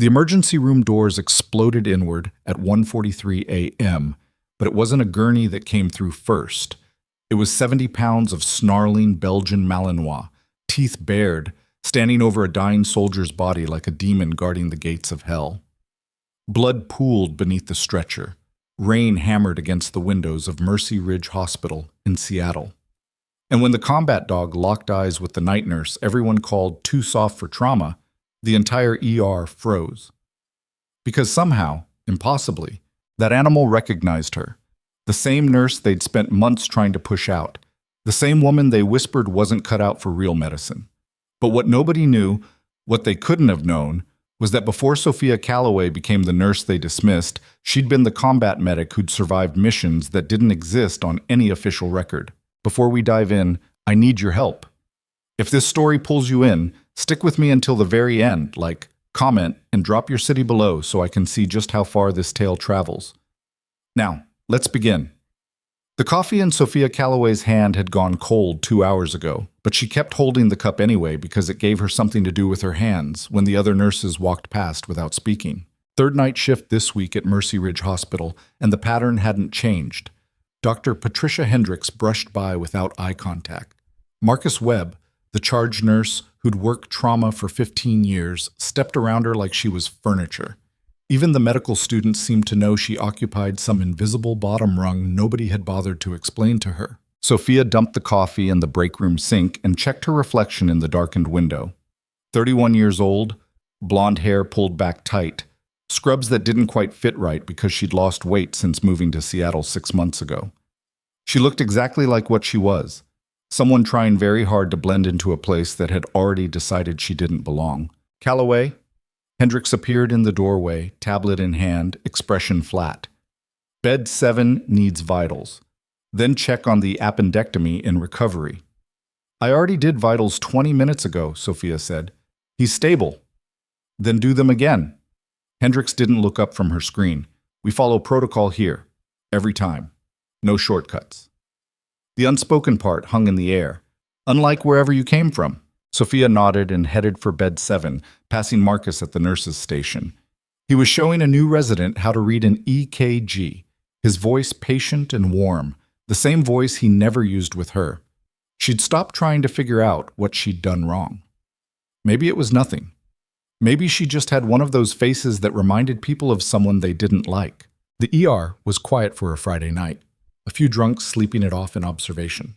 The emergency room doors exploded inward at 1:43 a.m., but it wasn't a gurney that came through first. It was 70 pounds of snarling Belgian Malinois, teeth bared, standing over a dying soldier's body like a demon guarding the gates of hell. Blood pooled beneath the stretcher. Rain hammered against the windows of Mercy Ridge Hospital in Seattle. And when the combat dog locked eyes with the night nurse everyone called too soft for trauma, the entire ER froze. Because somehow, impossibly, that animal recognized her. The same nurse they'd spent months trying to push out. The same woman they whispered wasn't cut out for real medicine. But what nobody knew, what they couldn't have known, was that before Sophia Calloway became the nurse they dismissed, she'd been the combat medic who'd survived missions that didn't exist on any official record. Before we dive in, I need your help. If this story pulls you in, stick with me until the very end, like, comment, and drop your city below so I can see just how far this tale travels. Now, let's begin. The coffee in Sophia Calloway's hand had gone cold 2 hours ago, but she kept holding the cup anyway because it gave her something to do with her hands when the other nurses walked past without speaking. Third night shift this week at Mercy Ridge Hospital, and the pattern hadn't changed. Dr. Patricia Hendricks brushed by without eye contact. Marcus Webb, the charge nurse who'd worked trauma for 15 years, stepped around her like she was furniture. Even the medical students seemed to know she occupied some invisible bottom rung nobody had bothered to explain to her. Sophia dumped the coffee in the break room sink and checked her reflection in the darkened window. 31 years old, blonde hair pulled back tight, scrubs that didn't quite fit right because she'd lost weight since moving to Seattle 6 months ago. She looked exactly like what she was, someone trying very hard to blend into a place that had already decided she didn't belong. Calloway? Hendricks appeared in the doorway, tablet in hand, expression flat. Bed 7 needs vitals. Then check on the appendectomy in recovery. I already did vitals 20 minutes ago, Sophia said. He's stable. Then do them again. Hendricks didn't look up from her screen. We follow protocol here. Every time. No shortcuts. The unspoken part hung in the air. Unlike wherever you came from. Sophia nodded and headed for bed 7, passing Marcus at the nurse's station. He was showing a new resident how to read an EKG, his voice patient and warm, the same voice he never used with her. She'd stopped trying to figure out what she'd done wrong. Maybe it was nothing. Maybe she just had one of those faces that reminded people of someone they didn't like. The ER was quiet for a Friday night, a few drunks sleeping it off in observation.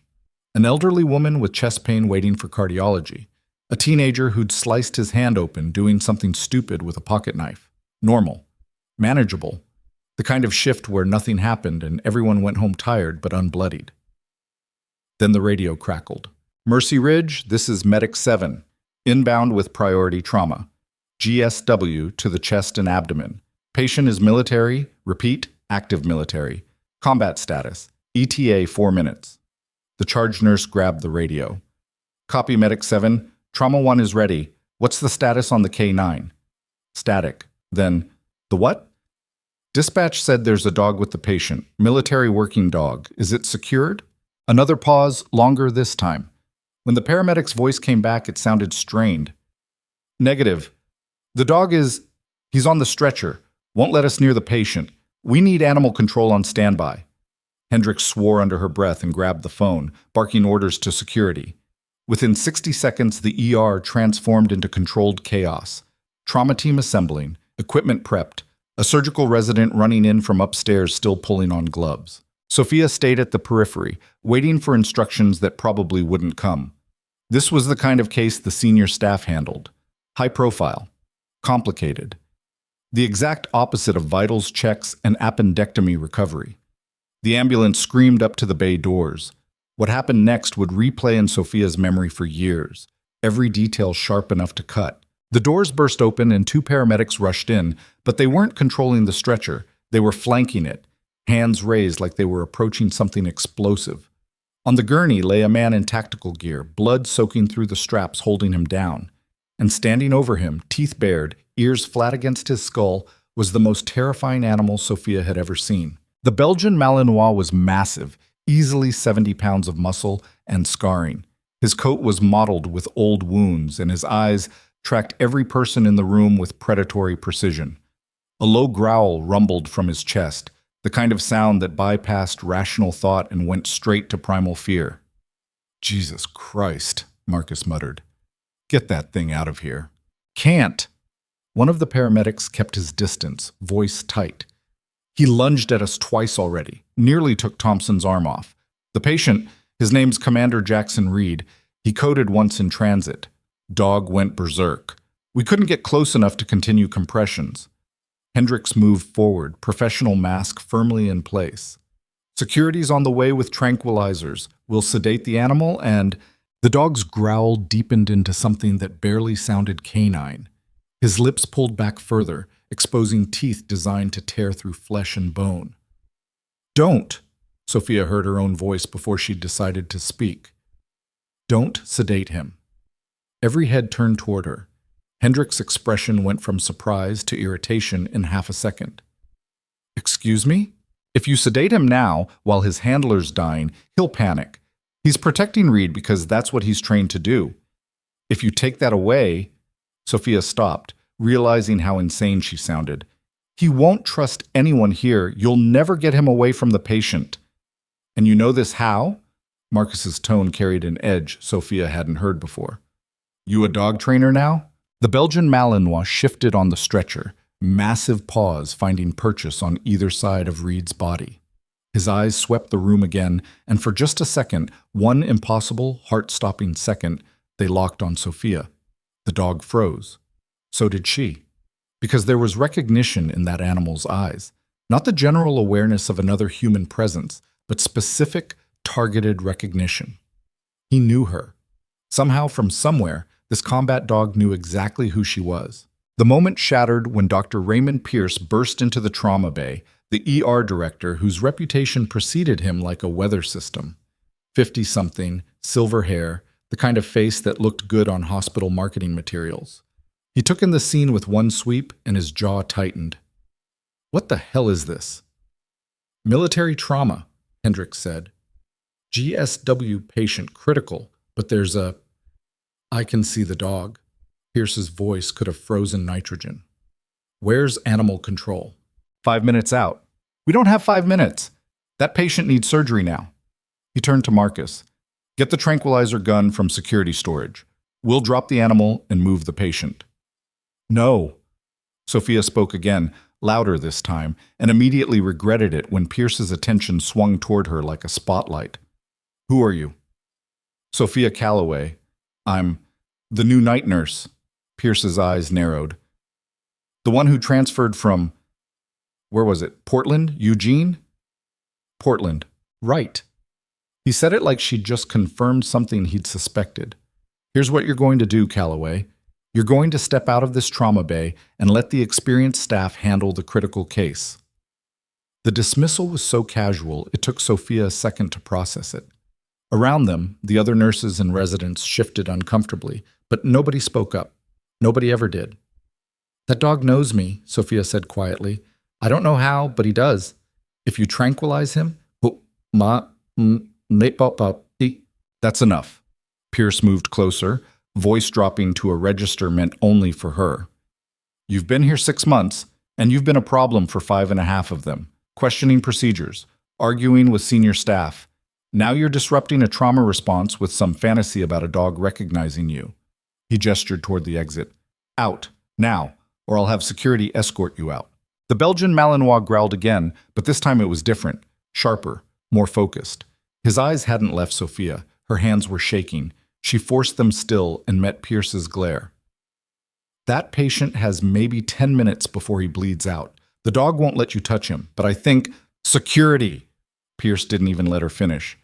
An elderly woman with chest pain waiting for cardiology. A teenager who'd sliced his hand open doing something stupid with a pocket knife. Normal. Manageable. The kind of shift where nothing happened and everyone went home tired but unbloodied. Then the radio crackled. Mercy Ridge, this is Medic 7. Inbound with priority trauma. GSW to the chest and abdomen. Patient is military. Repeat, active military. Combat status. ETA 4 minutes. The charge nurse grabbed the radio. Copy Medic 7. Trauma 1 is ready. What's the status on the K9? Static. Then, the what? Dispatch said there's a dog with the patient. Military working dog. Is it secured? Another pause, longer this time. When the paramedic's voice came back, it sounded strained. Negative. The dog is... He's on the stretcher. Won't let us near the patient. We need animal control on standby. Hendricks swore under her breath and grabbed the phone, barking orders to security. Within 60 seconds, the ER transformed into controlled chaos. Trauma team assembling, equipment prepped, a surgical resident running in from upstairs still pulling on gloves. Sophia stayed at the periphery, waiting for instructions that probably wouldn't come. This was the kind of case the senior staff handled. High profile. Complicated. The exact opposite of vitals checks and appendectomy recovery. The ambulance screamed up to the bay doors. What happened next would replay in Sophia's memory for years, every detail sharp enough to cut. The doors burst open and 2 paramedics rushed in, but they weren't controlling the stretcher. They were flanking it, hands raised like they were approaching something explosive. On the gurney lay a man in tactical gear, blood soaking through the straps holding him down. And standing over him, teeth bared, ears flat against his skull, was the most terrifying animal Sophia had ever seen. The Belgian Malinois was massive, easily 70 pounds of muscle and scarring. His coat was mottled with old wounds, and his eyes, tracked every person in the room with predatory precision. A low growl rumbled from his chest, the kind of sound that bypassed rational thought and went straight to primal fear. "Jesus Christ," Marcus muttered. "Get that thing out of here." "Can't." One of the paramedics kept his distance, voice tight. "He lunged at us twice already, nearly took Thompson's arm off. The patient, his name's Commander Jackson Reed, he coded once in transit. Dog went berserk. We couldn't get close enough to continue compressions." Hendricks moved forward, professional mask firmly in place. "Security's on the way with tranquilizers. We'll sedate the animal and—" The dog's growl deepened into something that barely sounded canine. His lips pulled back further, exposing teeth designed to tear through flesh and bone. "Don't!" Sophia heard her own voice before she decided to speak. "Don't sedate him." Every head turned toward her. Hendricks' expression went from surprise to irritation in half a second. "Excuse me? If you sedate him now, while his handler's dying, he'll panic. He's protecting Reed because that's what he's trained to do. If you take that away—" Sophia stopped, realizing how insane she sounded. "He won't trust anyone here. You'll never get him away from the patient." "And you know this how?" Marcus's tone carried an edge Sophia hadn't heard before. "You a dog trainer now?" The Belgian Malinois shifted on the stretcher, massive paws finding purchase on either side of Reed's body. His eyes swept the room again, and for just a second, one impossible, heart-stopping second, they locked on Sophia. The dog froze. So did she. Because there was recognition in that animal's eyes. Not the general awareness of another human presence, but specific, targeted recognition. He knew her. Somehow, from somewhere, this combat dog knew exactly who she was. The moment shattered when Dr. Raymond Pierce burst into the trauma bay, the ER director whose reputation preceded him like a weather system. 50-something, silver hair, the kind of face that looked good on hospital marketing materials. He took in the scene with one sweep, and his jaw tightened. "What the hell is this?" "Military trauma," Hendricks said. "GSW patient critical, but there's a—" "I can see the dog." Pierce's voice could have frozen nitrogen. "Where's animal control?" "5 minutes out." "We don't have 5 minutes. That patient needs surgery now." He turned to Marcus. "Get the tranquilizer gun from security storage. We'll drop the animal and move the patient." "No." Sophia spoke again, louder this time, and immediately regretted it when Pierce's attention swung toward her like a spotlight. "Who are you?" "Sophia Calloway. I'm the new night nurse." Pierce's eyes narrowed. "The one who transferred from— where was it? Portland? Eugene?" "Portland. Right." He said it like she'd just confirmed something he'd suspected. "Here's what you're going to do, Calloway. You're going to step out of this trauma bay and let the experienced staff handle the critical case." The dismissal was so casual, it took Sophia a second to process it. Around them, the other nurses and residents shifted uncomfortably, but nobody spoke up. Nobody ever did. "That dog knows me," Sophia said quietly. "I don't know how, but he does. If you tranquilize him, that's enough." Pierce moved closer, voice dropping to a register meant only for her. "You've been here 6 months, and you've been a problem for 5.5 of them, questioning procedures, arguing with senior staff. Now you're disrupting a trauma response with some fantasy about a dog recognizing you." He gestured toward the exit. "Out, now, or I'll have security escort you out." The Belgian Malinois growled again, but this time it was different, sharper, more focused. His eyes hadn't left Sophia. Her hands were shaking. She forced them still and met Pierce's glare. "That patient has maybe 10 minutes before he bleeds out. The dog won't let you touch him, but I think— Security!" Pierce didn't even let her finish.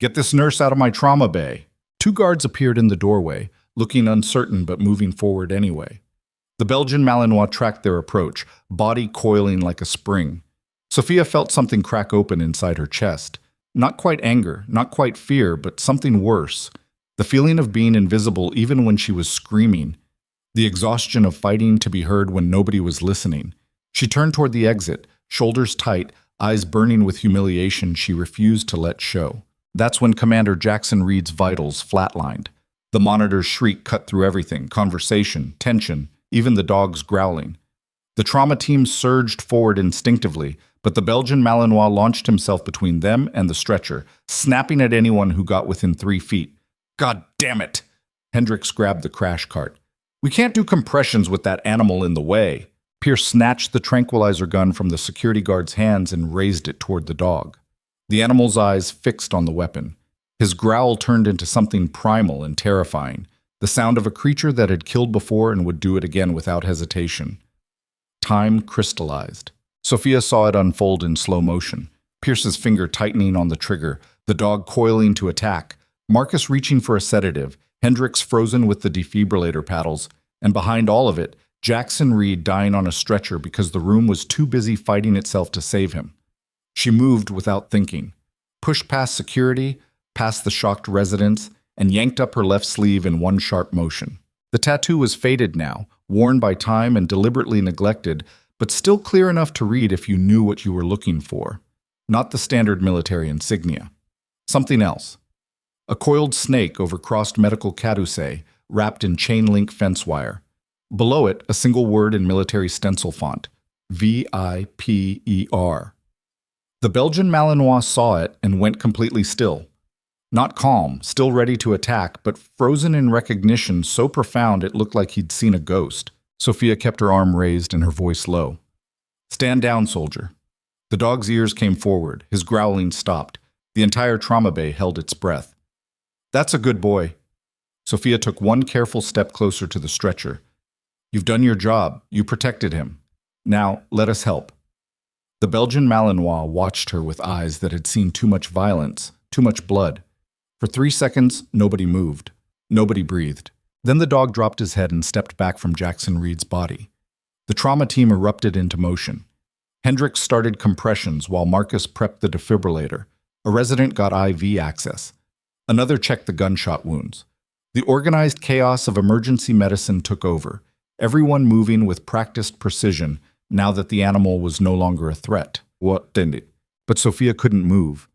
"Get this nurse out of my trauma bay." 2 guards appeared in the doorway, looking uncertain but moving forward anyway. The Belgian Malinois tracked their approach, body coiling like a spring. Sophia felt something crack open inside her chest. Not quite anger, not quite fear, but something worse. The feeling of being invisible even when she was screaming. The exhaustion of fighting to be heard when nobody was listening. She turned toward the exit, shoulders tight, eyes burning with humiliation she refused to let show. That's when Commander Jackson Reed's vitals flatlined. The monitor's shriek cut through everything: conversation, tension, even the dog's growling. The trauma team surged forward instinctively, but the Belgian Malinois launched himself between them and the stretcher, snapping at anyone who got within 3 feet. God damn it! Hendricks grabbed the crash cart. We can't do compressions with that animal in the way. Pierce snatched the tranquilizer gun from the security guard's hands and raised it toward the dog. The animal's eyes fixed on the weapon. His growl turned into something primal and terrifying, the sound of a creature that had killed before and would do it again without hesitation. Time crystallized. Sophia saw it unfold in slow motion, Pierce's finger tightening on the trigger, the dog coiling to attack, Marcus reaching for a sedative, Hendricks frozen with the defibrillator paddles, and behind all of it, Jackson Reed dying on a stretcher because the room was too busy fighting itself to save him. She moved without thinking, pushed past security, past the shocked residents, and yanked up her left sleeve in one sharp motion. The tattoo was faded now, worn by time and deliberately neglected, but still clear enough to read if you knew what you were looking for. Not the standard military insignia. Something else. A coiled snake over crossed medical caduceus, wrapped in chain-link fence wire. Below it, a single word in military stencil font, V-I-P-E-R. The Belgian Malinois saw it and went completely still. Not calm, still ready to attack, but frozen in recognition so profound it looked like he'd seen a ghost. Sophia kept her arm raised and her voice low. Stand down, soldier. The dog's ears came forward, his growling stopped. The entire trauma bay held its breath. That's a good boy. Sophia took one careful step closer to the stretcher. You've done your job. You protected him. Now, let us help. The Belgian Malinois watched her with eyes that had seen too much violence, too much blood. For 3 seconds, nobody moved. Nobody breathed. Then the dog dropped his head and stepped back from Jackson Reed's body. The trauma team erupted into motion. Hendricks started compressions while Marcus prepped the defibrillator. A resident got IV access. Another checked the gunshot wounds. The organized chaos of emergency medicine took over, everyone moving with practiced precision now that the animal was no longer a threat. But Sophia couldn't move,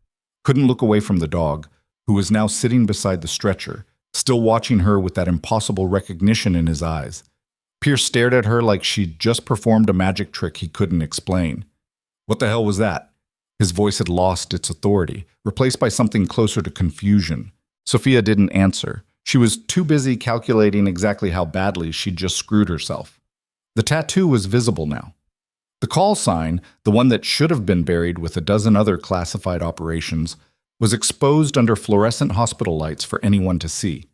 couldn't look away from the dog, who was now sitting beside the stretcher, still watching her with that impossible recognition in his eyes. Pierce stared at her like she'd just performed a magic trick he couldn't explain. What the hell was that? His voice had lost its authority, replaced by something closer to confusion. Sophia didn't answer. She was too busy calculating exactly how badly she'd just screwed herself. The tattoo was visible now. The call sign, the one that should have been buried with a dozen other classified operations, was exposed under fluorescent hospital lights for anyone to see.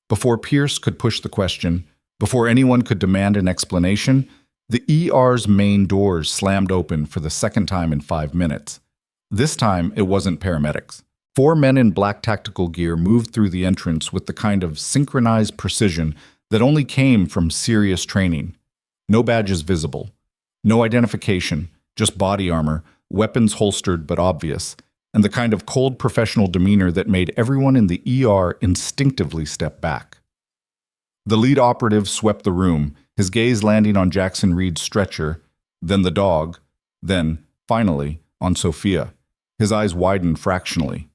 Before Pierce could push the question, before anyone could demand an explanation, the ER's main doors slammed open for the second time in 5 minutes. This time, it wasn't paramedics. 4 men in black tactical gear moved through the entrance with the kind of synchronized precision that only came from serious training. No badges visible. No identification, just body armor, weapons holstered but obvious, and the kind of cold professional demeanor that made everyone in the ER instinctively step back. The lead operative swept the room, his gaze landing on Jackson Reed's stretcher, then the dog, then, finally, on Sophia. His eyes widened fractionally.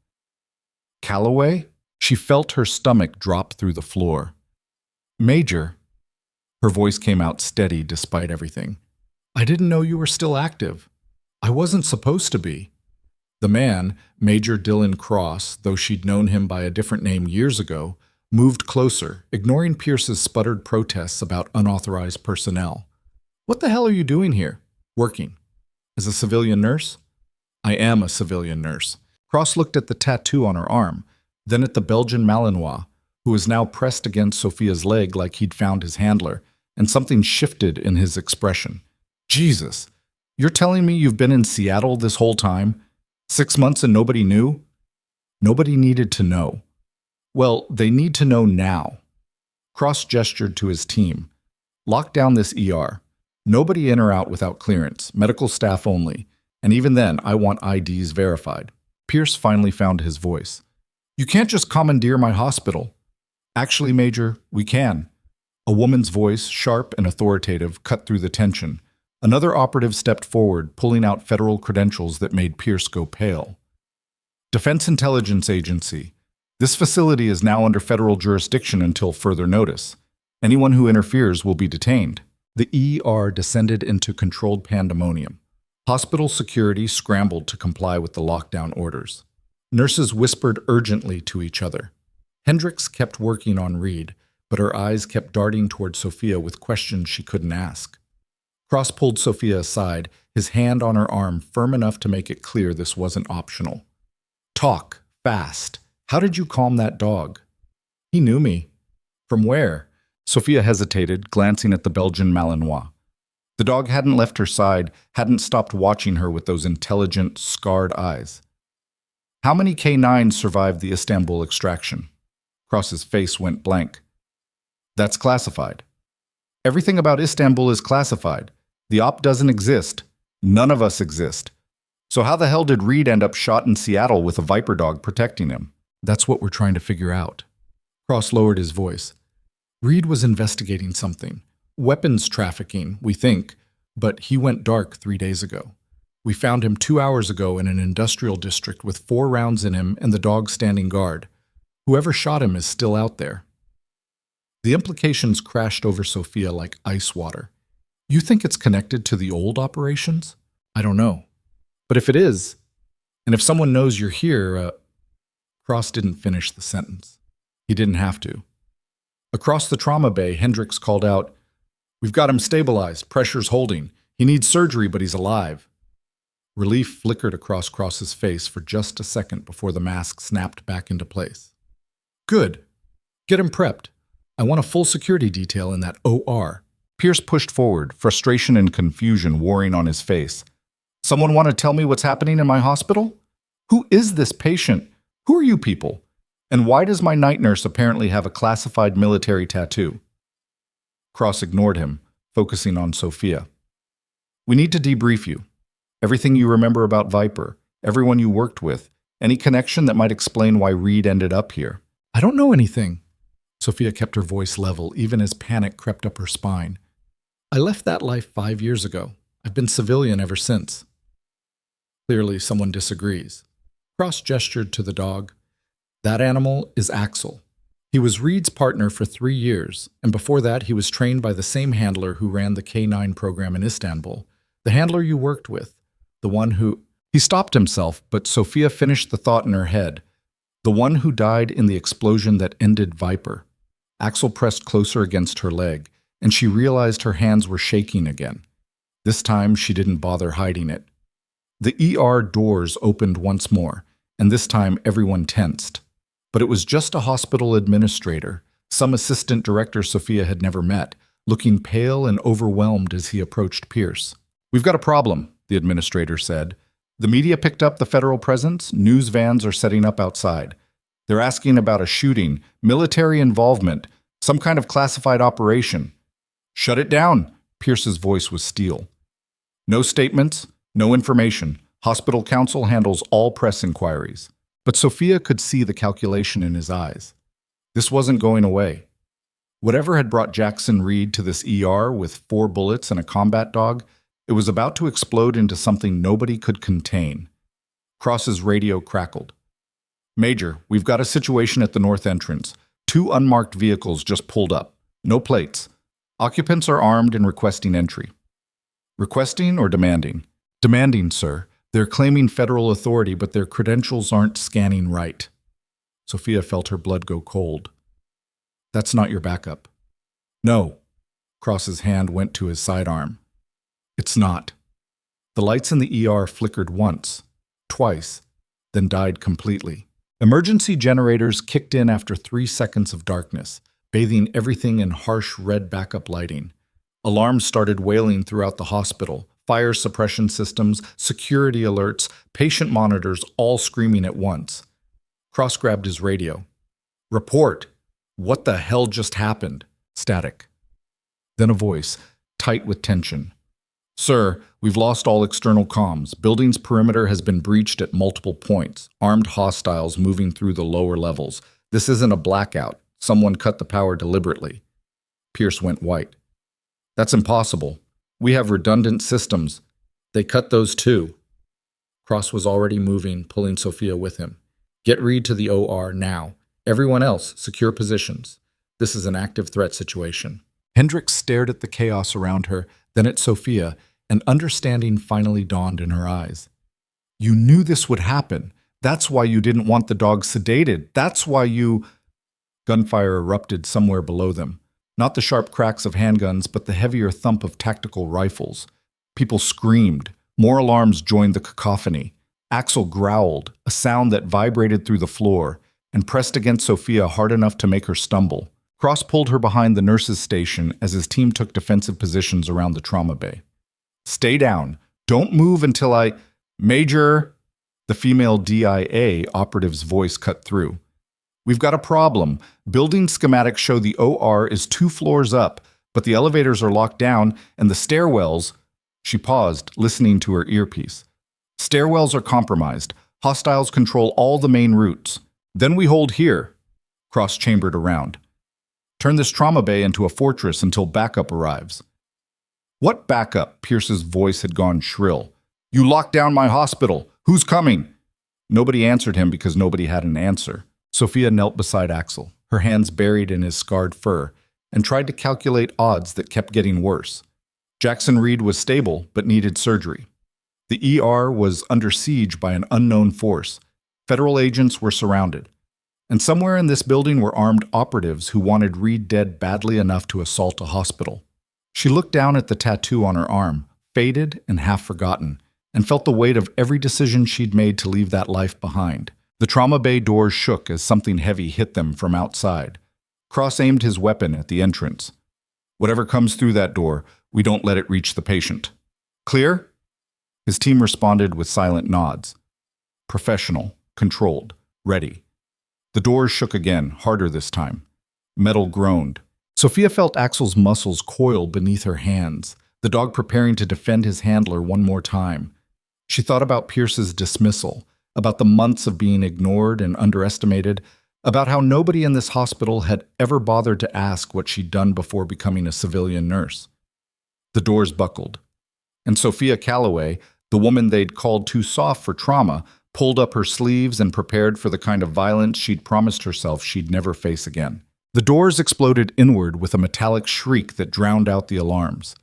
Calloway? She felt her stomach drop through the floor. Major. Her voice came out steady despite everything. I didn't know you were still active. I wasn't supposed to be. The man, Major Dylan Cross, though she'd known him by a different name years ago, moved closer, ignoring Pierce's sputtered protests about unauthorized personnel. What the hell are you doing here? Working. As a civilian nurse? I am a civilian nurse. Cross looked at the tattoo on her arm, then at the Belgian Malinois, who was now pressed against Sophia's leg like he'd found his handler, and something shifted in his expression. Jesus, you're telling me you've been in Seattle this whole time? 6 months and nobody knew? Nobody needed to know. Well, they need to know now. Cross gestured to his team. Lock down this ER. Nobody in or out without clearance, medical staff only. And even then, I want IDs verified. Pierce finally found his voice. You can't just commandeer my hospital. Actually, Major, we can. A woman's voice, sharp and authoritative, cut through the tension. Another operative stepped forward, pulling out federal credentials that made Pierce go pale. Defense Intelligence Agency. This facility is now under federal jurisdiction until further notice. Anyone who interferes will be detained. The ER descended into controlled pandemonium. Hospital security scrambled to comply with the lockdown orders. Nurses whispered urgently to each other. Hendricks kept working on Reed, but her eyes kept darting toward Sophia with questions she couldn't ask. Cross pulled Sophia aside, his hand on her arm firm enough to make it clear this wasn't optional. Talk, fast. How did you calm that dog? He knew me. From where? Sophia hesitated, glancing at the Belgian Malinois. The dog hadn't left her side, hadn't stopped watching her with those intelligent, scarred eyes. How many K9s survived the Istanbul extraction? Cross's face went blank. That's classified. Everything about Istanbul is classified. The op doesn't exist. None of us exist. So how the hell did Reed end up shot in Seattle with a Viper dog protecting him? That's what we're trying to figure out. Cross lowered his voice. Reed was investigating something. Weapons trafficking, we think, but he went dark 3 days ago. We found him 2 hours ago in an industrial district with 4 rounds in him and the dog standing guard. Whoever shot him is still out there. The implications crashed over Sophia like ice water. You think it's connected to the old operations? I don't know. But if it is, and if someone knows you're here, Cross didn't finish the sentence. He didn't have to. Across the trauma bay, Hendricks called out, "We've got him stabilized. Pressure's holding. He needs surgery, but he's alive." Relief flickered across Cross's face for just a second before the mask snapped back into place. Good. Get him prepped. I want a full security detail in that OR. Pierce pushed forward, frustration and confusion warring on his face. Someone want to tell me what's happening in my hospital? Who is this patient? Who are you people? And why does my night nurse apparently have a classified military tattoo? Cross ignored him, focusing on Sophia. We need to debrief you. Everything you remember about Viper, everyone you worked with, any connection that might explain why Reed ended up here. I don't know anything. Sophia kept her voice level, even as panic crept up her spine. I left that life 5 years ago. I've been civilian ever since. Clearly, someone disagrees. Cross gestured to the dog. That animal is Axel. He was Reed's partner for 3 years, and before that he was trained by the same handler who ran the K9 program in Istanbul, the handler you worked with, the one who... He stopped himself, but Sophia finished the thought in her head. The one who died in the explosion that ended Viper. Axel pressed closer against her leg, and she realized her hands were shaking again. This time she didn't bother hiding it. The ER doors opened once more, and this time everyone tensed. But it was just a hospital administrator, some assistant director Sophia had never met, looking pale and overwhelmed as he approached Pierce. We've got a problem, the administrator said. The media picked up the federal presence, news vans are setting up outside. They're asking about a shooting, military involvement, some kind of classified operation. Shut it down, Pierce's voice was steel. No statements, no information. Hospital counsel handles all press inquiries. But Sophia could see the calculation in his eyes. This wasn't going away. Whatever had brought Jackson Reed to this ER with 4 bullets and a combat dog, it was about to explode into something nobody could contain. Cross's radio crackled. Major, we've got a situation at the north entrance. 2 unmarked vehicles just pulled up. No plates. Occupants are armed and requesting entry. Requesting or demanding? Demanding, sir. They're claiming federal authority, but their credentials aren't scanning right. Sophia felt her blood go cold. That's not your backup. No. Cross's hand went to his sidearm. It's not. The lights in the ER flickered once, twice, then died completely. Emergency generators kicked in after 3 seconds of darkness, bathing everything in harsh red backup lighting. Alarms started wailing throughout the hospital, fire suppression systems, security alerts, patient monitors all screaming at once. Cross grabbed his radio. Report! What the hell just happened? Static. Then a voice, tight with tension. Sir, we've lost all external comms. Building's perimeter has been breached at multiple points. Armed hostiles moving through the lower levels. This isn't a blackout. Someone cut the power deliberately. Pierce went white. That's impossible. We have redundant systems. They cut those too. Cross was already moving, pulling Sophia with him. Get Reed to the OR now. Everyone else, secure positions. This is an active threat situation. Hendricks stared at the chaos around her, then at Sophia, and understanding finally dawned in her eyes. You knew this would happen. That's why you didn't want the dog sedated. That's why you... Gunfire erupted somewhere below them. Not the sharp cracks of handguns, but the heavier thump of tactical rifles. People screamed. More alarms joined the cacophony. Axel growled, a sound that vibrated through the floor, and pressed against Sophia hard enough to make her stumble. Cross pulled her behind the nurse's station as his team took defensive positions around the trauma bay. Stay down. Don't move until I... Major... The female DIA operative's voice cut through. We've got a problem. Building schematics show the OR is 2 floors up, but the elevators are locked down and the stairwells... She paused, listening to her earpiece. Stairwells are compromised. Hostiles control all the main routes. Then we hold here. Cross chambered around. Turn this trauma bay into a fortress until backup arrives. What backup? Pierce's voice had gone shrill. You locked down my hospital. Who's coming? Nobody answered him because nobody had an answer. Sophia knelt beside Axel, her hands buried in his scarred fur, and tried to calculate odds that kept getting worse. Jackson Reed was stable, but needed surgery. The ER was under siege by an unknown force. Federal agents were surrounded. And somewhere in this building were armed operatives who wanted Reed dead badly enough to assault a hospital. She looked down at the tattoo on her arm, faded and half forgotten, and felt the weight of every decision she'd made to leave that life behind. The trauma bay doors shook as something heavy hit them from outside. Cross aimed his weapon at the entrance. Whatever comes through that door, we don't let it reach the patient. Clear? His team responded with silent nods. Professional, controlled, ready. The doors shook again, harder this time. Metal groaned. Sophia felt Axel's muscles coil beneath her hands, the dog preparing to defend his handler one more time. She thought about Pierce's dismissal, about the months of being ignored and underestimated, about how nobody in this hospital had ever bothered to ask what she'd done before becoming a civilian nurse. The doors buckled, and Sophia Calloway, the woman they'd called too soft for trauma, pulled up her sleeves and prepared for the kind of violence she'd promised herself she'd never face again. The doors exploded inward with a metallic shriek that drowned out the alarms.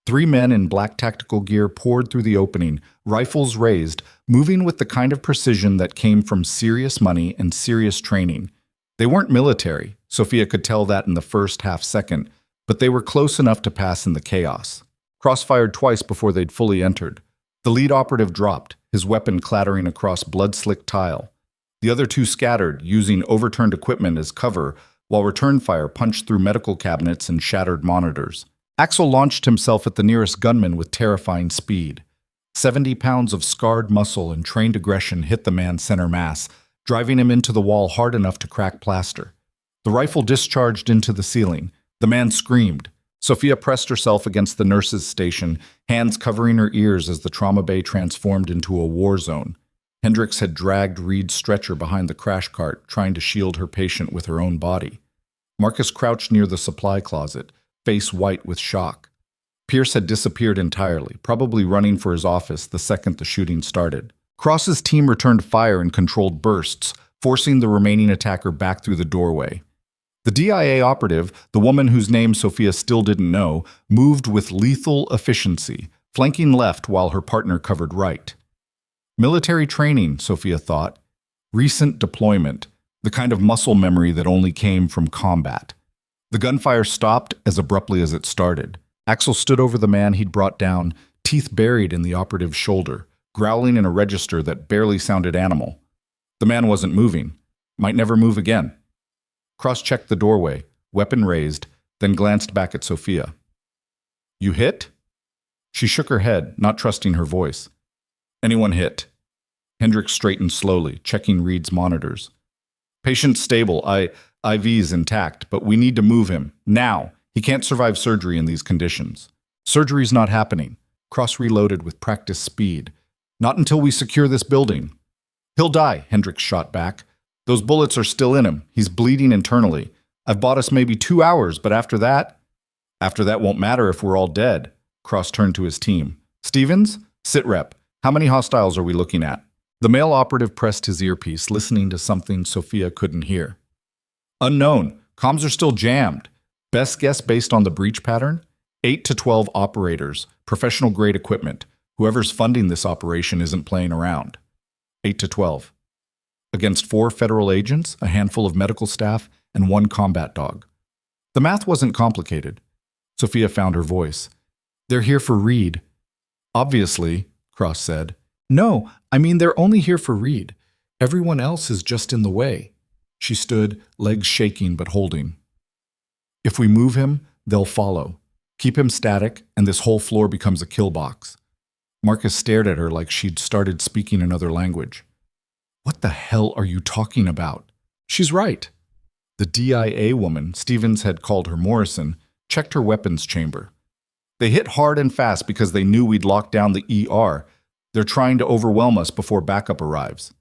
3 men in black tactical gear poured through the opening, rifles raised, moving with the kind of precision that came from serious money and serious training. They weren't military, Sophia could tell that in the first half second, but they were close enough to pass in the chaos. Cross fired twice before they'd fully entered. The lead operative dropped, his weapon clattering across blood-slicked tile. The other 2 scattered, using overturned equipment as cover, while return fire punched through medical cabinets and shattered monitors. Axel launched himself at the nearest gunman with terrifying speed. 70 pounds of scarred muscle and trained aggression hit the man's center mass, driving him into the wall hard enough to crack plaster. The rifle discharged into the ceiling. The man screamed. Sophia pressed herself against the nurse's station, hands covering her ears as the trauma bay transformed into a war zone. Hendricks had dragged Reed's stretcher behind the crash cart, trying to shield her patient with her own body. Marcus crouched near the supply closet, face white with shock. Pierce had disappeared entirely, probably running for his office the second the shooting started. Cross's team returned fire in controlled bursts, forcing the remaining attacker back through the doorway. The DIA operative, the woman whose name Sophia still didn't know, moved with lethal efficiency, flanking left while her partner covered right. Military training, Sophia thought. Recent deployment, the kind of muscle memory that only came from combat. The gunfire stopped as abruptly as it started. Axel stood over the man he'd brought down, teeth buried in the operative's shoulder, growling in a register that barely sounded animal. The man wasn't moving. Might never move again. Cross checked the doorway, weapon raised, then glanced back at Sophia. You hit? She shook her head, not trusting her voice. Anyone hit? Hendricks straightened slowly, checking Reed's monitors. Patient stable. IV's intact, but we need to move him. Now. He can't survive surgery in these conditions. Surgery's not happening. Cross reloaded with practiced speed. Not until we secure this building. He'll die, Hendricks shot back. Those bullets are still in him. He's bleeding internally. I've bought us maybe 2 hours, but after that won't matter if we're all dead. Cross turned to his team. Stevens? Sit rep. How many hostiles are we looking at? The male operative pressed his earpiece, listening to something Sophia couldn't hear. Unknown. Comms are still jammed. Best guess based on the breach pattern? 8 to 12 operators, professional-grade equipment. Whoever's funding this operation isn't playing around. 8 to 12. Against 4 federal agents, a handful of medical staff, and 1 combat dog. The math wasn't complicated. Sophia found her voice. They're here for Reed. Obviously, Cross said. No, I mean they're only here for Reed. Everyone else is just in the way. She stood, legs shaking but holding. If we move him, they'll follow. Keep him static, and this whole floor becomes a kill box. Marcus stared at her like she'd started speaking another language. What the hell are you talking about? She's right. The DIA woman, Stevens had called her Morrison, checked her weapons chamber. They hit hard and fast because they knew we'd locked down the ER. They're trying to overwhelm us before backup arrives.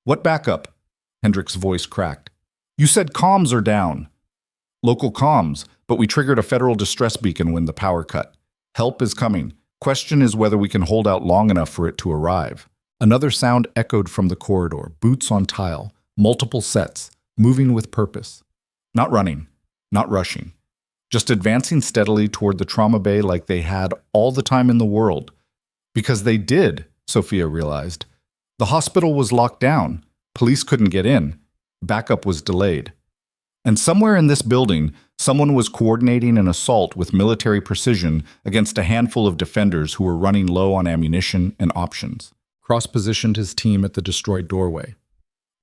What backup? Hendrick's voice cracked. You said comms are down. Local comms, but we triggered a federal distress beacon when the power cut. Help is coming. Question is whether we can hold out long enough for it to arrive. Another sound echoed from the corridor, boots on tile, multiple sets, moving with purpose. Not running, not rushing. Just advancing steadily toward the trauma bay like they had all the time in the world. Because they did, Sophia realized. The hospital was locked down. Police couldn't get in. Backup was delayed. And somewhere in this building, someone was coordinating an assault with military precision against a handful of defenders who were running low on ammunition and options. Cross positioned his team at the destroyed doorway.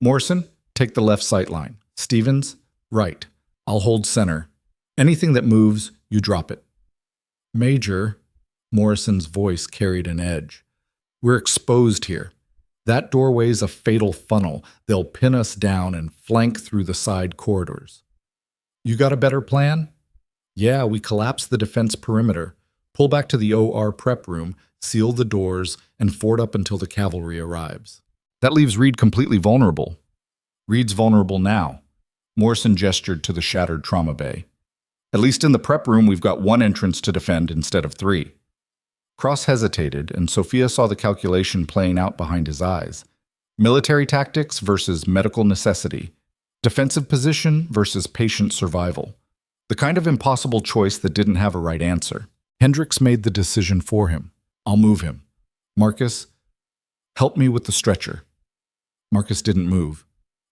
Morrison, take the left sight line. Stevens, right. I'll hold center. Anything that moves, you drop it. Major, Morrison's voice carried an edge. We're exposed here. That doorway's a fatal funnel. They'll pin us down and flank through the side corridors. You got a better plan? Yeah, we collapse the defense perimeter, pull back to the OR prep room, seal the doors, and fort up until the cavalry arrives. That leaves Reed completely vulnerable. Reed's vulnerable now. Morrison gestured to the shattered trauma bay. At least in the prep room, we've got 1 entrance to defend instead of 3. Cross hesitated, and Sophia saw the calculation playing out behind his eyes. Military tactics versus medical necessity. Defensive position versus patient survival. The kind of impossible choice that didn't have a right answer. Hendricks made the decision for him. I'll move him. Marcus, help me with the stretcher. Marcus didn't move.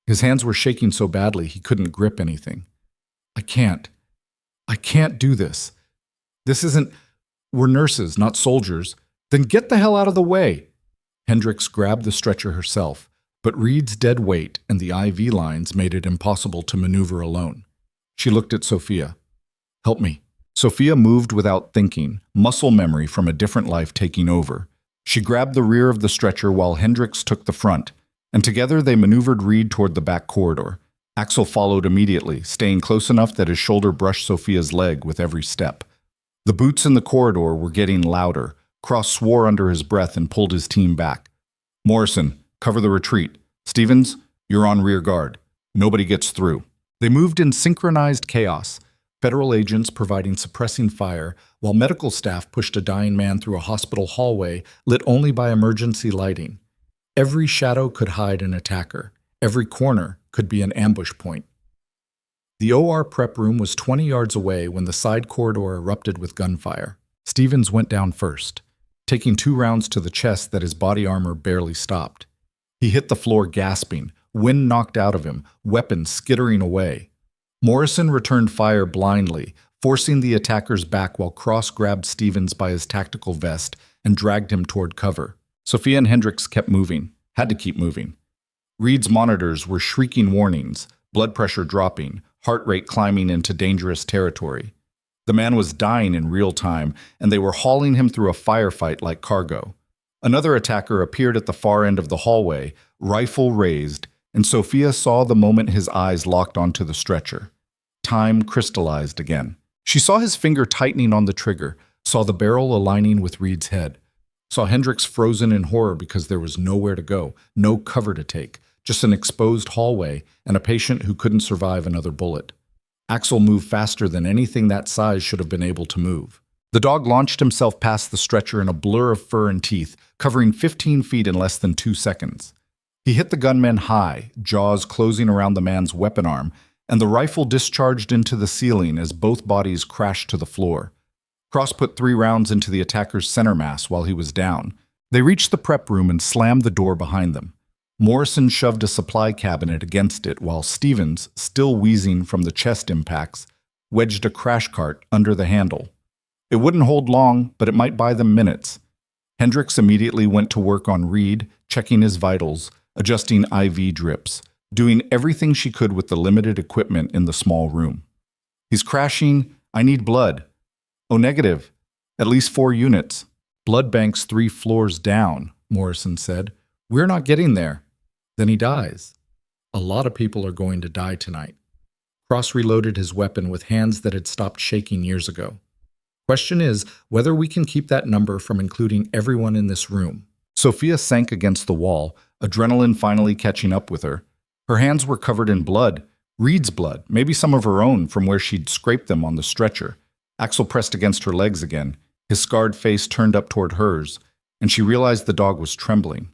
His hands were shaking so badly he couldn't grip anything. I can't do this. This isn't... We're nurses, not soldiers. Then get the hell out of the way. Hendricks grabbed the stretcher herself, but Reed's dead weight and the IV lines made it impossible to maneuver alone. She looked at Sophia. Help me. Sophia moved without thinking, muscle memory from a different life taking over. She grabbed the rear of the stretcher while Hendricks took the front, and together they maneuvered Reed toward the back corridor. Axel followed immediately, staying close enough that his shoulder brushed Sophia's leg with every step. The boots in the corridor were getting louder. Cross swore under his breath and pulled his team back. Morrison, cover the retreat. Stevens, you're on rear guard. Nobody gets through. They moved in synchronized chaos, federal agents providing suppressing fire, while medical staff pushed a dying man through a hospital hallway lit only by emergency lighting. Every shadow could hide an attacker. Every corner could be an ambush point. The OR prep room was 20 yards away when the side corridor erupted with gunfire. Stevens went down first, taking 2 rounds to the chest that his body armor barely stopped. He hit the floor gasping, wind knocked out of him, weapons skittering away. Morrison returned fire blindly, forcing the attackers back while Cross grabbed Stevens by his tactical vest and dragged him toward cover. Sophia and Hendricks kept moving, had to keep moving. Reed's monitors were shrieking warnings, blood pressure dropping, heart rate climbing into dangerous territory. The man was dying in real time, and they were hauling him through a firefight like cargo. Another attacker appeared at the far end of the hallway, rifle raised, and Sophia saw the moment his eyes locked onto the stretcher. Time crystallized again. She saw his finger tightening on the trigger, saw the barrel aligning with Reed's head, saw Hendricks frozen in horror because there was nowhere to go, no cover to take, just an exposed hallway and a patient who couldn't survive another bullet. Axel moved faster than anything that size should have been able to move. The dog launched himself past the stretcher in a blur of fur and teeth, covering 15 feet in less than 2 seconds. He hit the gunman high, jaws closing around the man's weapon arm, and the rifle discharged into the ceiling as both bodies crashed to the floor. Cross put 3 rounds into the attacker's center mass while he was down. They reached the prep room and slammed the door behind them. Morrison shoved a supply cabinet against it while Stevens, still wheezing from the chest impacts, wedged a crash cart under the handle. It wouldn't hold long, but it might buy them minutes. Hendricks immediately went to work on Reed, checking his vitals, adjusting IV drips, doing everything she could with the limited equipment in the small room. He's crashing. I need blood. Oh, negative. At least 4 units. Blood bank's 3 floors down, Morrison said. We're not getting there. Then he dies. A lot of people are going to die tonight. Cross reloaded his weapon with hands that had stopped shaking years ago. Question is whether we can keep that number from including everyone in this room. Sophia sank against the wall, adrenaline finally catching up with her. Her hands were covered in blood, Reed's blood, maybe some of her own from where she'd scraped them on the stretcher. Axel pressed against her legs again, his scarred face turned up toward hers, and she realized the dog was trembling.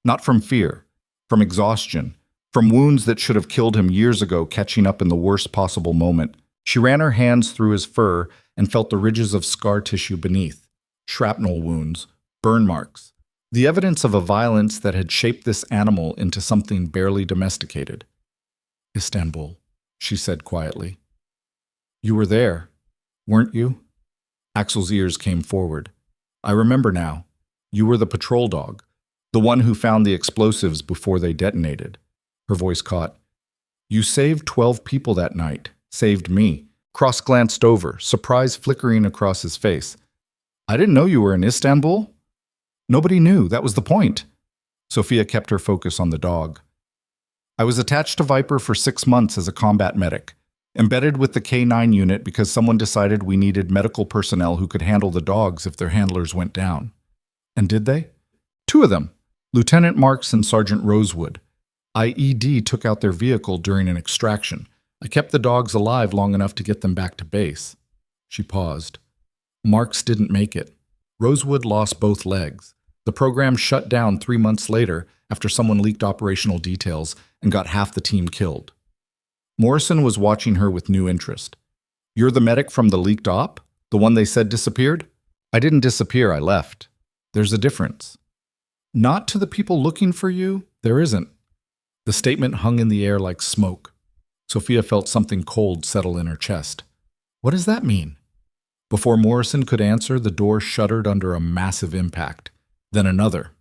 Not from fear, from exhaustion, from wounds that should have killed him years ago catching up in the worst possible moment. She ran her hands through his fur and felt the ridges of scar tissue beneath, shrapnel wounds, burn marks, the evidence of a violence that had shaped this animal into something barely domesticated. Istanbul, she said quietly. You were there, weren't you? Axel's ears came forward. I remember now. You were the patrol dog, the one who found the explosives before they detonated. Her voice caught. You saved 12 people that night, saved me. Cross glanced over, surprise flickering across his face. I didn't know you were in Istanbul. Nobody knew, that was the point. Sophia kept her focus on the dog. I was attached to Viper for 6 months as a combat medic, embedded with the K9 unit because someone decided we needed medical personnel who could handle the dogs if their handlers went down. And did they? 2 of them, Lieutenant Marks and Sergeant Rosewood. IED took out their vehicle during an extraction. I kept the dogs alive long enough to get them back to base. She paused. Marks didn't make it. Rosewood lost both legs. The program shut down 3 months later after someone leaked operational details and got half the team killed. Morrison was watching her with new interest. You're the medic from the leaked op? The one they said disappeared? I didn't disappear, I left. There's a difference. Not to the people looking for you, there isn't. The statement hung in the air like smoke. Sophia felt something cold settle in her chest. What does that mean? Before Morrison could answer, the door shuddered under a massive impact. Then another.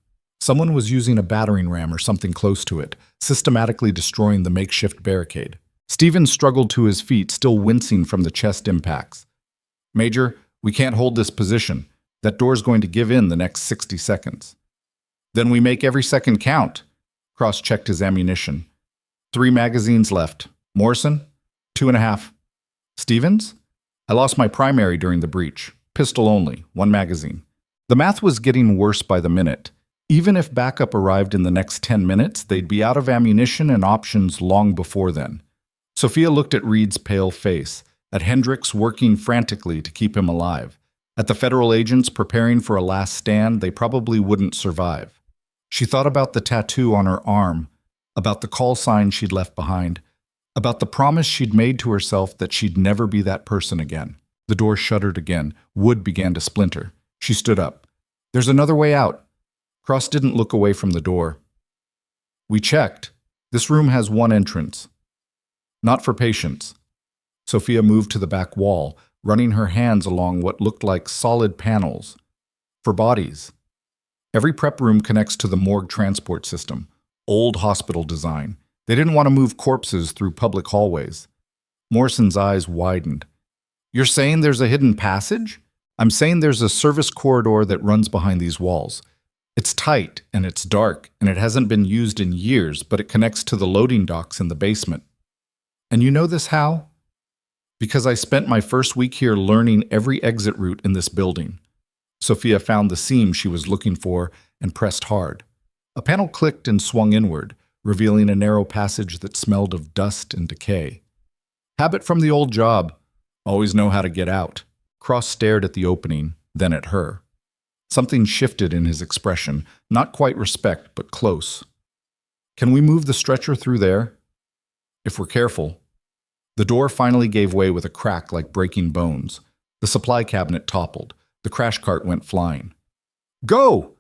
Someone was using a battering ram or something close to it, systematically destroying the makeshift barricade. Stevens struggled to his feet, still wincing from the chest impacts. Major, we can't hold this position. That door's going to give in the next 60 seconds. Then we make every second count. Cross checked his ammunition. 3 magazines left. Morrison? 2.5. Stevens? I lost my primary during the breach. Pistol only, 1 magazine. The math was getting worse by the minute. Even if backup arrived in the next 10 minutes, they'd be out of ammunition and options long before then. Sophia looked at Reed's pale face, at Hendricks working frantically to keep him alive, at the federal agents preparing for a last stand they probably wouldn't survive. She thought about the tattoo on her arm, about the call sign she'd left behind, about the promise she'd made to herself that she'd never be that person again. The door shuddered again. Wood began to splinter. She stood up. There's another way out. Cross didn't look away from the door. We checked. This room has 1 entrance. Not for patients. Sophia moved to the back wall, running her hands along what looked like solid panels. For bodies. Every prep room connects to the morgue transport system. Old hospital design. They didn't want to move corpses through public hallways. Morrison's eyes widened. You're saying there's a hidden passage? I'm saying there's a service corridor that runs behind these walls. It's tight and it's dark and it hasn't been used in years, but it connects to the loading docks in the basement. And you know this how? Because I spent my first week here learning every exit route in this building. Sophia found the seam she was looking for and pressed hard. A panel clicked and swung inward, revealing a narrow passage that smelled of dust and decay. Habit from the old job. Always know how to get out. Cross stared at the opening, then at her. Something shifted in his expression, not quite respect, but close. Can we move the stretcher through there? If we're careful. The door finally gave way with a crack like breaking bones. The supply cabinet toppled. The crash cart went flying. Go!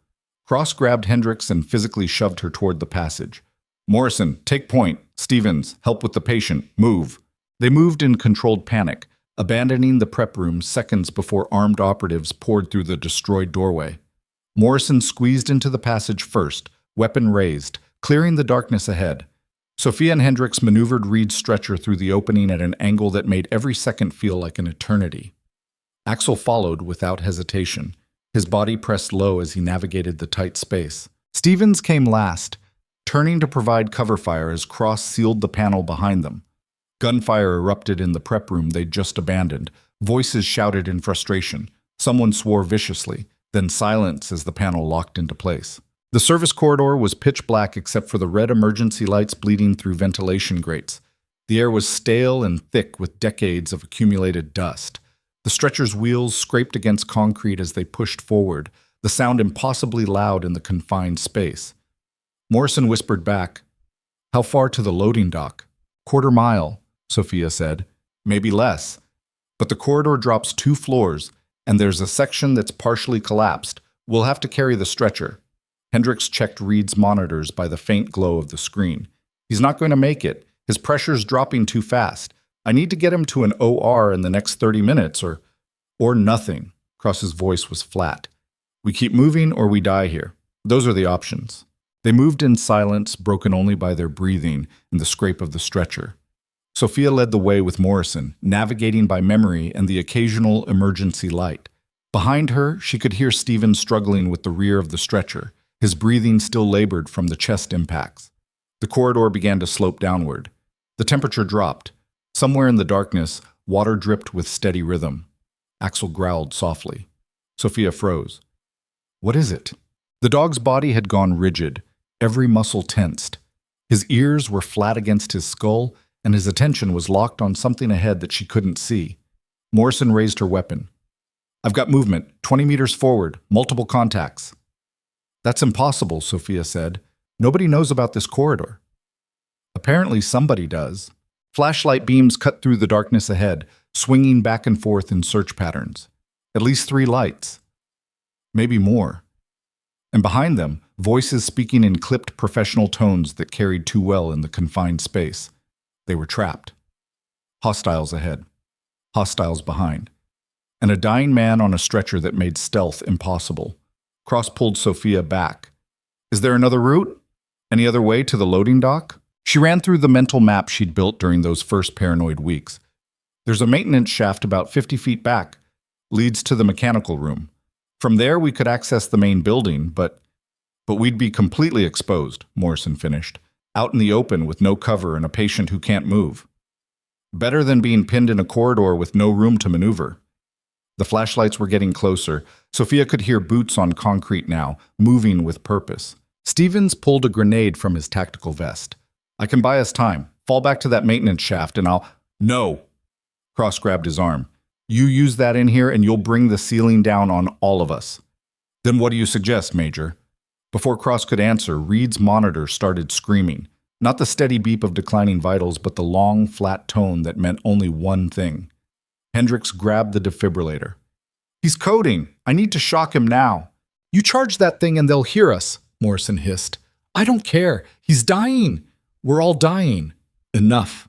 Cross grabbed Hendricks and physically shoved her toward the passage. Morrison, take point. Stevens, help with the patient. Move. They moved in controlled panic, abandoning the prep room seconds before armed operatives poured through the destroyed doorway. Morrison squeezed into the passage first, weapon raised, clearing the darkness ahead. Sophia and Hendricks maneuvered Reed's stretcher through the opening at an angle that made every second feel like an eternity. Axel followed without hesitation, his body pressed low as he navigated the tight space. Stevens came last, turning to provide cover fire as Cross sealed the panel behind them. Gunfire erupted in the prep room they'd just abandoned. Voices shouted in frustration. Someone swore viciously, then silence as the panel locked into place. The service corridor was pitch black except for the red emergency lights bleeding through ventilation grates. The air was stale and thick with decades of accumulated dust. The stretcher's wheels scraped against concrete as they pushed forward, the sound impossibly loud in the confined space. Morrison whispered back, "How far to the loading dock?" "Quarter mile," Sophia said. "Maybe less. But the corridor drops 2 floors, and there's a section that's partially collapsed. We'll have to carry the stretcher." Hendricks checked Reed's monitors by the faint glow of the screen. "He's not going to make it. His pressure's dropping too fast. I need to get him to an OR in the next 30 minutes, or nothing." Cross's voice was flat. "We keep moving or we die here. Those are the options." They moved in silence, broken only by their breathing and the scrape of the stretcher. Sophia led the way with Morrison, navigating by memory and the occasional emergency light. Behind her, she could hear Stevens struggling with the rear of the stretcher, his breathing still labored from the chest impacts. The corridor began to slope downward. The temperature dropped. Somewhere in the darkness, water dripped with steady rhythm. Axel growled softly. Sophia froze. "What is it?" The dog's body had gone rigid, every muscle tensed. His ears were flat against his skull, and his attention was locked on something ahead that she couldn't see. Morrison raised her weapon. "I've got movement, 20 meters forward, multiple contacts." "That's impossible," Sophia said. "Nobody knows about this corridor." "Apparently somebody does." Flashlight beams cut through the darkness ahead, swinging back and forth in search patterns. At least 3 lights. Maybe more. And behind them, voices speaking in clipped professional tones that carried too well in the confined space. They were trapped. Hostiles ahead. Hostiles behind. And a dying man on a stretcher that made stealth impossible. Cross pulled Sophia back. "Is there another route? Any other way to the loading dock?" She ran through the mental map she'd built during those first paranoid weeks. "There's a maintenance shaft about 50 feet back. Leads to the mechanical room. From there we could access the main building, but we'd be completely exposed," Morrison finished. "Out in the open with no cover and a patient who can't move. Better than being pinned in a corridor with no room to maneuver." The flashlights were getting closer. Sophia could hear boots on concrete now, moving with purpose. Stevens pulled a grenade from his tactical vest. "I can buy us time. Fall back to that maintenance shaft and I'll—" "No!" Cross grabbed his arm. "You use that in here and you'll bring the ceiling down on all of us." "Then what do you suggest, Major?" Before Cross could answer, Reed's monitor started screaming. Not the steady beep of declining vitals, but the long, flat tone that meant only one thing. Hendricks grabbed the defibrillator. "He's coding. I need to shock him now." "You charge that thing and they'll hear us," Morrison hissed. "I don't care. He's dying. We're all dying." "Enough."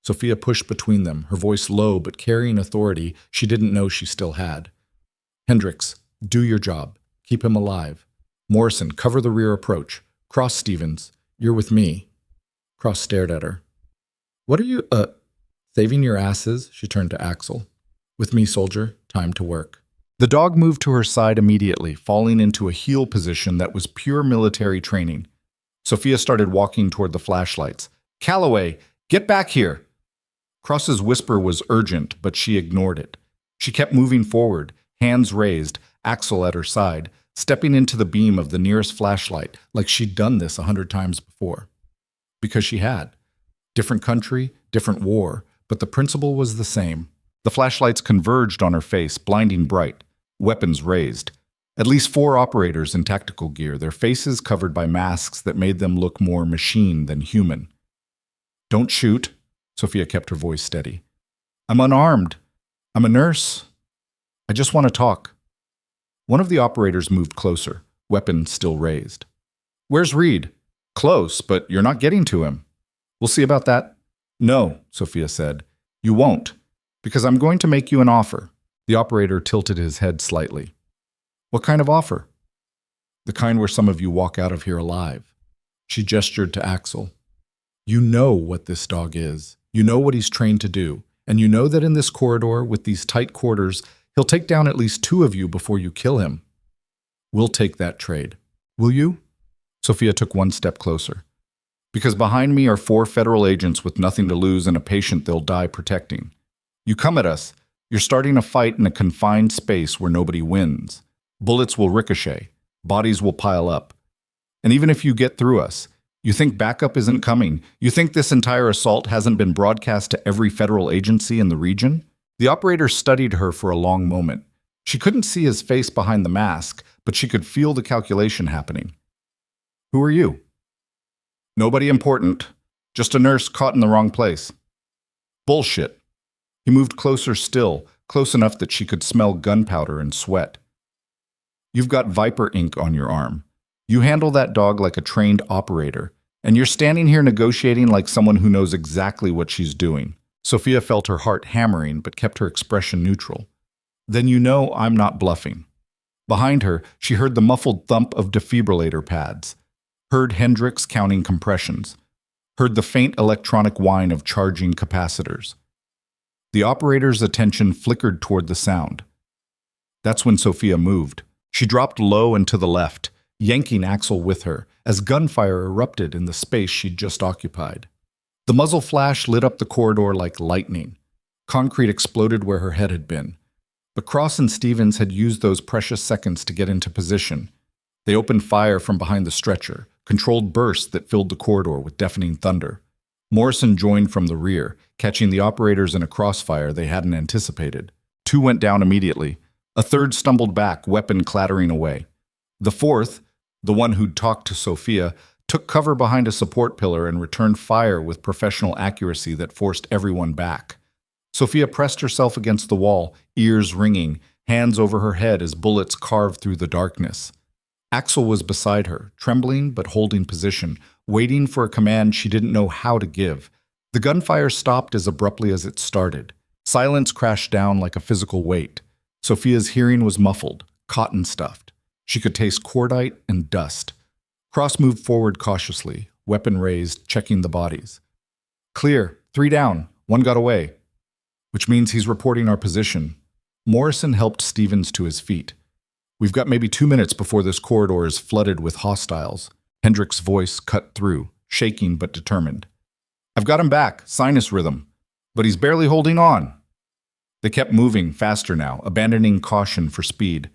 Sophia pushed between them, her voice low but carrying authority she didn't know she still had. "Hendricks, do your job. Keep him alive. Morrison, cover the rear approach. Cross, Stevens. You're with me." Cross stared at her. "What are you, saving your asses?" She turned to Axel. "With me, soldier. Time to work." The dog moved to her side immediately, falling into a heel position that was pure military training. Sophia started walking toward the flashlights. "Calloway, get back here!" Cross's whisper was urgent, but she ignored it. She kept moving forward, hands raised, Axel at her side, stepping into the beam of the nearest flashlight like she'd done this 100 times before. Because she had. Different country, different war, but the principle was the same. The flashlights converged on her face, blinding bright, weapons raised. At least 4 operators in tactical gear, their faces covered by masks that made them look more machine than human. "Don't shoot." Sophia kept her voice steady. I'm unarmed. I'm a nurse. I just want to talk. One of the operators moved closer, weapon still raised. Where's Reed? Close, but you're not getting to him. We'll see about that. No, Sophia said. You won't, because I'm going to make you an offer. The operator tilted his head slightly. What kind of offer? The kind where some of you walk out of here alive. She gestured to Axel. You know what this dog is. You know what he's trained to do. And you know that in this corridor, with these tight quarters, he'll take down at least 2 of you before you kill him. We'll take that trade. Will you? Sophia took one step closer. Because behind me are 4 federal agents with nothing to lose and a patient they'll die protecting. You come at us, you're starting a fight in a confined space where nobody wins. Bullets will ricochet. Bodies will pile up. And even if you get through us, you think backup isn't coming? You think this entire assault hasn't been broadcast to every federal agency in the region? The operator studied her for a long moment. She couldn't see his face behind the mask, but she could feel the calculation happening. Who are you? Nobody important. Just a nurse caught in the wrong place. Bullshit. He moved closer still, close enough that she could smell gunpowder and sweat. You've got viper ink on your arm. You handle that dog like a trained operator, and you're standing here negotiating like someone who knows exactly what she's doing. Sophia felt her heart hammering, but kept her expression neutral. Then you know I'm not bluffing. Behind her, she heard the muffled thump of defibrillator pads, heard Hendricks counting compressions, heard the faint electronic whine of charging capacitors. The operator's attention flickered toward the sound. That's when Sophia moved. She dropped low and to the left, yanking Axel with her, as gunfire erupted in the space she'd just occupied. The muzzle flash lit up the corridor like lightning. Concrete exploded where her head had been. But Cross and Stevens had used those precious seconds to get into position. They opened fire from behind the stretcher, controlled bursts that filled the corridor with deafening thunder. Morrison joined from the rear, catching the operators in a crossfire they hadn't anticipated. 2 went down immediately. A third stumbled back, weapon clattering away. The fourth, the one who'd talked to Sophia, took cover behind a support pillar and returned fire with professional accuracy that forced everyone back. Sophia pressed herself against the wall, ears ringing, hands over her head as bullets carved through the darkness. Axel was beside her, trembling but holding position, waiting for a command she didn't know how to give. The gunfire stopped as abruptly as it started. Silence crashed down like a physical weight. Sophia's hearing was muffled, cotton-stuffed. She could taste cordite and dust. Cross moved forward cautiously, weapon raised, checking the bodies. Clear, 3 down, 1 got away. Which means he's reporting our position. Morrison helped Stevens to his feet. We've got maybe 2 minutes before this corridor is flooded with hostiles. Hendricks' voice cut through, shaking but determined. I've got him back, sinus rhythm. But he's barely holding on. They kept moving, faster now, abandoning caution for speed.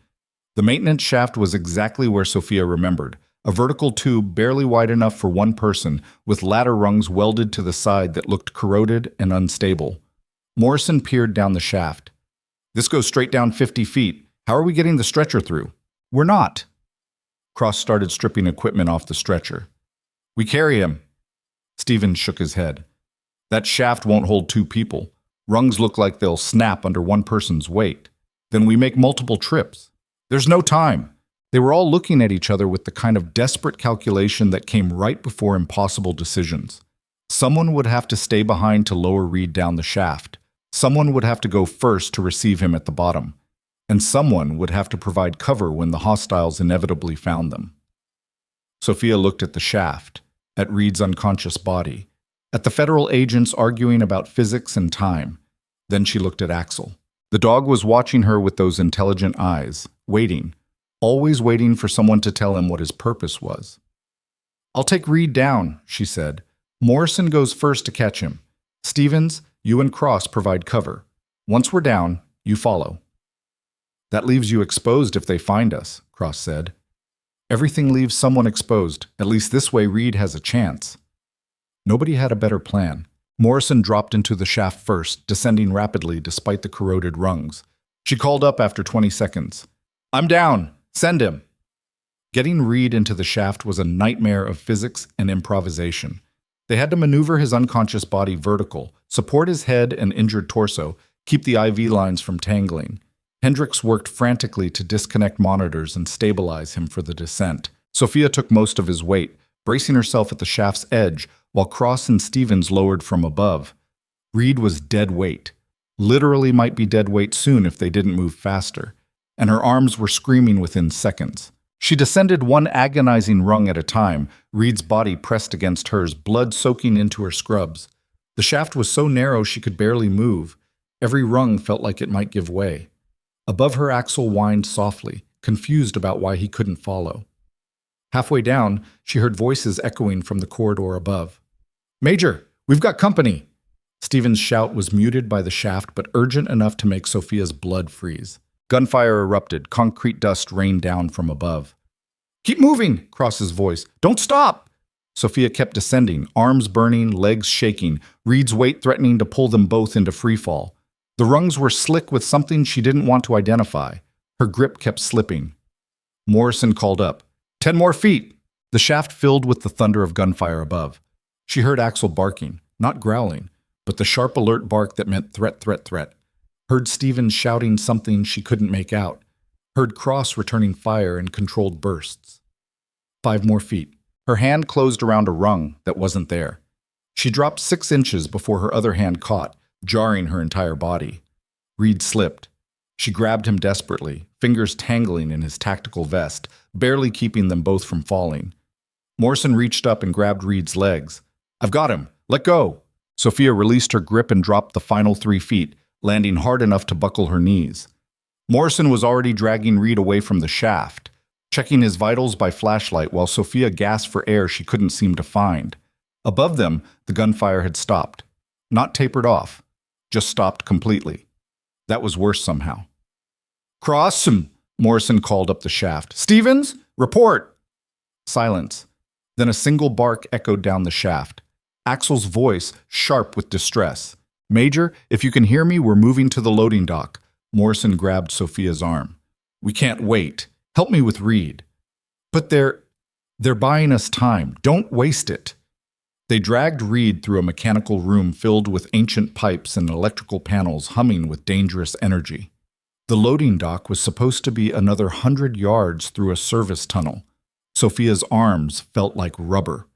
The maintenance shaft was exactly where Sophia remembered, a vertical tube barely wide enough for 1 person, with ladder rungs welded to the side that looked corroded and unstable. Morrison peered down the shaft. This goes straight down 50 feet. How are we getting the stretcher through? We're not. Cross started stripping equipment off the stretcher. We carry him. Stevens shook his head. That shaft won't hold 2 people. Rungs look like they'll snap under 1 person's weight. Then we make multiple trips. There's no time. They were all looking at each other with the kind of desperate calculation that came right before impossible decisions. Someone would have to stay behind to lower Reed down the shaft. Someone would have to go first to receive him at the bottom. And someone would have to provide cover when the hostiles inevitably found them. Sophia looked at the shaft, at Reed's unconscious body, at the federal agents arguing about physics and time. Then she looked at Axel. The dog was watching her with those intelligent eyes, waiting, always waiting for someone to tell him what his purpose was. I'll take Reed down, she said. Morrison goes first to catch him. Stevens, you and Cross provide cover. Once we're down, you follow. That leaves you exposed if they find us, Cross said. Everything leaves someone exposed. At least this way Reed has a chance. Nobody had a better plan. Morrison dropped into the shaft first, descending rapidly despite the corroded rungs. She called up after 20 seconds. I'm down. Send him. Getting Reed into the shaft was a nightmare of physics and improvisation. They had to maneuver his unconscious body vertical, support his head and injured torso, keep the IV lines from tangling. Hendricks worked frantically to disconnect monitors and stabilize him for the descent. Sophia took most of his weight, bracing herself at the shaft's edge, while Cross and Stevens lowered from above. Reed was dead weight. Literally might be dead weight soon if they didn't move faster. And her arms were screaming within seconds. She descended one agonizing rung at a time, Reed's body pressed against hers, blood soaking into her scrubs. The shaft was so narrow she could barely move. Every rung felt like it might give way. Above her, Axel whined softly, confused about why he couldn't follow. Halfway down, she heard voices echoing from the corridor above. "Major, we've got company!" Stephen's shout was muted by the shaft, but urgent enough to make Sophia's blood freeze. Gunfire erupted, concrete dust rained down from above. "Keep moving!" Cross's voice. "Don't stop!" Sophia kept descending, arms burning, legs shaking, Reed's weight threatening to pull them both into freefall. The rungs were slick with something she didn't want to identify. Her grip kept slipping. Morrison called up, 10 more feet! The shaft filled with the thunder of gunfire above. She heard Axel barking, not growling, but the sharp alert bark that meant threat, threat, threat. Heard Stevens shouting something she couldn't make out. Heard Cross returning fire in controlled bursts. 5 more feet. Her hand closed around a rung that wasn't there. She dropped 6 inches before her other hand caught, jarring her entire body. Reed slipped. She grabbed him desperately, fingers tangling in his tactical vest, barely keeping them both from falling. Morrison reached up and grabbed Reed's legs. "I've got him! Let go!" Sophia released her grip and dropped the final 3 feet, landing hard enough to buckle her knees. Morrison was already dragging Reed away from the shaft, checking his vitals by flashlight while Sophia gasped for air she couldn't seem to find. Above them, the gunfire had stopped. Not tapered off, just stopped completely. That was worse somehow. "Cross him!" Morrison called up the shaft. "Stevens, report!" Silence. Then a single bark echoed down the shaft. Axel's voice, sharp with distress. "Major, if you can hear me, we're moving to the loading dock." Morrison grabbed Sophia's arm. "We can't wait. Help me with Reed." "But they're buying us time. Don't waste it." They dragged Reed through a mechanical room filled with ancient pipes and electrical panels humming with dangerous energy. The loading dock was supposed to be another 100 yards through a service tunnel. Sophia's arms felt like rubber.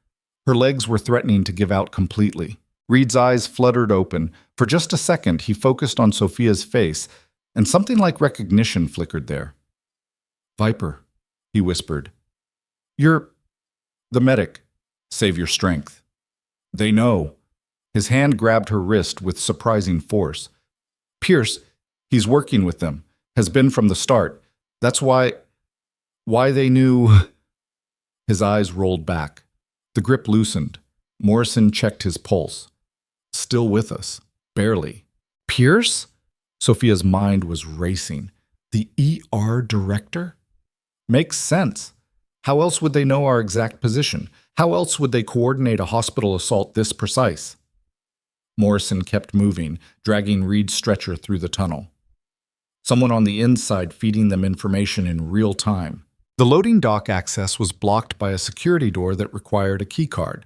Her legs were threatening to give out completely. Reed's eyes fluttered open. For just a second, he focused on Sophia's face, and something like recognition flickered there. "Viper," he whispered. "You're the medic. Save your strength." "They know." His hand grabbed her wrist with surprising force. "Pierce, he's working with them. Has been from the start. That's why they knew." His eyes rolled back. The grip loosened. Morrison checked his pulse. Still with us. Barely. "Pierce?" Sophia's mind was racing. "The ER director?" "Makes sense. How else would they know our exact position? How else would they coordinate a hospital assault this precise?" Morrison kept moving, dragging Reed's stretcher through the tunnel. Someone on the inside feeding them information in real time. The loading dock access was blocked by a security door that required a keycard.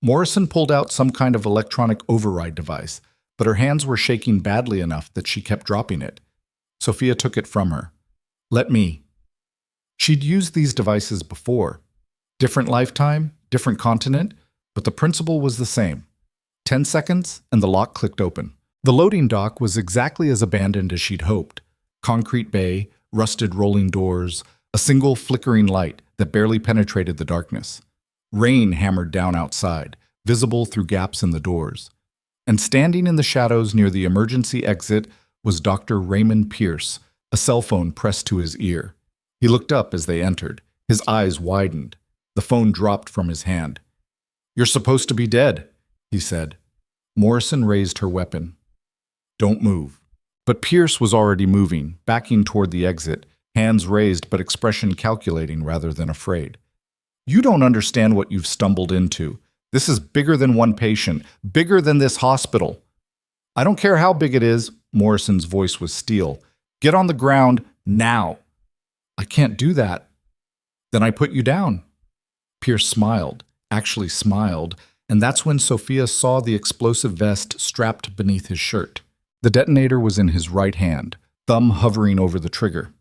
Morrison pulled out some kind of electronic override device, but her hands were shaking badly enough that she kept dropping it. Sophia took it from her. "Let me." She'd used these devices before. Different lifetime, different continent, but the principle was the same. 10 seconds, and the lock clicked open. The loading dock was exactly as abandoned as she'd hoped. Concrete bay, rusted rolling doors, a single flickering light that barely penetrated the darkness. Rain hammered down outside, visible through gaps in the doors. And standing in the shadows near the emergency exit was Dr. Raymond Pierce, a cell phone pressed to his ear. He looked up as they entered. His eyes widened. The phone dropped from his hand. "You're supposed to be dead," he said. Morrison raised her weapon. "Don't move." But Pierce was already moving, backing toward the exit, hands raised but expression calculating rather than afraid. "You don't understand what you've stumbled into. This is bigger than one patient, bigger than this hospital." "I don't care how big it is," Morrison's voice was steel. "Get on the ground now." "I can't do that." "Then I put you down." Pierce smiled, actually smiled, And that's when Sophia saw the explosive vest strapped beneath his shirt. The detonator was in his right hand, thumb hovering over the trigger.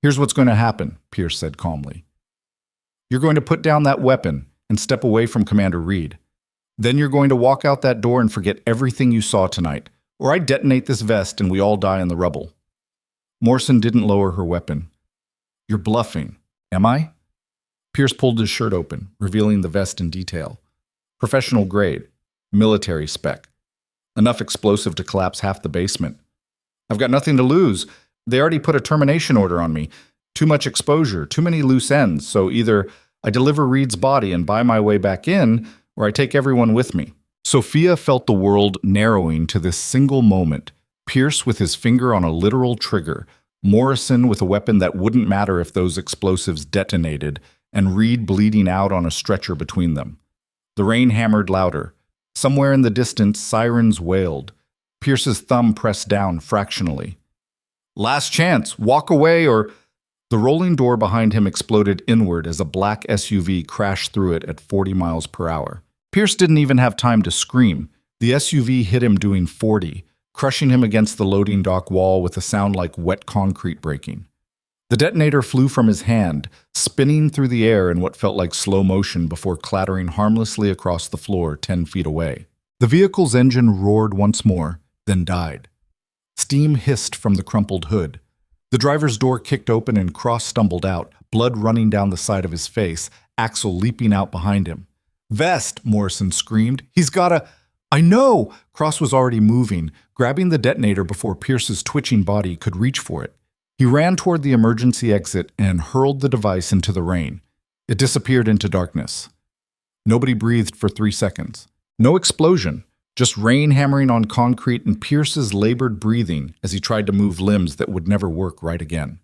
"Here's what's going to happen," Pierce said calmly. "You're going to put down that weapon and step away from Commander Reed. Then you're going to walk out that door and forget everything you saw tonight, or I detonate this vest and we all die in the rubble." Morrison didn't lower her weapon. "You're bluffing, am I?" Pierce pulled his shirt open, revealing the vest in detail. Professional grade, military spec. Enough explosive to collapse half the basement. "I've got nothing to lose. They already put a termination order on me. Too much exposure, too many loose ends, so either I deliver Reed's body and buy my way back in, or I take everyone with me." Sophia felt the world narrowing to this single moment. Pierce with his finger on a literal trigger, Morrison with a weapon that wouldn't matter if those explosives detonated, and Reed bleeding out on a stretcher between them. The rain hammered louder. Somewhere in the distance, sirens wailed. Pierce's thumb pressed down fractionally. "Last chance, walk away or—" The rolling door behind him exploded inward as a black SUV crashed through it at 40 miles per hour. Pierce didn't even have time to scream. The SUV hit him doing 40, crushing him against the loading dock wall with a sound like wet concrete breaking. The detonator flew from his hand, spinning through the air in what felt like slow motion before clattering harmlessly across the floor 10 feet away. The vehicle's engine roared once more, then died. Steam hissed from the crumpled hood. The driver's door kicked open and Cross stumbled out, blood running down the side of his face, Axel leaping out behind him. "Vest!" Morrison screamed. "He's got a—" "I know!" Cross was already moving, grabbing the detonator before Pierce's twitching body could reach for it. He ran toward the emergency exit and hurled the device into the rain. It disappeared into darkness. Nobody breathed for 3 seconds. No explosion, just rain hammering on concrete and Pierce's labored breathing as he tried to move limbs that would never work right again.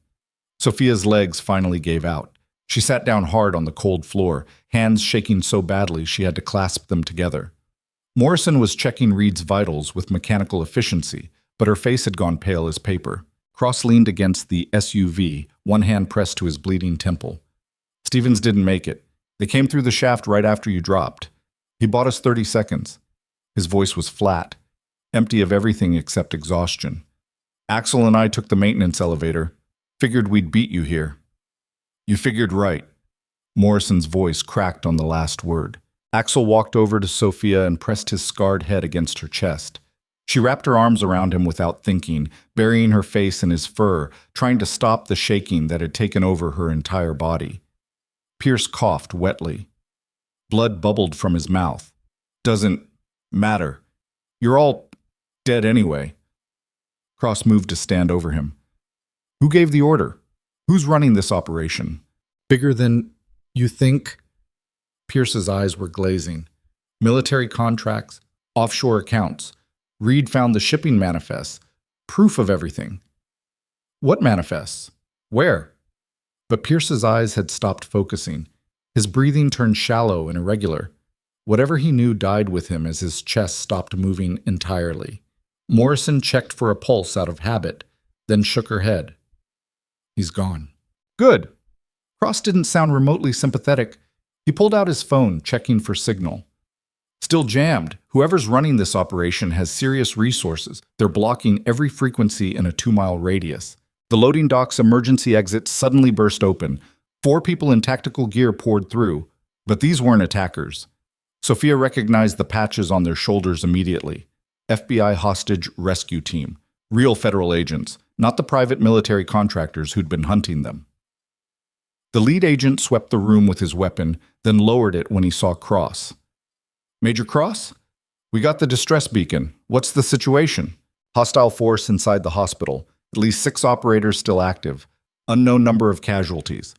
Sophia's legs finally gave out. She sat down hard on the cold floor, hands shaking so badly she had to clasp them together. Morrison was checking Reed's vitals with mechanical efficiency, but her face had gone pale as paper. Cross leaned against the SUV, one hand pressed to his bleeding temple. "Stevens didn't make it. They came through the shaft right after you dropped. He bought us 30 seconds. His voice was flat, empty of everything except exhaustion. "Axel and I took the maintenance elevator. Figured we'd beat you here." "You figured right." Morrison's voice cracked on the last word. Axel walked over to Sophia and pressed his scarred head against her chest. She wrapped her arms around him without thinking, burying her face in his fur, trying to stop the shaking that had taken over her entire body. Pierce coughed wetly. Blood bubbled from his mouth. "Doesn't matter. You're all dead anyway." Cross moved to stand over him. "Who gave the order? Who's running this operation? Bigger than you think?" Pierce's eyes were glazing. "Military contracts, offshore accounts. Reed found the shipping manifests. Proof of everything." "What manifests? Where?" But Pierce's eyes had stopped focusing. His breathing turned shallow and irregular. Whatever he knew died with him as his chest stopped moving entirely. Morrison checked for a pulse out of habit, then shook her head. "He's gone." "Good." Cross didn't sound remotely sympathetic. He pulled out his phone, checking for signal. "Still jammed. Whoever's running this operation has serious resources. They're blocking every frequency in a 2-mile radius." The loading dock's emergency exit suddenly burst open. 4 people in tactical gear poured through, but these weren't attackers. Sophia recognized the patches on their shoulders immediately. FBI hostage rescue team. Real federal agents, not the private military contractors who'd been hunting them. The lead agent swept the room with his weapon, then lowered it when he saw Cross. "Major Cross? We got the distress beacon. What's the situation?" "Hostile force inside the hospital. At least 6 operators still active. Unknown number of casualties.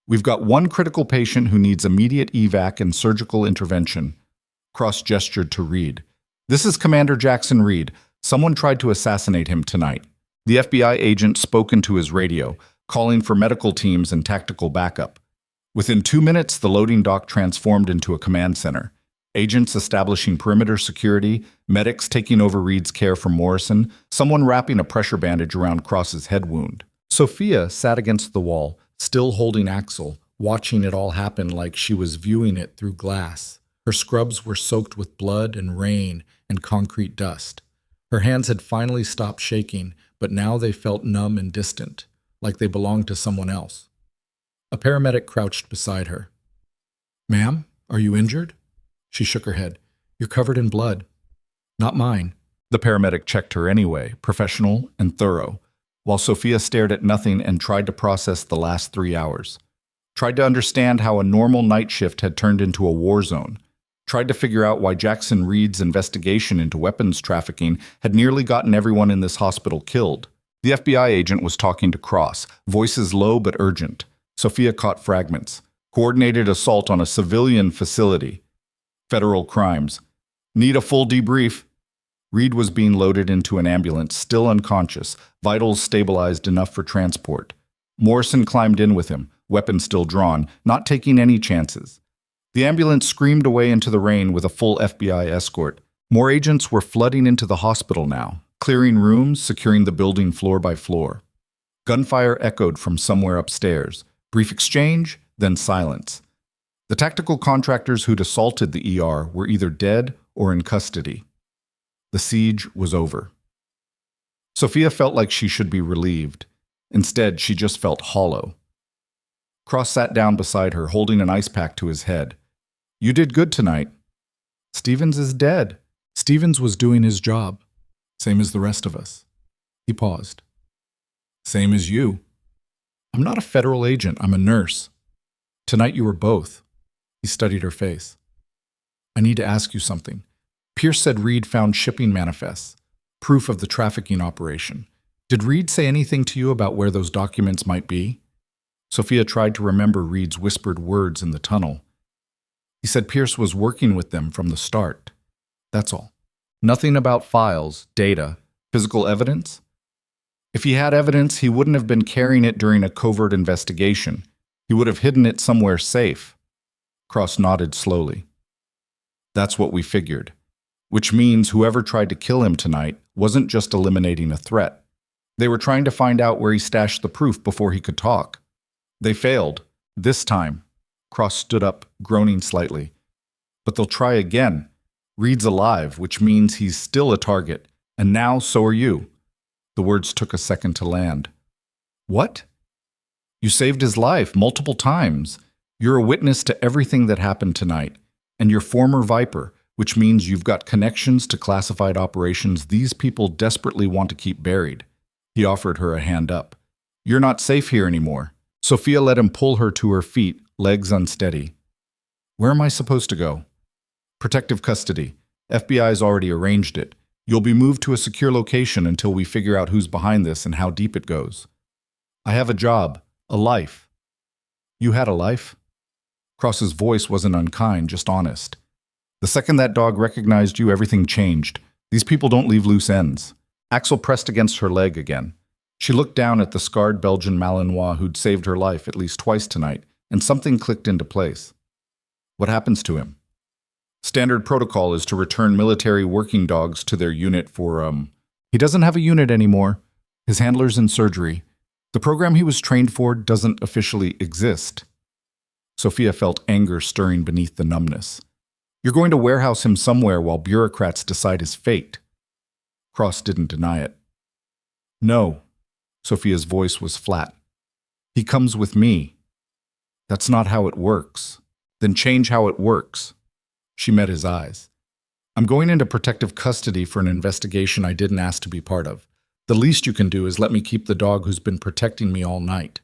We've got 1 critical patient who needs immediate evac and surgical intervention." Cross gestured to Reed. "This is Commander Jackson Reed. Someone tried to assassinate him tonight." The FBI agent spoke into his radio, calling for medical teams and tactical backup. Within 2 minutes, the loading dock transformed into a command center. Agents establishing perimeter security, medics taking over Reed's care for Morrison, someone wrapping a pressure bandage around Cross's head wound. Sophia sat against the wall, still holding Axel, watching it all happen like she was viewing it through glass. Her scrubs were soaked with blood and rain and concrete dust. Her hands had finally stopped shaking, but now they felt numb and distant, like they belonged to someone else. A paramedic crouched beside her. "Ma'am, are you injured?" She shook her head. "You're covered in blood." "Not mine." The paramedic checked her anyway, professional and thorough, while Sophia stared at nothing and tried to process the last 3 hours. Tried to understand how a normal night shift had turned into a war zone. Tried to figure out why Jackson Reed's investigation into weapons trafficking had nearly gotten everyone in this hospital killed. The FBI agent was talking to Cross, voices low but urgent. Sophia caught fragments. Coordinated assault on a civilian facility. Federal crimes. Need a full debrief. Reed was being loaded into an ambulance, still unconscious, vitals stabilized enough for transport. Morrison climbed in with him, weapon still drawn, not taking any chances. The ambulance screamed away into the rain with a full FBI escort. More agents were flooding into the hospital now, clearing rooms, securing the building floor by floor. Gunfire echoed from somewhere upstairs. Brief exchange, then silence. The tactical contractors who'd assaulted the ER were either dead or in custody. The siege was over. Sophia felt like she should be relieved. Instead, she just felt hollow. Cross sat down beside her, holding an ice pack to his head. "You did good tonight." "Stevens is dead." "Stevens was doing his job. Same as the rest of us." He paused. "Same as you." "I'm not a federal agent. I'm a nurse." "Tonight you were both." He studied her face. "I need to ask you something. Pierce said Reed found shipping manifests, proof of the trafficking operation. Did Reed say anything to you about where those documents might be?" Sophia tried to remember Reed's whispered words in the tunnel. "He said Pierce was working with them from the start. That's all. Nothing about files, data, physical evidence?" "If he had evidence, he wouldn't have been carrying it during a covert investigation. He would have hidden it somewhere safe." Cross nodded slowly. "That's what we figured. Which means whoever tried to kill him tonight wasn't just eliminating a threat. They were trying to find out where he stashed the proof before he could talk. They failed. This time." Cross stood up, groaning slightly. "But they'll try again. Reed's alive, which means he's still a target. And now so are you." The words took a second to land. "What?" "You saved his life multiple times. You're a witness to everything that happened tonight. And you're former Viper, which means you've got connections to classified operations these people desperately want to keep buried." He offered her a hand up. "You're not safe here anymore." Sophia let him pull her to her feet, legs unsteady. "Where am I supposed to go?" "Protective custody. FBI's already arranged it. You'll be moved to a secure location until we figure out who's behind this and how deep it goes." "I have a job, a life." "You had a life?" Cross's voice wasn't unkind, just honest. "The second that dog recognized you, everything changed. These people don't leave loose ends." Axel pressed against her leg again. She looked down at the scarred Belgian Malinois who'd saved her life at least twice tonight, and something clicked into place. "What happens to him?" "Standard protocol is to return military working dogs to their unit for, He doesn't have a unit anymore. His handler's in surgery. The program he was trained for doesn't officially exist." Sophia felt anger stirring beneath the numbness. "You're going to warehouse him somewhere while bureaucrats decide his fate." Cross didn't deny it. "No." Sophia's voice was flat. "He comes with me." "That's not how it works." "Then change how it works." She met his eyes. "I'm going into protective custody for an investigation I didn't ask to be part of. The least you can do is let me keep the dog who's been protecting me all night."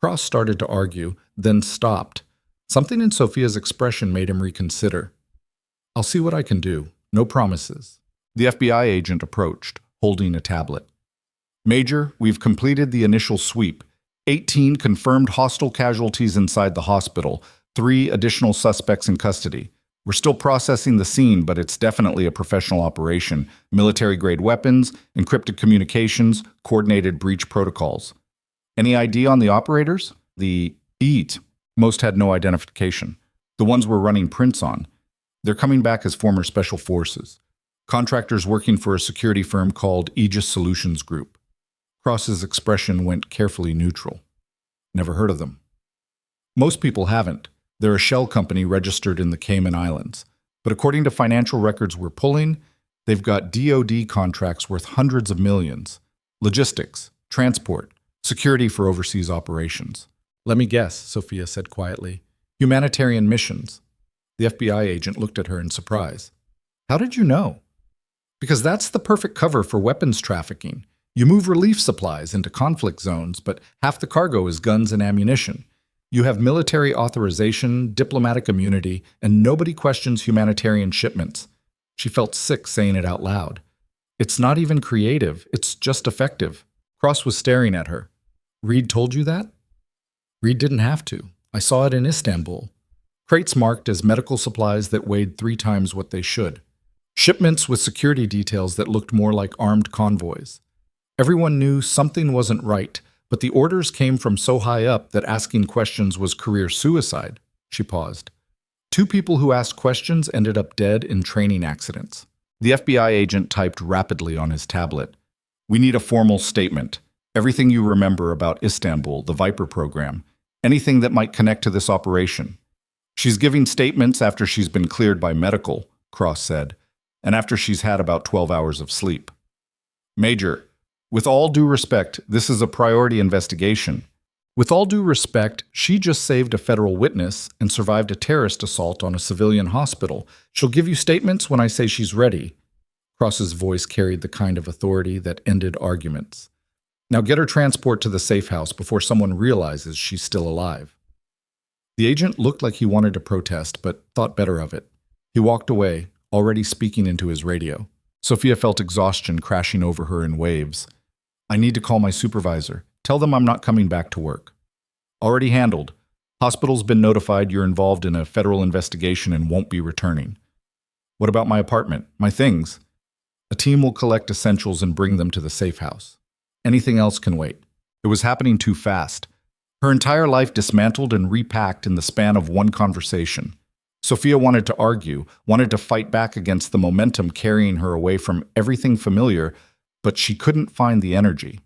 Cross started to argue, then stopped. Something in Sophia's expression made him reconsider. "I'll see what I can do. No promises." The FBI agent approached, holding a tablet. "Major, we've completed the initial sweep. 18 confirmed hostile casualties inside the hospital, 3 additional suspects in custody. We're still processing the scene, but it's definitely a professional operation. Military-grade weapons, encrypted communications, coordinated breach protocols. Any ID on the operators?" "The EAT. Most had no identification. The ones we're running prints on. They're coming back as former special forces. Contractors working for a security firm called Aegis Solutions Group." Cross's expression went carefully neutral. "Never heard of them." "Most people haven't. They're a shell company registered in the Cayman Islands. But according to financial records we're pulling, they've got DoD contracts worth hundreds of millions. Logistics, transport, security for overseas operations. Let me guess, Sophia said quietly. Humanitarian missions. The FBI agent looked at her in surprise. How did you know? Because that's the perfect cover for weapons trafficking. You move relief supplies into conflict zones, but half the cargo is guns and ammunition. You have military authorization, diplomatic immunity, and nobody questions humanitarian shipments. She felt sick saying it out loud. It's not even creative, it's just effective. Cross was staring at her. Reed told you that? Reed didn't have to. I saw it in Istanbul. Crates marked as medical supplies that weighed 3 times what they should. Shipments with security details that looked more like armed convoys. Everyone knew something wasn't right, but the orders came from so high up that asking questions was career suicide. She paused. 2 people who asked questions ended up dead in training accidents. The FBI agent typed rapidly on his tablet. We need a formal statement. Everything you remember about Istanbul, the Viper program, anything that might connect to this operation. She's giving statements after she's been cleared by medical, Cross said, and after she's had about 12 hours of sleep. Major, with all due respect, this is a priority investigation. With all due respect, she just saved a federal witness and survived a terrorist assault on a civilian hospital. She'll give you statements when I say she's ready. Cross's voice carried the kind of authority that ended arguments. Now get her transport to the safe house before someone realizes she's still alive. The agent looked like he wanted to protest, but thought better of it. He walked away, already speaking into his radio. Sophia felt exhaustion crashing over her in waves. I need to call my supervisor. Tell them I'm not coming back to work. Already handled. Hospital's been notified you're involved in a federal investigation and won't be returning. What about my apartment? My things? A team will collect essentials and bring them to the safe house. Anything else can wait. It was happening too fast. Her entire life dismantled and repacked in the span of one conversation. Sophia wanted to argue, wanted to fight back against the momentum carrying her away from everything familiar, but she couldn't find the energy.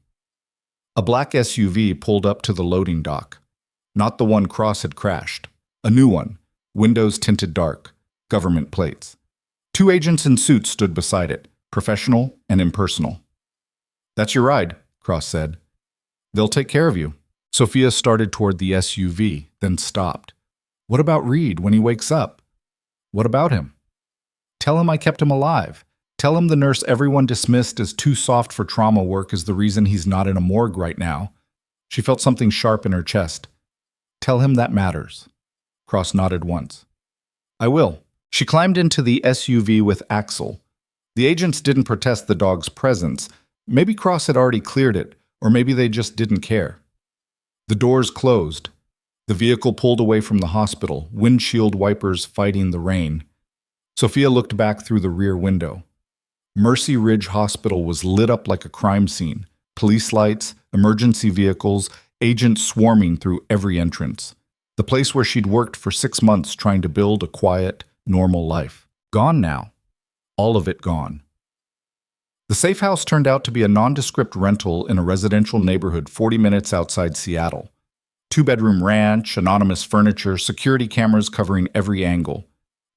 A black SUV pulled up to the loading dock. Not the one Cross had crashed. A new one, windows tinted dark, government plates. 2 agents in suits stood beside it, professional and impersonal. That's your ride, Cross said. They'll take care of you. Sophia started toward the SUV, then stopped. What about Reed when he wakes up? What about him? Tell him I kept him alive. Tell him the nurse everyone dismissed as too soft for trauma work is the reason he's not in a morgue right now. She felt something sharp in her chest. Tell him that matters. Cross nodded once. I will. She climbed into the SUV with Axel. The agents didn't protest the dog's presence. Maybe Cross had already cleared it, or maybe they just didn't care. The doors closed. The vehicle pulled away from the hospital, windshield wipers fighting the rain. Sophia looked back through the rear window. Mercy Ridge Hospital was lit up like a crime scene. Police lights, emergency vehicles, agents swarming through every entrance. The place where she'd worked for 6 months trying to build a quiet, normal life. Gone now. All of it gone. The safe house turned out to be a nondescript rental in a residential neighborhood 40 minutes outside Seattle. 2-bedroom ranch, anonymous furniture, security cameras covering every angle.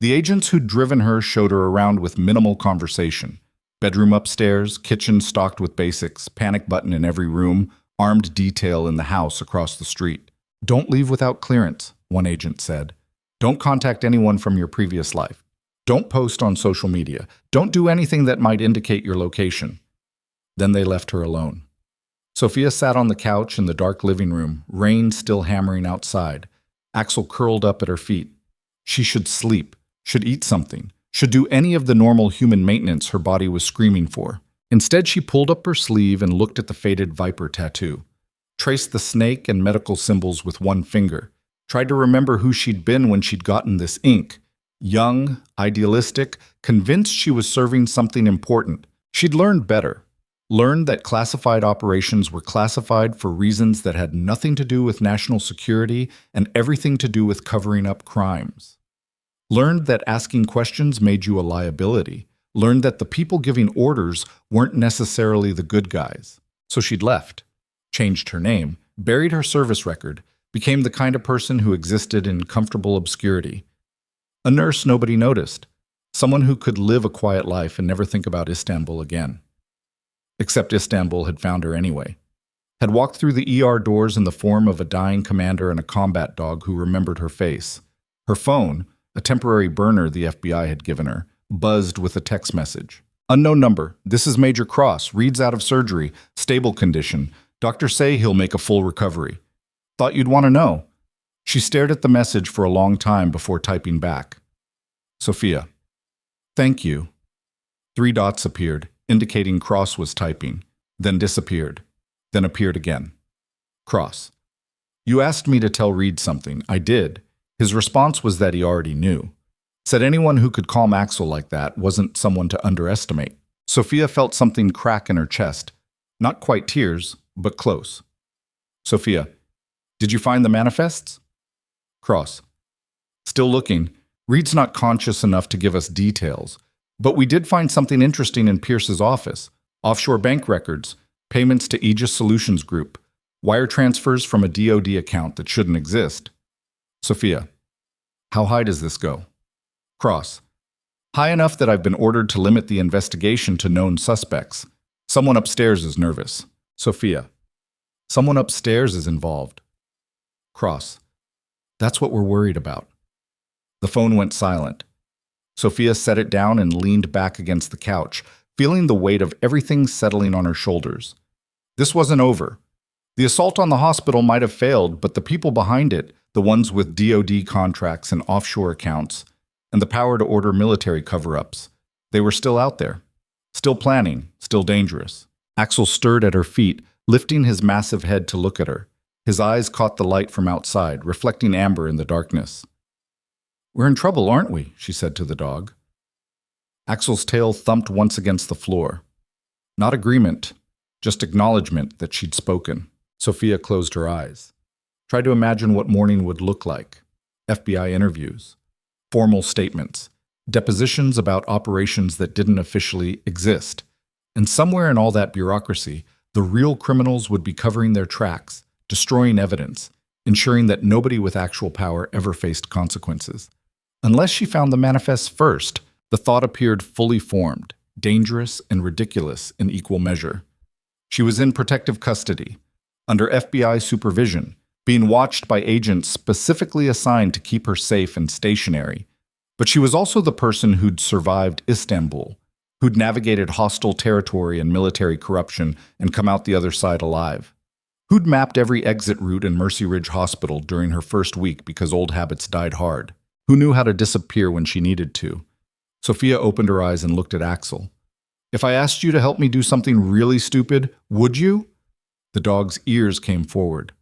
The agents who'd driven her showed her around with minimal conversation. Bedroom upstairs, kitchen stocked with basics, panic button in every room, armed detail in the house across the street. Don't leave without clearance, one agent said. Don't contact anyone from your previous life. Don't post on social media. Don't do anything that might indicate your location. Then they left her alone. Sophia sat on the couch in the dark living room, rain still hammering outside. Axel curled up at her feet. She should sleep, should eat something, should do any of the normal human maintenance her body was screaming for. Instead, she pulled up her sleeve and looked at the faded Viper tattoo. Traced the snake and medical symbols with one finger. Tried to remember who she'd been when she'd gotten this ink. Young, idealistic, convinced she was serving something important. She'd learned better. Learned that classified operations were classified for reasons that had nothing to do with national security and everything to do with covering up crimes. Learned that asking questions made you a liability. Learned that the people giving orders weren't necessarily the good guys. So she'd left, changed her name, buried her service record, became the kind of person who existed in comfortable obscurity. A nurse nobody noticed, someone who could live a quiet life and never think about Istanbul again. Except Istanbul had found her anyway. Had walked through the ER doors in the form of a dying commander and a combat dog who remembered her face. Her phone, a temporary burner the FBI had given her, buzzed with a text message. Unknown number. This is Major Cross. Reed's out of surgery. Stable condition. Doctors say he'll make a full recovery. Thought you'd want to know. She stared at the message for a long time before typing back. Sophia. Thank you. 3 dots appeared, indicating Cross was typing, then disappeared, then appeared again. Cross. You asked me to tell Reed something. I did. His response was that he already knew. Said anyone who could calm Axel like that wasn't someone to underestimate. Sophia felt something crack in her chest. Not quite tears, but close. Sophia. Did you find the manifests? Cross. Still looking. Reed's not conscious enough to give us details, but we did find something interesting in Pierce's office. Offshore bank records, payments to Aegis Solutions Group, wire transfers from a DoD account that shouldn't exist. Sophia. How high does this go? Cross. High enough that I've been ordered to limit the investigation to known suspects. Someone upstairs is nervous. Sophia. Someone upstairs is involved. Cross. That's what we're worried about. The phone went silent. Sophia set it down and leaned back against the couch, feeling the weight of everything settling on her shoulders. This wasn't over. The assault on the hospital might have failed, but the people behind it, the ones with DoD contracts and offshore accounts, and the power to order military cover-ups, they were still out there. Still planning, still dangerous. Axel stirred at her feet, lifting his massive head to look at her. His eyes caught the light from outside, reflecting amber in the darkness. We're in trouble, aren't we? She said to the dog. Axel's tail thumped once against the floor. Not agreement, just acknowledgement that she'd spoken. Sophia closed her eyes. Tried to imagine what morning would look like. FBI interviews, formal statements, depositions about operations that didn't officially exist. And somewhere in all that bureaucracy, the real criminals would be covering their tracks, destroying evidence, ensuring that nobody with actual power ever faced consequences. Unless she found the manifests first, the thought appeared fully formed, dangerous and ridiculous in equal measure. She was in protective custody, under FBI supervision, being watched by agents specifically assigned to keep her safe and stationary. But she was also the person who'd survived Istanbul, who'd navigated hostile territory and military corruption and come out the other side alive, who'd mapped every exit route in Mercy Ridge Hospital during her first week because old habits died hard, who knew how to disappear when she needed to. Sophia opened her eyes and looked at Axel. If I asked you to help me do something really stupid, would you? The dog's ears came forward.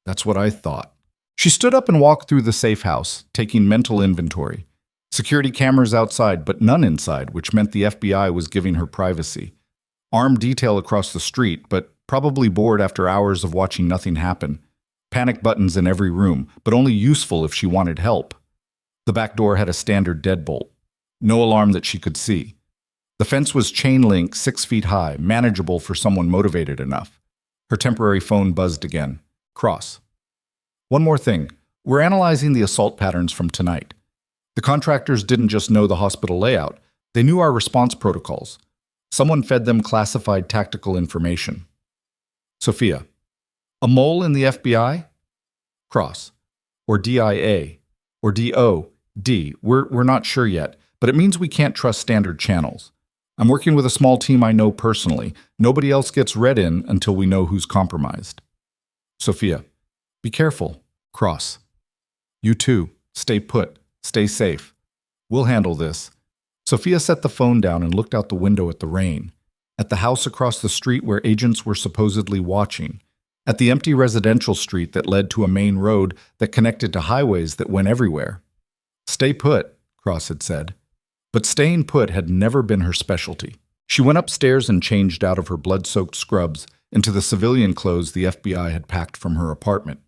That's what I thought. She stood up and walked through the safe house, taking mental inventory. Security cameras outside, but none inside, which meant the FBI was giving her privacy. Armed detail across the street, but probably bored after hours of watching nothing happen. Panic buttons in every room, but only useful if she wanted help. The back door had a standard deadbolt. No alarm that she could see. The fence was chain link 6 feet high, manageable for someone motivated enough. Her temporary phone buzzed again. Cross. One more thing. We're analyzing the assault patterns from tonight. The contractors didn't just know the hospital layout. They knew our response protocols. Someone fed them classified tactical information. Sophia. A mole in the FBI? Cross. Or DIA. Or DOD. We're not sure yet, but it means we can't trust standard channels. I'm working with a small team I know personally. Nobody else gets read in until we know who's compromised. Sophia. Be careful. Cross. You too. Stay put. Stay safe. We'll handle this. Sophia set the phone down and looked out the window at the rain, at the house across the street where agents were supposedly watching, at the empty residential street that led to a main road that connected to highways that went everywhere. Stay put, Cross had said. But staying put had never been her specialty. She went upstairs and changed out of her blood-soaked scrubs into the civilian clothes the FBI had packed from her apartment.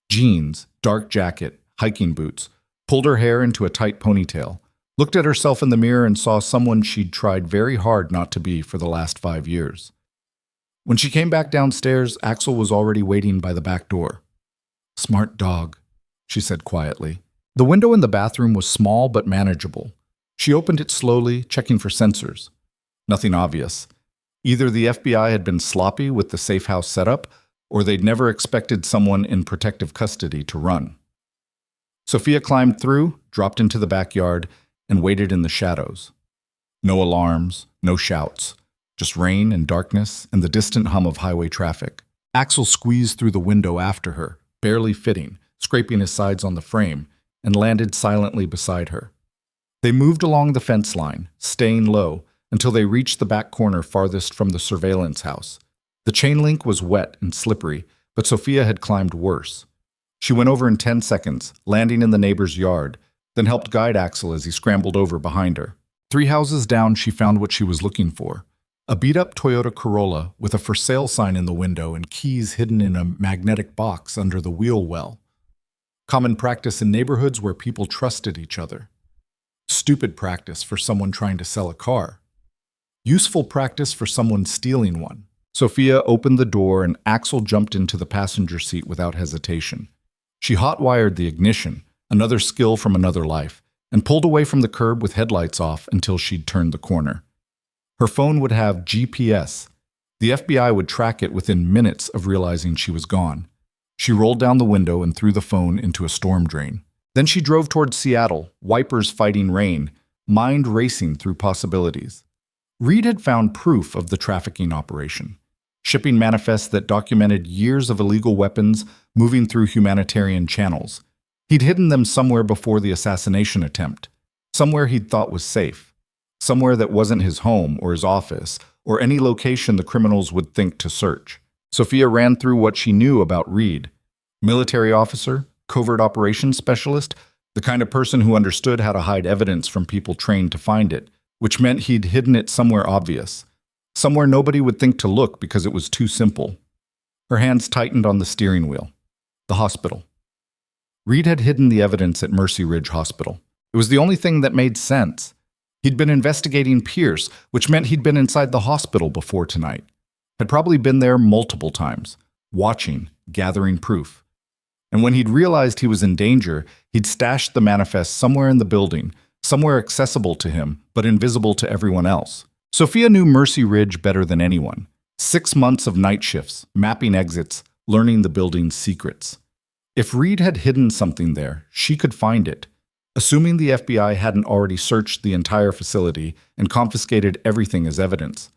Jeans, dark jacket, hiking boots, pulled her hair into a tight ponytail, looked at herself in the mirror and saw someone she'd tried very hard not to be for the last 5 years. When she came back downstairs, Axel was already waiting by the back door. Smart dog, she said quietly. The window in the bathroom was small but manageable. She opened it slowly, checking for sensors. Nothing obvious. Either the FBI had been sloppy with the safe house setup, or they'd never expected someone in protective custody to run. Sophia climbed through, dropped into the backyard, and waited in the shadows. No alarms, no shouts, just rain and darkness and the distant hum of highway traffic. Axel squeezed through the window after her, barely fitting, scraping his sides on the frame, and landed silently beside her. They moved along the fence line, staying low, until they reached the back corner farthest from the surveillance house. The chain link was wet and slippery, but Sophia had climbed worse. She went over in 10 seconds, landing in the neighbor's yard, then helped guide Axel as he scrambled over behind her. 3 houses down, she found what she was looking for. A beat-up Toyota Corolla with a for sale sign in the window and keys hidden in a magnetic box under the wheel well. Common practice in neighborhoods where people trusted each other. Stupid practice for someone trying to sell a car. Useful practice for someone stealing one. Sophia opened the door and Axel jumped into the passenger seat without hesitation. She hot-wired the ignition, another skill from another life, and pulled away from the curb with headlights off until she'd turned the corner. Her phone would have GPS. The FBI would track it within minutes of realizing she was gone. She rolled down the window and threw the phone into a storm drain. Then she drove towards Seattle, wipers fighting rain, mind racing through possibilities. Reed had found proof of the trafficking operation. Shipping manifests that documented years of illegal weapons moving through humanitarian channels. He'd hidden them somewhere before the assassination attempt, somewhere he'd thought was safe, somewhere that wasn't his home or his office or any location the criminals would think to search. Sophia ran through what she knew about Reed. Military officer, covert operations specialist, the kind of person who understood how to hide evidence from people trained to find it, which meant he'd hidden it somewhere obvious, somewhere nobody would think to look because it was too simple. Her hands tightened on the steering wheel. The hospital. Reed had hidden the evidence at Mercy Ridge Hospital. It was the only thing that made sense. He'd been investigating Pierce, which meant he'd been inside the hospital before tonight. Had probably been there multiple times, watching, gathering proof. And when he'd realized he was in danger, he'd stashed the manifest somewhere in the building, somewhere accessible to him, but invisible to everyone else. Sophia knew Mercy Ridge better than anyone. 6 months of night shifts, mapping exits, learning the building's secrets. If Reed had hidden something there, she could find it. Assuming the FBI hadn't already searched the entire facility and confiscated everything as evidence.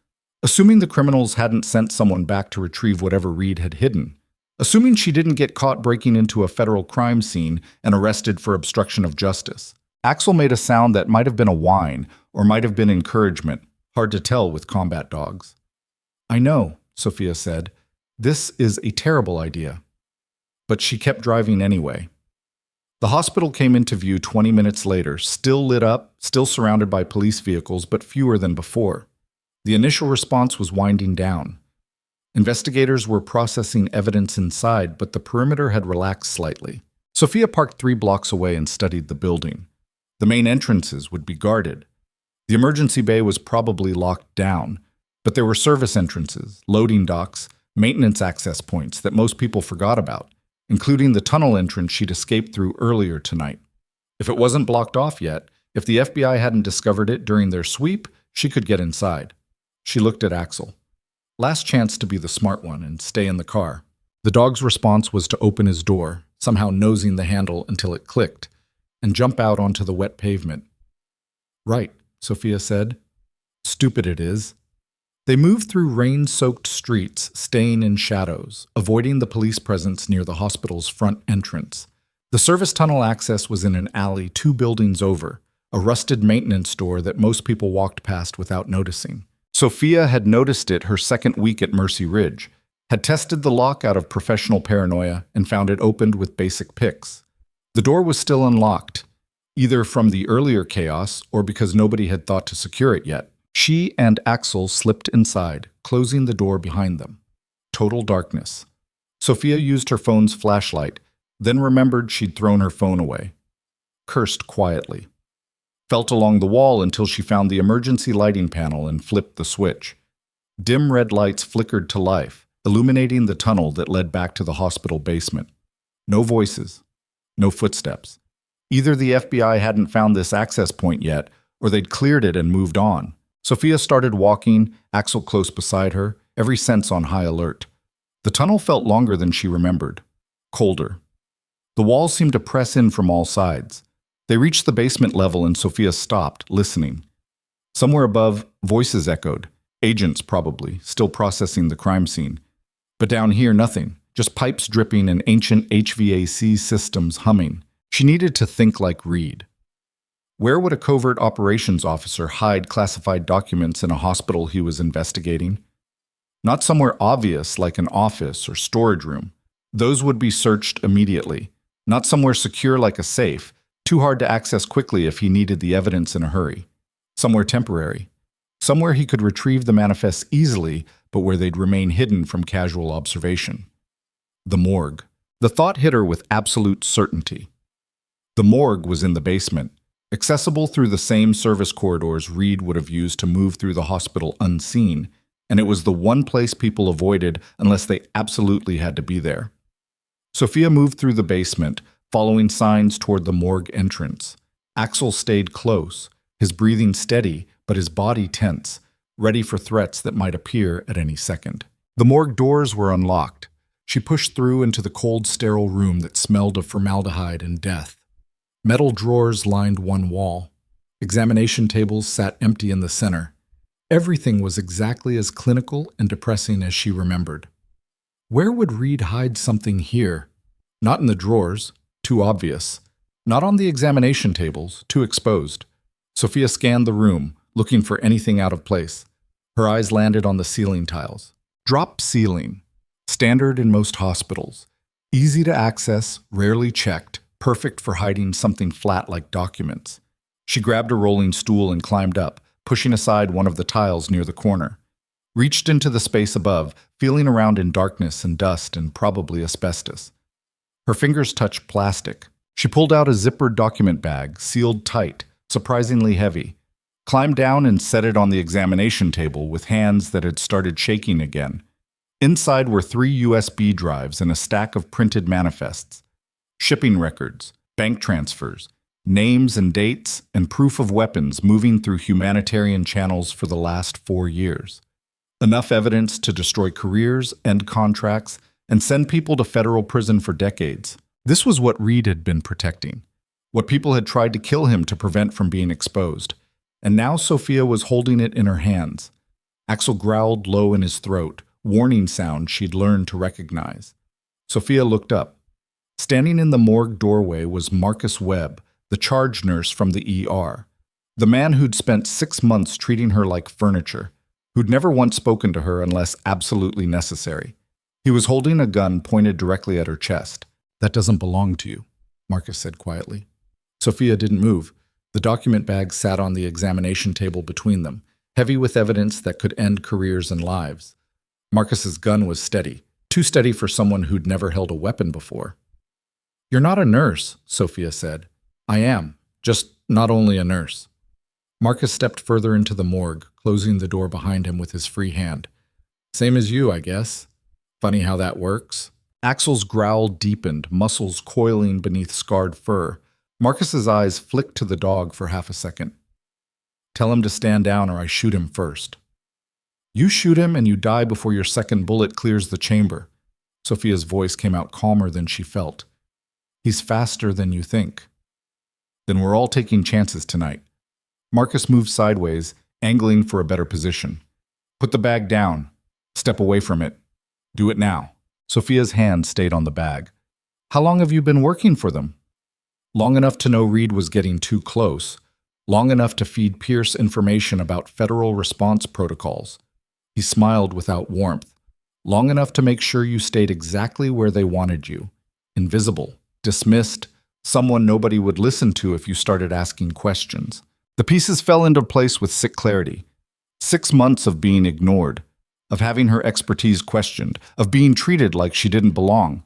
Assuming the criminals hadn't sent someone back to retrieve whatever Reed had hidden. Assuming she didn't get caught breaking into a federal crime scene and arrested for obstruction of justice. Axel made a sound that might have been a whine or might have been encouragement, hard to tell with combat dogs. "I know," Sophia said. "This is a terrible idea." But she kept driving anyway. The hospital came into view 20 minutes later, still lit up, still surrounded by police vehicles, but fewer than before. The initial response was winding down. Investigators were processing evidence inside, but the perimeter had relaxed slightly. Sophia parked 3 blocks away and studied the building. The main entrances would be guarded. The emergency bay was probably locked down, but there were service entrances, loading docks, maintenance access points that most people forgot about, including the tunnel entrance she'd escaped through earlier tonight. If it wasn't blocked off yet, if the FBI hadn't discovered it during their sweep, she could get inside. She looked at Axel. Last chance to be the smart one and stay in the car. The dog's response was to open his door, somehow nosing the handle until it clicked, and jump out onto the wet pavement. "Right," Sophia said. "Stupid it is." They moved through rain-soaked streets, staying in shadows, avoiding the police presence near the hospital's front entrance. The service tunnel access was in an alley 2 buildings over, a rusted maintenance door that most people walked past without noticing. Sophia had noticed it her second week at Mercy Ridge, had tested the lock out of professional paranoia and found it opened with basic picks. The door was still unlocked, either from the earlier chaos or because nobody had thought to secure it yet. She and Axel slipped inside, closing the door behind them. Total darkness. Sophia used her phone's flashlight, then remembered she'd thrown her phone away. Cursed quietly. Felt along the wall until she found the emergency lighting panel and flipped the switch. Dim red lights flickered to life, illuminating the tunnel that led back to the hospital basement. No voices. No footsteps. Either the FBI hadn't found this access point yet, or they'd cleared it and moved on. Sophia started walking, Axel close beside her, every sense on high alert. The tunnel felt longer than she remembered. Colder. The walls seemed to press in from all sides. They reached the basement level and Sophia stopped, listening. Somewhere above, voices echoed. Agents, probably, still processing the crime scene. But down here, nothing. Just pipes dripping and ancient HVAC systems humming. She needed to think like Reed. Where would a covert operations officer hide classified documents in a hospital he was investigating? Not somewhere obvious like an office or storage room. Those would be searched immediately. Not somewhere secure like a safe, too hard to access quickly if he needed the evidence in a hurry. Somewhere temporary. Somewhere he could retrieve the manifests easily, but where they'd remain hidden from casual observation. The morgue. The thought hit her with absolute certainty. The morgue was in the basement, accessible through the same service corridors Reed would have used to move through the hospital unseen, and it was the one place people avoided unless they absolutely had to be there. Sophia moved through the basement, following signs toward the morgue entrance. Axel stayed close, his breathing steady, but his body tense, ready for threats that might appear at any second. The morgue doors were unlocked. She pushed through into the cold, sterile room that smelled of formaldehyde and death. Metal drawers lined one wall. Examination tables sat empty in the center. Everything was exactly as clinical and depressing as she remembered. Where would Reed hide something here? Not in the drawers, too obvious. Not on the examination tables, too exposed. Sophia scanned the room, looking for anything out of place. Her eyes landed on the ceiling tiles. Drop ceiling. Standard in most hospitals. Easy to access, rarely checked, perfect for hiding something flat like documents. She grabbed a rolling stool and climbed up, pushing aside one of the tiles near the corner. Reached into the space above, feeling around in darkness and dust and probably asbestos. Her fingers touched plastic. She pulled out a zippered document bag, sealed tight, surprisingly heavy. Climbed down and set it on the examination table with hands that had started shaking again. Inside were 3 USB drives and a stack of printed manifests. Shipping records, bank transfers, names and dates, and proof of weapons moving through humanitarian channels for the last 4 years. Enough evidence to destroy careers, end contracts, and send people to federal prison for decades. This was what Reed had been protecting. What people had tried to kill him to prevent from being exposed. And now Sophia was holding it in her hands. Axel growled low in his throat, warning sound she'd learned to recognize. Sophia looked up. Standing in the morgue doorway was Marcus Webb, the charge nurse from the ER. The man who'd spent 6 months treating her like furniture, who'd never once spoken to her unless absolutely necessary. He was holding a gun pointed directly at her chest. "That doesn't belong to you," Marcus said quietly. Sophia didn't move. The document bag sat on the examination table between them, heavy with evidence that could end careers and lives. Marcus's gun was steady, too steady for someone who'd never held a weapon before. "You're not a nurse," Sophia said. "I am, just not only a nurse." Marcus stepped further into the morgue, closing the door behind him with his free hand. "Same as you, I guess. Funny how that works." Axel's growl deepened, muscles coiling beneath scarred fur. Marcus's eyes flicked to the dog for half a second. "Tell him to stand down or I shoot him first." "You shoot him and you die before your second bullet clears the chamber." Sophia's voice came out calmer than she felt. "He's faster than you think." "Then we're all taking chances tonight." Marcus moved sideways, angling for a better position. "Put the bag down. Step away from it. Do it now." Sophia's hand stayed on the bag. "How long have you been working for them?" "Long enough to know Reed was getting too close. Long enough to feed Pierce information about federal response protocols." He smiled without warmth. "Long enough to make sure you stayed exactly where they wanted you. Invisible, dismissed, someone nobody would listen to if you started asking questions." The pieces fell into place with sick clarity. 6 months of being ignored, of having her expertise questioned, of being treated like she didn't belong.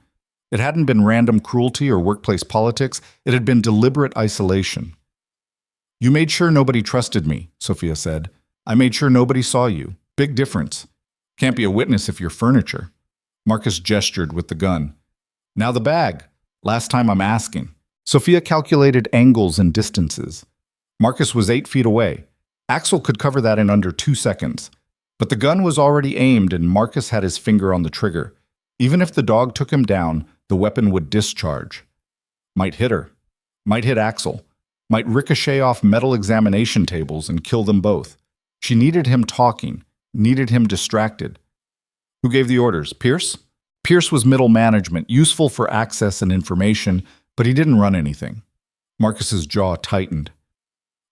It hadn't been random cruelty or workplace politics, it had been deliberate isolation. "You made sure nobody trusted me," Sophia said. "I made sure nobody saw you. Big difference. Can't be a witness if you're furniture." Marcus gestured with the gun. "Now the bag." Last time I'm asking. Sophia calculated angles and distances. Marcus was 8 feet away. Axel could cover that in under 2 seconds. But the gun was already aimed and Marcus had his finger on the trigger. Even if the dog took him down, the weapon would discharge. Might hit her. Might hit Axel. Might ricochet off metal examination tables and kill them both. She needed him talking, needed him distracted. Who gave the orders? Pierce? Pierce was middle management, useful for access and information, but he didn't run anything. Marcus's jaw tightened.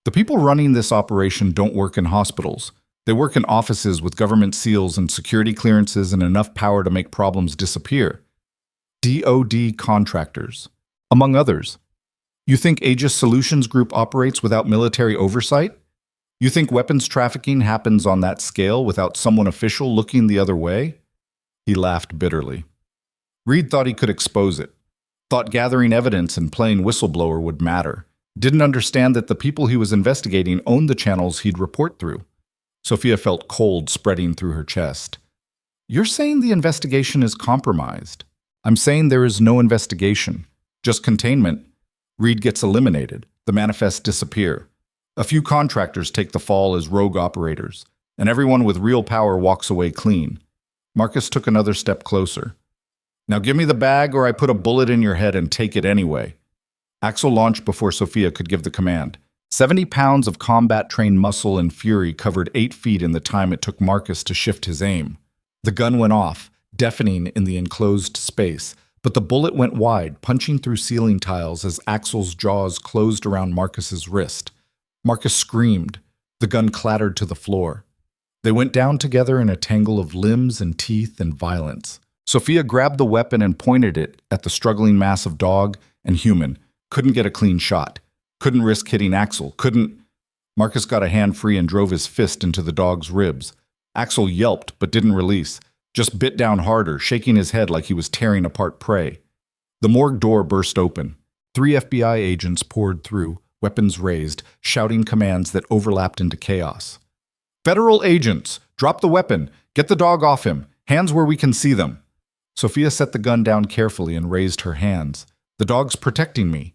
The people running this operation don't work in hospitals. They work in offices with government seals and security clearances and enough power to make problems disappear. DoD contractors, among others. You think Aegis Solutions Group operates without military oversight? You think weapons trafficking happens on that scale without someone official looking the other way? He laughed bitterly. Reed thought he could expose it. Thought gathering evidence and playing whistleblower would matter. Didn't understand that the people he was investigating owned the channels he'd report through. Sophia felt cold spreading through her chest. You're saying the investigation is compromised. I'm saying there is no investigation. Just containment. Reed gets eliminated. The manifests disappear. A few contractors take the fall as rogue operators, and everyone with real power walks away clean. Marcus took another step closer. Now give me the bag or I put a bullet in your head and take it anyway. Axel launched before Sophia could give the command. 70 pounds of combat-trained muscle and fury covered 8 feet in the time it took Marcus to shift his aim. The gun went off, deafening in the enclosed space, but the bullet went wide, punching through ceiling tiles as Axel's jaws closed around Marcus's wrist. Marcus screamed. The gun clattered to the floor. They went down together in a tangle of limbs and teeth and violence. Sophia grabbed the weapon and pointed it at the struggling mass of dog and human. Couldn't get a clean shot. Couldn't risk hitting Axel. Couldn't... Marcus got a hand free and drove his fist into the dog's ribs. Axel yelped but didn't release. Just bit down harder, shaking his head like he was tearing apart prey. The morgue door burst open. 3 FBI agents poured through, weapons raised, shouting commands that overlapped into chaos. Federal agents! Drop the weapon! Get the dog off him! Hands where we can see them! Sophia set the gun down carefully and raised her hands. The dog's protecting me.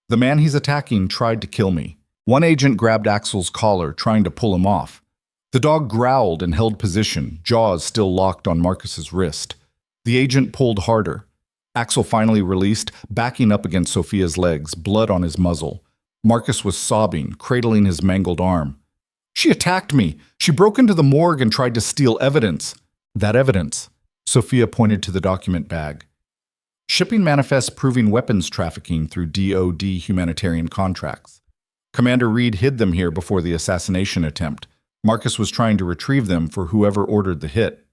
The man he's attacking tried to kill me. One agent grabbed Axel's collar, trying to pull him off. The dog growled and held position, jaws still locked on Marcus's wrist. The agent pulled harder. Axel finally released, backing up against Sophia's legs, blood on his muzzle. Marcus was sobbing, cradling his mangled arm. She attacked me. She broke into the morgue and tried to steal evidence. That evidence. Sophia pointed to the document bag. Shipping manifests proving weapons trafficking through DoD humanitarian contracts. Commander Reed hid them here before the assassination attempt. Marcus was trying to retrieve them for whoever ordered the hit.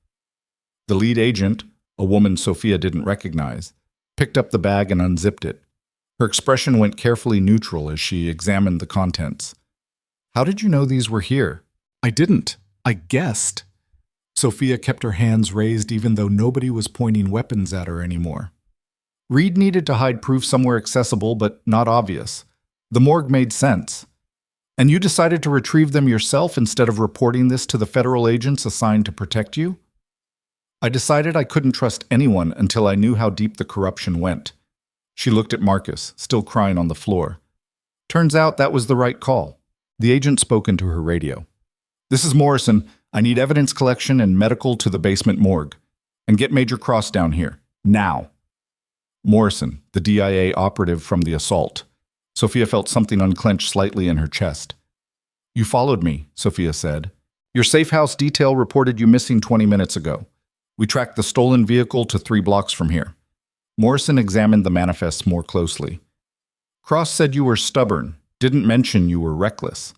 The lead agent, a woman Sophia didn't recognize, picked up the bag and unzipped it. Her expression went carefully neutral as she examined the contents. How did you know these were here? I didn't. I guessed. Sophia kept her hands raised even though nobody was pointing weapons at her anymore. Reed needed to hide proof somewhere accessible but not obvious. The morgue made sense. And you decided to retrieve them yourself instead of reporting this to the federal agents assigned to protect you? I decided I couldn't trust anyone until I knew how deep the corruption went. She looked at Marcus, still crying on the floor. Turns out that was the right call. The agent spoke into her radio. This is Morrison. I need evidence collection and medical to the basement morgue. And get Major Cross down here. Now. Morrison, the DIA operative from the assault. Sophia felt something unclench slightly in her chest. You followed me, Sophia said. Your safe house detail reported you missing 20 minutes ago. We tracked the stolen vehicle to 3 blocks from here. Morrison examined the manifests more closely. Cross said you were stubborn, didn't mention you were reckless.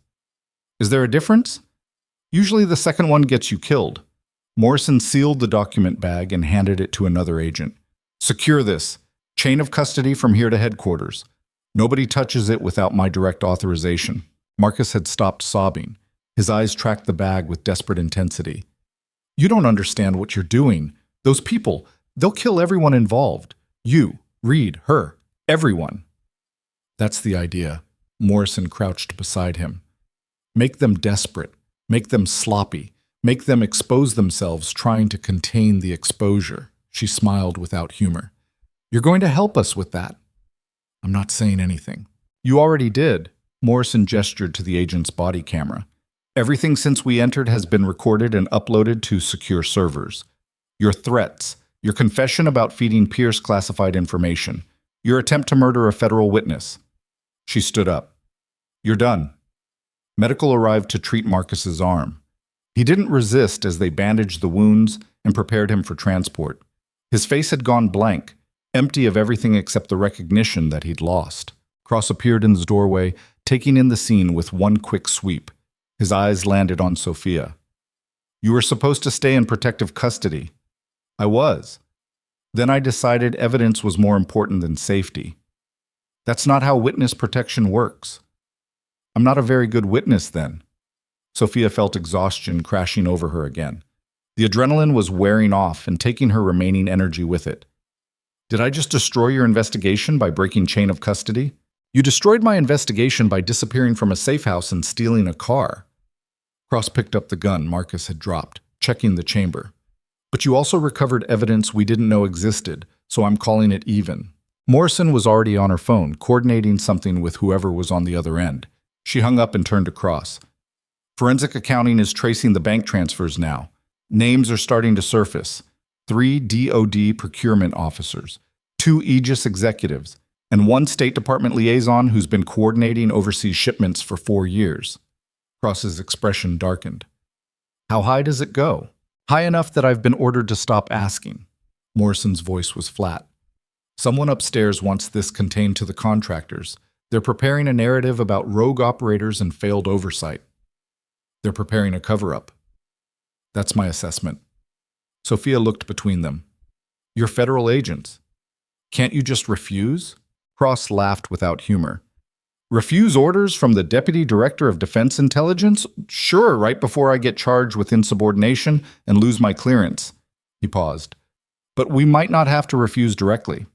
Is there a difference? Usually the second one gets you killed. Morrison sealed the document bag and handed it to another agent. Secure this. Chain of custody from here to headquarters. Nobody touches it without my direct authorization. Marcus had stopped sobbing. His eyes tracked the bag with desperate intensity. You don't understand what you're doing. Those people, they'll kill everyone involved. You, Reed, her, everyone. That's the idea. Morrison crouched beside him. Make them desperate. Make them sloppy. Make them expose themselves trying to contain the exposure. She smiled without humor. You're going to help us with that. I'm not saying anything. You already did. Morrison gestured to the agent's body camera. Everything since we entered has been recorded and uploaded to secure servers. Your threats, your confession about feeding Pierce classified information, your attempt to murder a federal witness. She stood up. You're done. Medical arrived to treat Marcus's arm. He didn't resist as they bandaged the wounds and prepared him for transport. His face had gone blank, empty of everything except the recognition that he'd lost. Cross appeared in the doorway, taking in the scene with one quick sweep. His eyes landed on Sophia. You were supposed to stay in protective custody. I was. Then I decided evidence was more important than safety. That's not how witness protection works. I'm not a very good witness then. Sophia felt exhaustion crashing over her again. The adrenaline was wearing off and taking her remaining energy with it. Did I just destroy your investigation by breaking chain of custody? You destroyed my investigation by disappearing from a safe house and stealing a car. Cross picked up the gun Marcus had dropped, checking the chamber. But you also recovered evidence we didn't know existed, so I'm calling it even. Morrison was already on her phone, coordinating something with whoever was on the other end. She hung up and turned to Cross. Forensic accounting is tracing the bank transfers now. Names are starting to surface. 3 DOD procurement officers, 2 Aegis executives, and 1 State Department liaison who's been coordinating overseas shipments for 4 years. Cross's expression darkened. How high does it go? High enough that I've been ordered to stop asking. Morrison's voice was flat. Someone upstairs wants this contained to the contractors. They're preparing a narrative about rogue operators and failed oversight. They're preparing a cover-up. That's my assessment. Sophia looked between them. You're federal agents. Can't you just refuse? Cross laughed without humor. Refuse orders from the Deputy Director of Defense Intelligence? Sure, right before I get charged with insubordination and lose my clearance. He paused. But we might not have to refuse directly.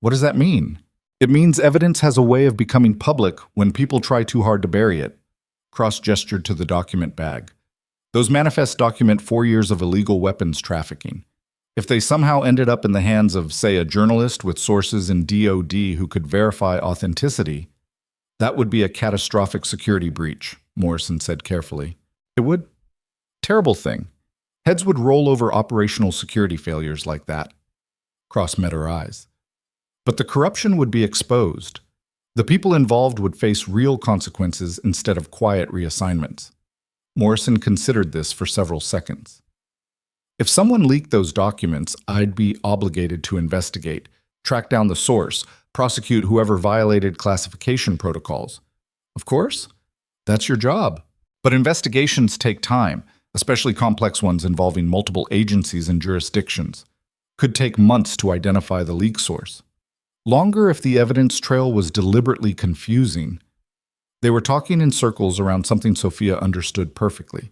What does that mean? It means evidence has a way of becoming public when people try too hard to bury it. Cross gestured to the document bag. Those manifests document 4 years of illegal weapons trafficking. If they somehow ended up in the hands of, say, a journalist with sources in DOD who could verify authenticity, that would be a catastrophic security breach, Morrison said carefully. It would? Terrible thing. Heads would roll over operational security failures like that. Cross met her eyes. But the corruption would be exposed. The people involved would face real consequences instead of quiet reassignments. Morrison considered this for several seconds. If someone leaked those documents, I'd be obligated to investigate, track down the source, prosecute whoever violated classification protocols. Of course, that's your job. But investigations take time, especially complex ones involving multiple agencies and jurisdictions. Could take months to identify the leak source. Longer if the evidence trail was deliberately confusing. They were talking in circles around something Sophia understood perfectly.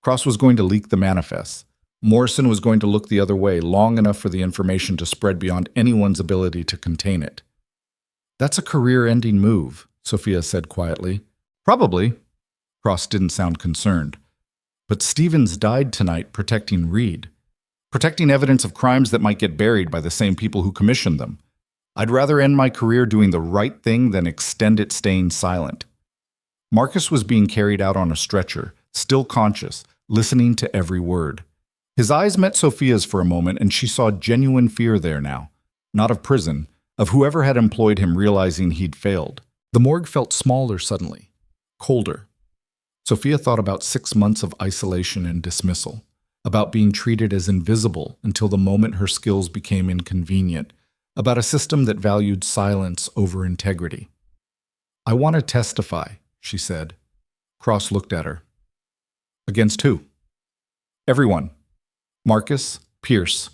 Cross was going to leak the manifests. Morrison was going to look the other way long enough for the information to spread beyond anyone's ability to contain it. That's a career-ending move, Sophia said quietly. Probably. Cross didn't sound concerned. But Stevens died tonight protecting Reed. Protecting evidence of crimes that might get buried by the same people who commissioned them. I'd rather end my career doing the right thing than extend it staying silent. Marcus was being carried out on a stretcher, still conscious, listening to every word. His eyes met Sophia's for a moment, and she saw genuine fear there now. Not of prison, of whoever had employed him realizing he'd failed. The morgue felt smaller suddenly, colder. Sophia thought about 6 months of isolation and dismissal, about being treated as invisible until the moment her skills became inconvenient, about a system that valued silence over integrity. I want to testify, she said. Cross looked at her. Against who? Everyone. Marcus, Pierce,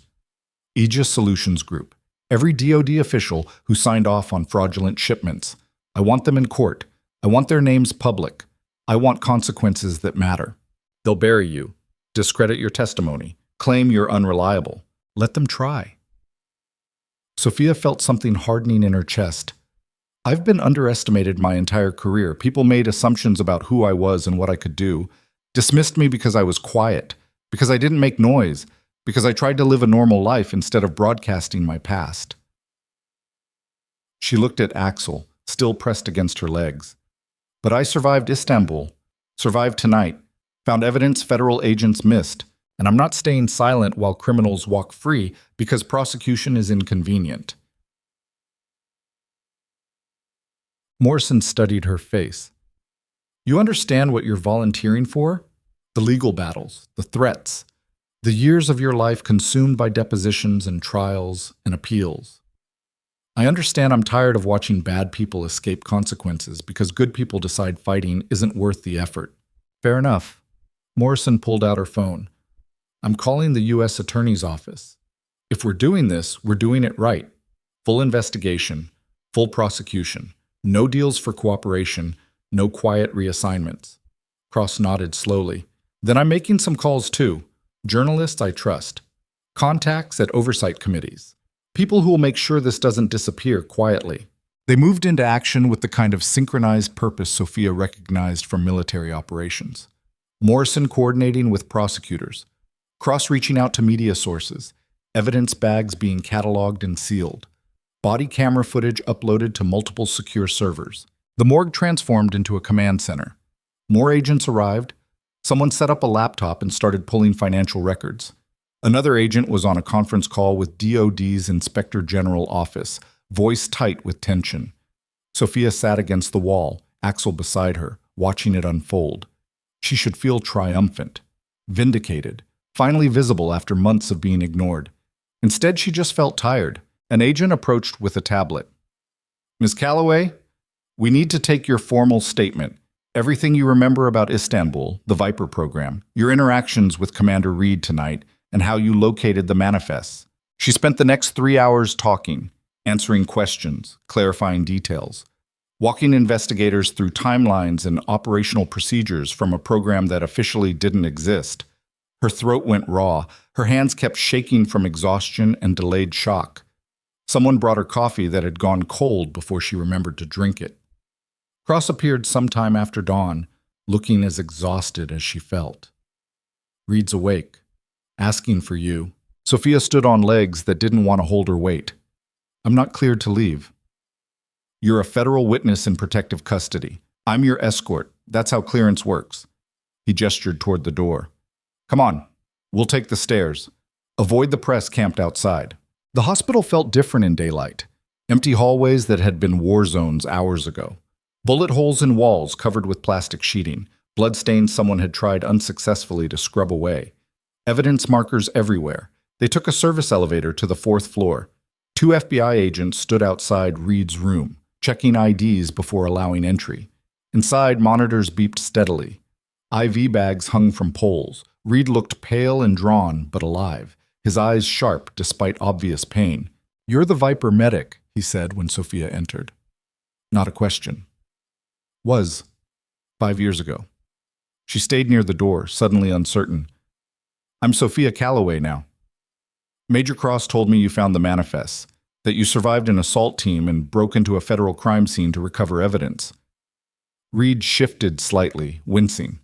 Aegis Solutions Group, every DOD official who signed off on fraudulent shipments. I want them in court. I want their names public. I want consequences that matter. They'll bury you, discredit your testimony, claim you're unreliable. Let them try. Sophia felt something hardening in her chest. I've been underestimated my entire career. People made assumptions about who I was and what I could do, dismissed me because I was quiet, because I didn't make noise, because I tried to live a normal life instead of broadcasting my past. She looked at Axel, still pressed against her legs. But I survived Istanbul, survived tonight, found evidence federal agents missed, and I'm not staying silent while criminals walk free because prosecution is inconvenient. Morrison studied her face. You understand what you're volunteering for? The legal battles, the threats, the years of your life consumed by depositions and trials and appeals. I understand I'm tired of watching bad people escape consequences because good people decide fighting isn't worth the effort. Fair enough. Morrison pulled out her phone. I'm calling the U.S. Attorney's Office. If we're doing this, we're doing it right. Full investigation, full prosecution, no deals for cooperation, no quiet reassignments. Cross nodded slowly. Then I'm making some calls too. Journalists I trust. Contacts at oversight committees. People who will make sure this doesn't disappear quietly. They moved into action with the kind of synchronized purpose Sophia recognized from military operations. Morrison coordinating with prosecutors. Cross reaching out to media sources. Evidence bags being cataloged and sealed. Body camera footage uploaded to multiple secure servers. The morgue transformed into a command center. More agents arrived. Someone set up a laptop and started pulling financial records. Another agent was on a conference call with DOD's Inspector General office, voice tight with tension. Sophia sat against the wall, Axel beside her, watching it unfold. She should feel triumphant, vindicated, finally visible after months of being ignored. Instead, she just felt tired. An agent approached with a tablet. Ms. Calloway, we need to take your formal statement. Everything you remember about Istanbul, the Viper program, your interactions with Commander Reed tonight, and how you located the manifests. She spent the next 3 hours talking, answering questions, clarifying details, walking investigators through timelines and operational procedures from a program that officially didn't exist. Her throat went raw, her hands kept shaking from exhaustion and delayed shock. Someone brought her coffee that had gone cold before she remembered to drink it. Cross appeared sometime after dawn, looking as exhausted as she felt. Reed's awake, asking for you. Sophia stood on legs that didn't want to hold her weight. I'm not cleared to leave. You're a federal witness in protective custody. I'm your escort. That's how clearance works. He gestured toward the door. Come on, we'll take the stairs. Avoid the press camped outside. The hospital felt different in daylight. Empty hallways that had been war zones hours ago. Bullet holes in walls covered with plastic sheeting, bloodstains someone had tried unsuccessfully to scrub away. Evidence markers everywhere. They took a service elevator to the 4th floor. 2 FBI agents stood outside Reed's room, checking IDs before allowing entry. Inside, monitors beeped steadily. IV bags hung from poles. Reed looked pale and drawn, but alive, his eyes sharp despite obvious pain. You're the Viper medic, he said when Sophia entered. Not a question. Was 5 years ago. She stayed near the door, suddenly uncertain. I'm Sophia Calloway now. Major Cross told me you found the manifests, that you survived an assault team and broke into a federal crime scene to recover evidence. Reed shifted slightly, wincing.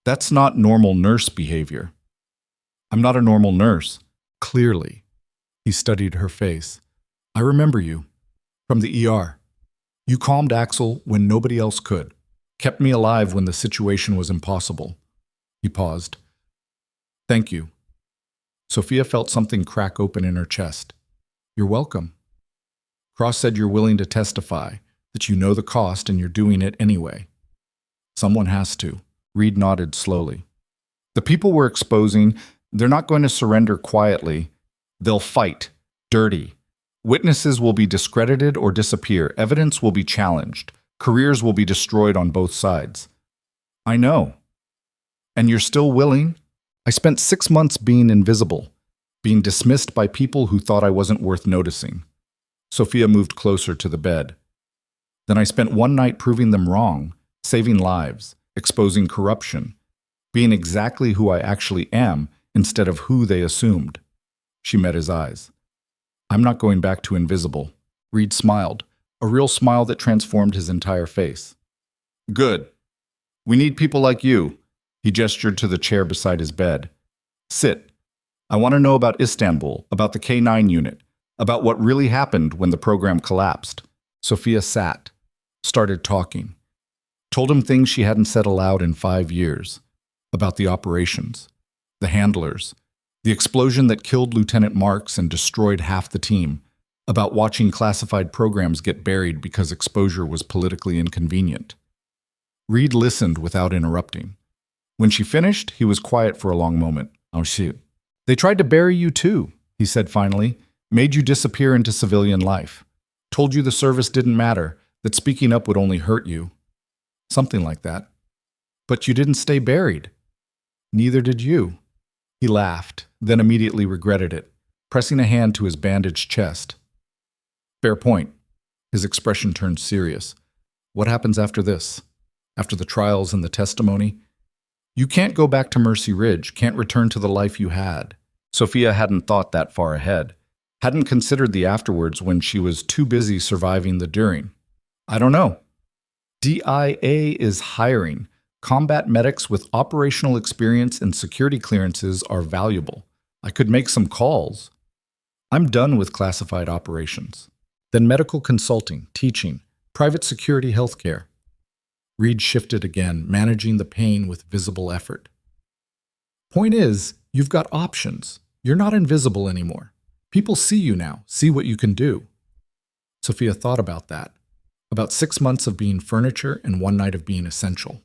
That's not normal nurse behavior. I'm not a normal nurse. Clearly. He studied her face. I remember you. From the ER. You calmed Axel when nobody else could. Kept me alive when the situation was impossible. He paused. Thank you. Sophia felt something crack open in her chest. You're welcome. Cross said you're willing to testify, that you know the cost and you're doing it anyway. Someone has to. Reed nodded slowly. The people we're exposing, they're not going to surrender quietly. They'll fight. Dirty. Witnesses will be discredited or disappear. Evidence will be challenged. Careers will be destroyed on both sides. I know. And you're still willing? I spent 6 months being invisible, being dismissed by people who thought I wasn't worth noticing. Sophia moved closer to the bed. Then I spent one night proving them wrong, saving lives, exposing corruption, being exactly who I actually am instead of who they assumed. She met his eyes. I'm not going back to invisible. Reed smiled, a real smile that transformed his entire face. Good. We need people like you. He gestured to the chair beside his bed. Sit. I want to know about Istanbul, about the K9 unit. about what really happened when the program collapsed. Sophia sat, started talking, told him things she hadn't said aloud in 5 years, about the operations, the handlers, the explosion that killed Lieutenant Marks and destroyed half the team, about watching classified programs get buried because exposure was politically inconvenient. Reed listened without interrupting. When she finished, he was quiet for a long moment. "Oh, shoot. They tried to bury you too," he said finally, "made you disappear into civilian life, told you the service didn't matter, that speaking up would only hurt you. Something like that. But you didn't stay buried. Neither did you." He laughed, then immediately regretted it, pressing a hand to his bandaged chest. "Fair point." His expression turned serious. "What happens after this? After the trials and the testimony? You can't go back to Mercy Ridge, can't return to the life you had." Sophia hadn't thought that far ahead, hadn't considered the afterwards when she was too busy surviving the during. "I don't know. DIA is hiring. Combat medics with operational experience and security clearances are valuable. I could make some calls. I'm done with classified operations. Then medical consulting, teaching, private security healthcare." Reed shifted again, managing the pain with visible effort. "Point is, you've got options. You're not invisible anymore. People see you now, see what you can do." Sophia thought about that. About 6 months of being furniture and 1 night of being essential.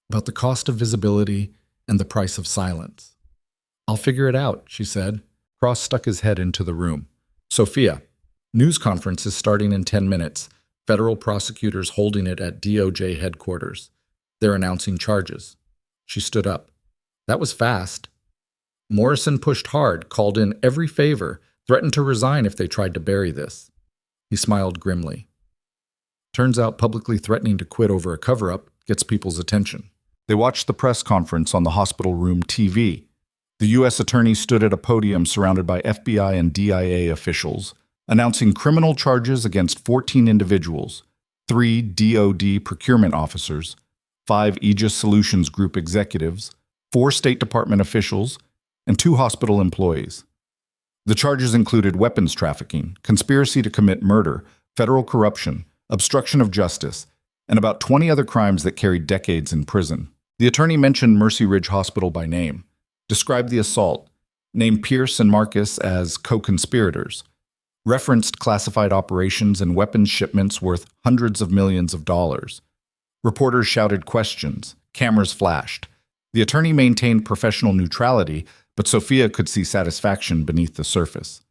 About the cost of visibility and the price of silence. "I'll figure it out," she said. Cross stuck his head into the room. "Sophia, news conference is starting in 10 minutes. Federal prosecutors holding it at DOJ headquarters. They're announcing charges." She stood up. "That was fast." Morrison pushed hard, called in every favor, threatened to resign if they tried to bury this. He smiled grimly. Turns out publicly threatening to quit over a cover-up gets people's attention. They watched the press conference on the hospital room TV. The U.S. attorney stood at a podium surrounded by FBI and DIA officials, announcing criminal charges against 14 individuals, 3 DoD procurement officers, 5 Aegis Solutions Group executives, 4 State Department officials, and 2 hospital employees. The charges included weapons trafficking, conspiracy to commit murder, federal corruption, obstruction of justice, and about 20 other crimes that carried decades in prison. The attorney mentioned Mercy Ridge Hospital by name, described the assault, named Pierce and Marcus as co-conspirators, referenced classified operations and weapons shipments worth hundreds of millions of dollars. Reporters shouted questions, cameras flashed. The attorney maintained professional neutrality, but Sophia could see satisfaction beneath the surface.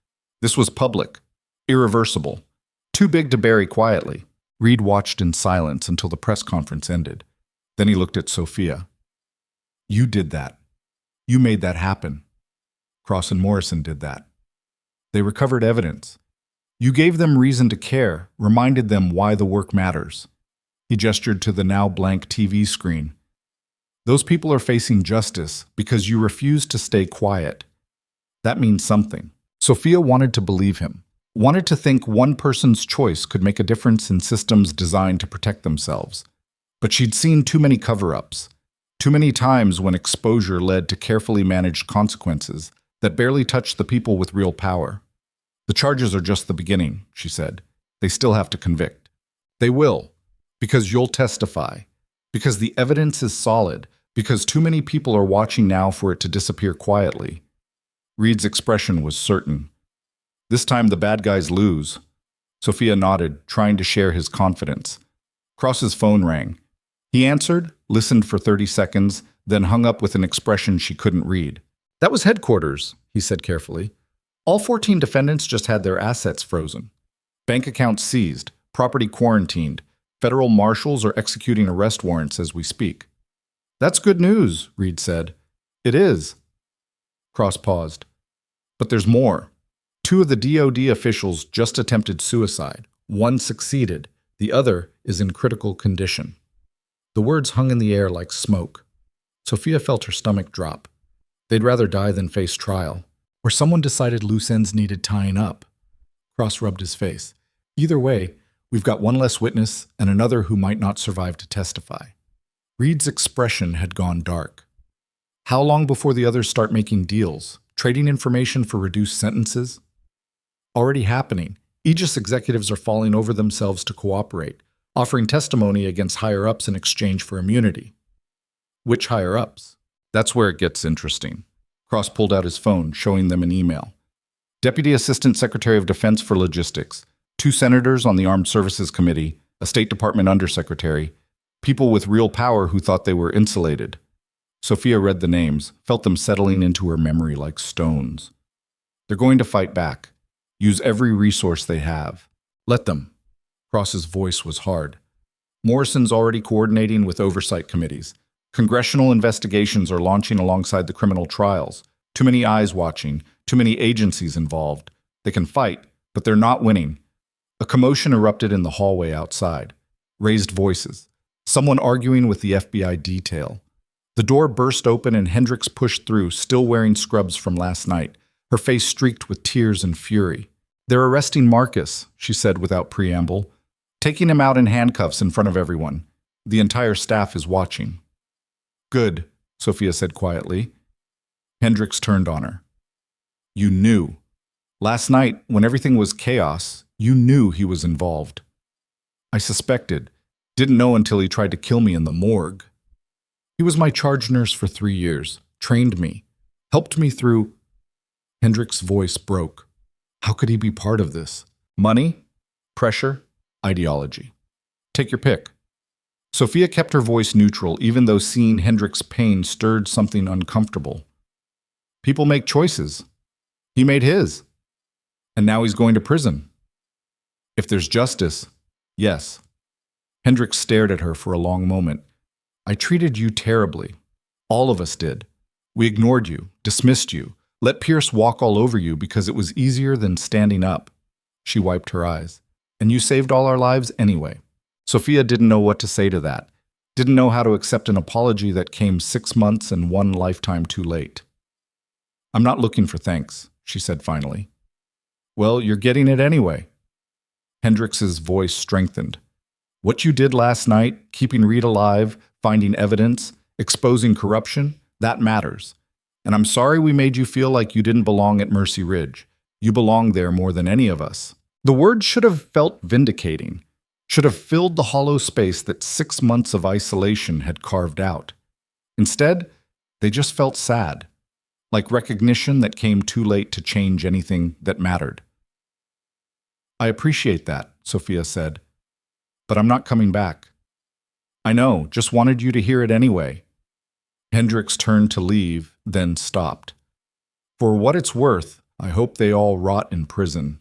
This was public, irreversible, too big to bury quietly. Reed watched in silence until the press conference ended. Then he looked at Sophia. "You did that. You made that happen. Cross and Morrison did that. They recovered evidence. You gave them reason to care, reminded them why the work matters." He gestured to the now blank TV screen. "Those people are facing justice because you refused to stay quiet. That means something." Sophia wanted to believe him, wanted to think one person's choice could make a difference in systems designed to protect themselves. But she'd seen too many cover-ups, too many times when exposure led to carefully managed consequences that barely touched the people with real power. "The charges are just the beginning," she said. "They still have to convict." "They will, because you'll testify, because the evidence is solid, because too many people are watching now for it to disappear quietly." Reed's expression was certain. "This time the bad guys lose." Sophia nodded, trying to share his confidence. Cross's phone rang. He answered, listened for 30 seconds, then hung up with an expression she couldn't read. "That was headquarters," he said carefully. "All 14 defendants just had their assets frozen. Bank accounts seized, property quarantined. Federal marshals are executing arrest warrants as we speak." "That's good news," Reed said. "It is." Cross paused. "But there's more. 2 of the DoD officials just attempted suicide. 1 succeeded. The other is in critical condition." The words hung in the air like smoke. Sophia felt her stomach drop. They'd rather die than face trial. Or someone decided loose ends needed tying up. Cross rubbed his face. "Either way, we've got 1 less witness and another who might not survive to testify." Reed's expression had gone dark. "How long before the others start making deals, trading information for reduced sentences?" Already happening. Aegis executives are falling over themselves to cooperate, offering testimony against higher-ups in exchange for immunity. Which higher-ups? That's where it gets interesting. Cross pulled out his phone, showing them an email. Deputy Assistant Secretary of Defense for Logistics, 2 senators on the Armed Services Committee, a State Department undersecretary, people with real power who thought they were insulated. Sophia read the names, felt them settling into her memory like stones. They're going to fight back. Use every resource they have. Let them. Cross's voice was hard. Morrison's already coordinating with oversight committees. Congressional investigations are launching alongside the criminal trials. Too many eyes watching, too many agencies involved. They can fight, but they're not winning. A commotion erupted in the hallway outside. Raised voices. Someone arguing with the FBI detail. The door burst open and Hendricks pushed through, still wearing scrubs from last night, her face streaked with tears and fury. "They're arresting Marcus," she said without preamble, "taking him out in handcuffs in front of everyone. The entire staff is watching." "Good," Sophia said quietly. Hendricks turned on her. "You knew. Last night, when everything was chaos, you knew he was involved." "I suspected. Didn't know until he tried to kill me in the morgue. He was my charge nurse for 3 years, trained me, helped me through—" Hendricks' voice broke. How could he be part of this? Money? Pressure? Ideology? Take your pick. Sophia kept her voice neutral, even though seeing Hendricks' pain stirred something uncomfortable. People make choices. He made his. And now he's going to prison. If there's justice, yes. Hendricks stared at her for a long moment. I treated you terribly. All of us did. We ignored you, dismissed you, let Pierce walk all over you because it was easier than standing up. She wiped her eyes. And you saved all our lives anyway. Sophia didn't know what to say to that. Didn't know how to accept an apology that came 6 months and 1 lifetime too late. I'm not looking for thanks, she said finally. Well, you're getting it anyway. Hendricks's voice strengthened. What you did last night, keeping Reed alive, finding evidence, exposing corruption, that matters. And I'm sorry we made you feel like you didn't belong at Mercy Ridge. You belong there more than any of us. The words should have felt vindicating, should have filled the hollow space that 6 months of isolation had carved out. Instead, they just felt sad, like recognition that came too late to change anything that mattered. I appreciate that, Sophia said, but I'm not coming back. I know, just wanted you to hear it anyway. Hendricks turned to leave, then stopped. For what it's worth, I hope they all rot in prison.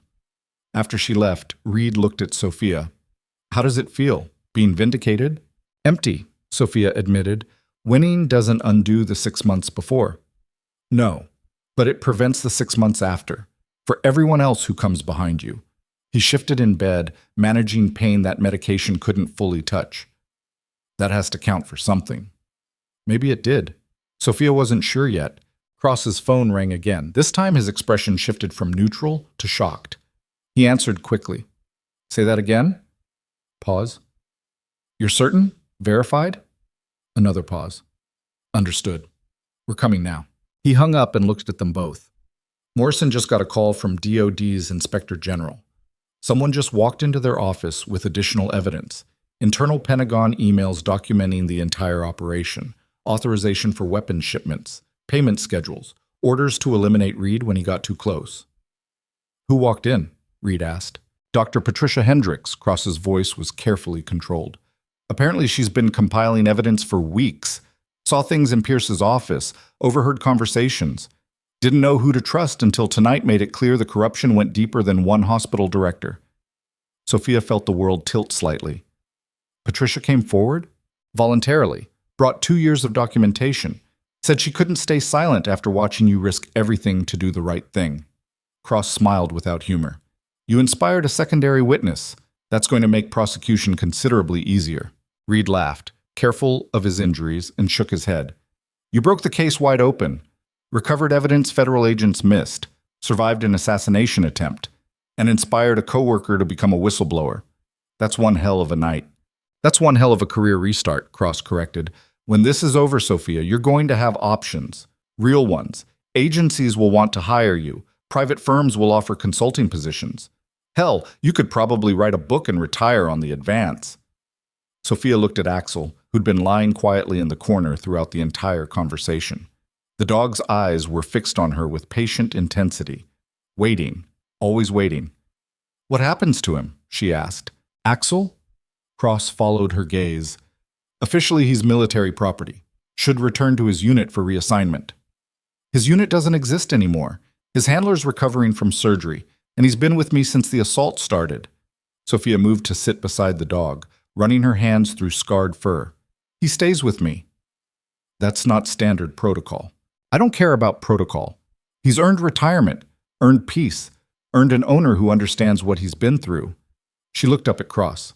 After she left, Reed looked at Sophia. How does it feel, being vindicated? Empty, Sophia admitted. Winning doesn't undo the 6 months before. No, but it prevents the 6 months after, for everyone else who comes behind you. He shifted in bed, managing pain that medication couldn't fully touch. That has to count for something. Maybe it did. Sophia wasn't sure yet. Cross's phone rang again. This time his expression shifted from neutral to shocked. He answered quickly. Say that again? Pause. You're certain? Verified? Another pause. Understood. We're coming now. He hung up and looked at them both. Morrison just got a call from DOD's Inspector General. Someone just walked into their office with additional evidence. Internal Pentagon emails documenting the entire operation, authorization for weapons shipments, payment schedules, orders to eliminate Reed when he got too close. Who walked in? Reed asked. Dr. Patricia Hendricks. Cross's voice was carefully controlled. Apparently she's been compiling evidence for weeks. Saw things in Pierce's office, overheard conversations. Didn't know who to trust until tonight made it clear the corruption went deeper than one hospital director. Sophia felt the world tilt slightly. Patricia came forward? Voluntarily. Brought 2 years of documentation. Said she couldn't stay silent after watching you risk everything to do the right thing. Cross smiled without humor. You inspired a secondary witness. That's going to make prosecution considerably easier. Reed laughed, careful of his injuries, and shook his head. You broke the case wide open. Recovered evidence federal agents missed, survived an assassination attempt, and inspired a coworker to become a whistleblower. That's one hell of a night. That's one hell of a career restart, Cross corrected. When this is over, Sophia, you're going to have options. Real ones. Agencies will want to hire you. Private firms will offer consulting positions. Hell, you could probably write a book and retire on the advance. Sophia looked at Axel, who'd been lying quietly in the corner throughout the entire conversation. The dog's eyes were fixed on her with patient intensity. Waiting, always waiting. "What happens to him?" she asked. "Axel?" Cross followed her gaze. "Officially, he's military property. Should return to his unit for reassignment." "His unit doesn't exist anymore. His handler's recovering from surgery, and he's been with me since the assault started." Sophia moved to sit beside the dog, running her hands through scarred fur. "He stays with me." "That's not standard protocol." "I don't care about protocol. He's earned retirement, earned peace, earned an owner who understands what he's been through." She looked up at Cross.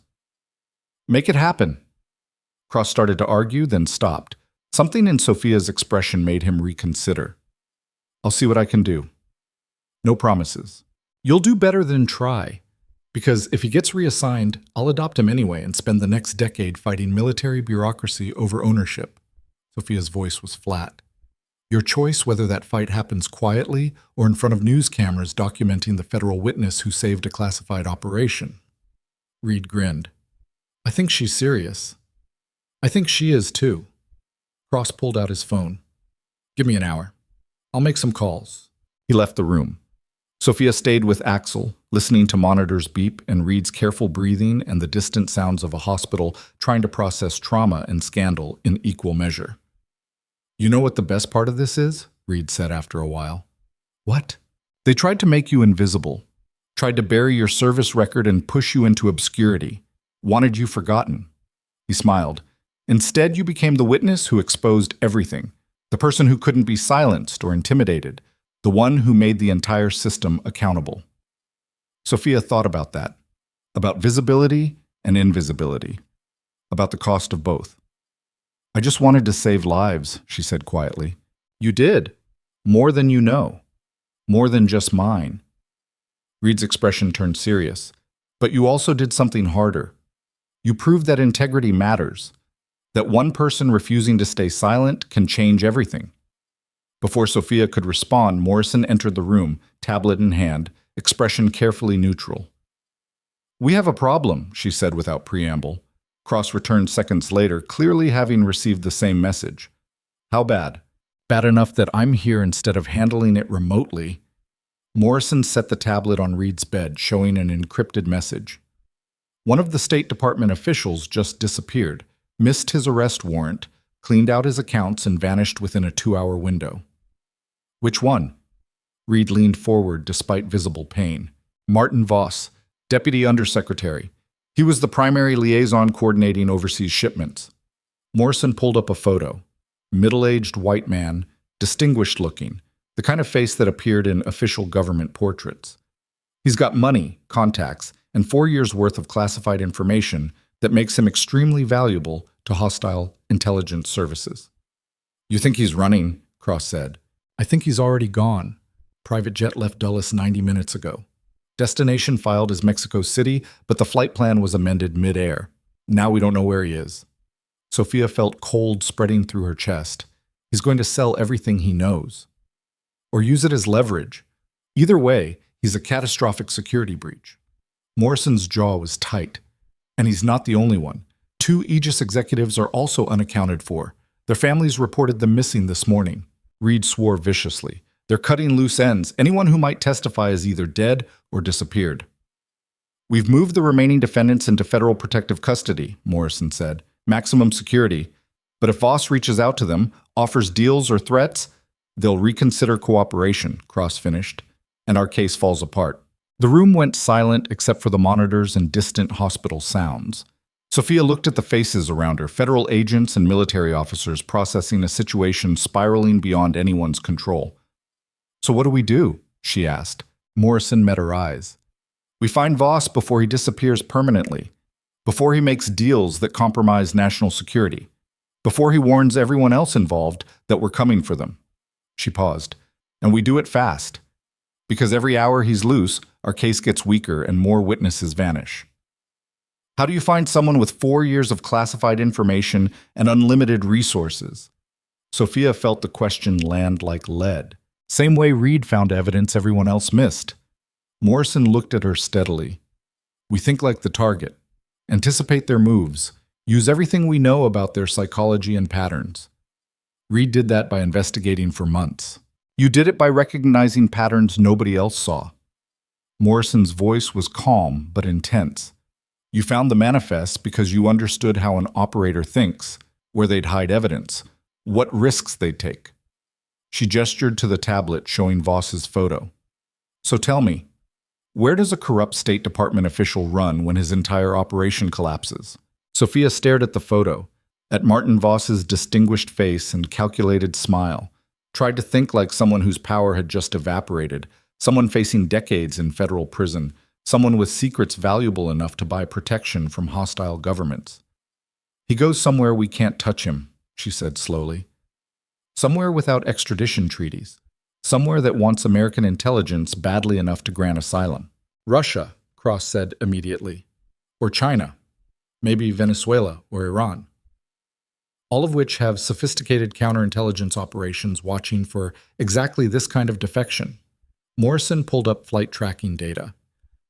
"Make it happen." Cross started to argue, then stopped. Something in Sophia's expression made him reconsider. "I'll see what I can do." "No promises." "You'll do better than try. Because if he gets reassigned, I'll adopt him anyway and spend the next decade fighting military bureaucracy over ownership." Sophia's voice was flat. "Your choice whether that fight happens quietly or in front of news cameras documenting the federal witness who saved a classified operation." Reed grinned. "I think she's serious." "I think she is too." Cross pulled out his phone. "Give me an hour. I'll make some calls." He left the room. Sophia stayed with Axel, listening to monitors beep and Reed's careful breathing and the distant sounds of a hospital trying to process trauma and scandal in equal measure. "You know what the best part of this is?" Reed said after a while. "What?" "They tried to make you invisible, tried to bury your service record and push you into obscurity, wanted you forgotten." He smiled. "Instead, you became the witness who exposed everything, the person who couldn't be silenced or intimidated, the one who made the entire system accountable." Sophia thought about that, about visibility and invisibility, about the cost of both. "I just wanted to save lives," she said quietly. "You did. More than you know. More than just mine." Reed's expression turned serious. "But you also did something harder. You proved that integrity matters, that one person refusing to stay silent can change everything." Before Sophia could respond, Morrison entered the room, tablet in hand, expression carefully neutral. "We have a problem," she said without preamble. Cross returned seconds later, clearly having received the same message. "How bad?" "Bad enough that I'm here instead of handling it remotely." Morrison set the tablet on Reed's bed, showing an encrypted message. "One of the State Department officials just disappeared, missed his arrest warrant, cleaned out his accounts, and vanished within a 2-hour window." "Which one?" Reed leaned forward despite visible pain. "Martin Voss, Deputy Undersecretary. He was the primary liaison coordinating overseas shipments." Morrison pulled up a photo. Middle-aged white man, distinguished looking, the kind of face that appeared in official government portraits. He's got money, contacts, and 4 years' worth of classified information that makes him extremely valuable to hostile intelligence services. "You think he's running?" Cross said. "I think he's already gone. Private jet left Dulles 90 minutes ago. Destination filed as Mexico City, but the flight plan was amended mid-air. Now we don't know where he is." Sophia felt cold spreading through her chest. He's going to sell everything he knows. Or use it as leverage. Either way, he's a catastrophic security breach. Morrison's jaw was tight. And he's not the only one. 2 Aegis executives are also unaccounted for. Their families reported them missing this morning. Reed swore viciously. "They're cutting loose ends. Anyone who might testify is either dead or disappeared." "We've moved the remaining defendants into federal protective custody," Morrison said. "Maximum security. But if Voss reaches out to them, offers deals or threats, they'll reconsider cooperation," Cross finished, "and our case falls apart." The room went silent except for the monitors and distant hospital sounds. Sophia looked at the faces around her, federal agents and military officers processing a situation spiraling beyond anyone's control. "So what do we do?" she asked. Morrison met her eyes. "We find Voss before he disappears permanently, before he makes deals that compromise national security, before he warns everyone else involved that we're coming for them." She paused. "And we do it fast. Because every hour he's loose, our case gets weaker and more witnesses vanish." "How do you find someone with 4 years of classified information and unlimited resources?" Sophia felt the question land like lead. Same way Reed found evidence everyone else missed. Morrison looked at her steadily. We think like the target. Anticipate their moves. Use everything we know about their psychology and patterns. Reed did that by investigating for months. You did it by recognizing patterns nobody else saw. Morrison's voice was calm but intense. You found the manifest because you understood how an operator thinks, where they'd hide evidence, what risks they'd take. She gestured to the tablet showing Voss's photo. So tell me, where does a corrupt State Department official run when his entire operation collapses? Sophia stared at the photo, at Martin Voss's distinguished face and calculated smile, tried to think like someone whose power had just evaporated, someone facing decades in federal prison, someone with secrets valuable enough to buy protection from hostile governments. He goes somewhere we can't touch him, she said slowly. Somewhere without extradition treaties. Somewhere that wants American intelligence badly enough to grant asylum. Russia, Cross said immediately. Or China. Maybe Venezuela or Iran. All of which have sophisticated counterintelligence operations watching for exactly this kind of defection. Morrison pulled up flight tracking data.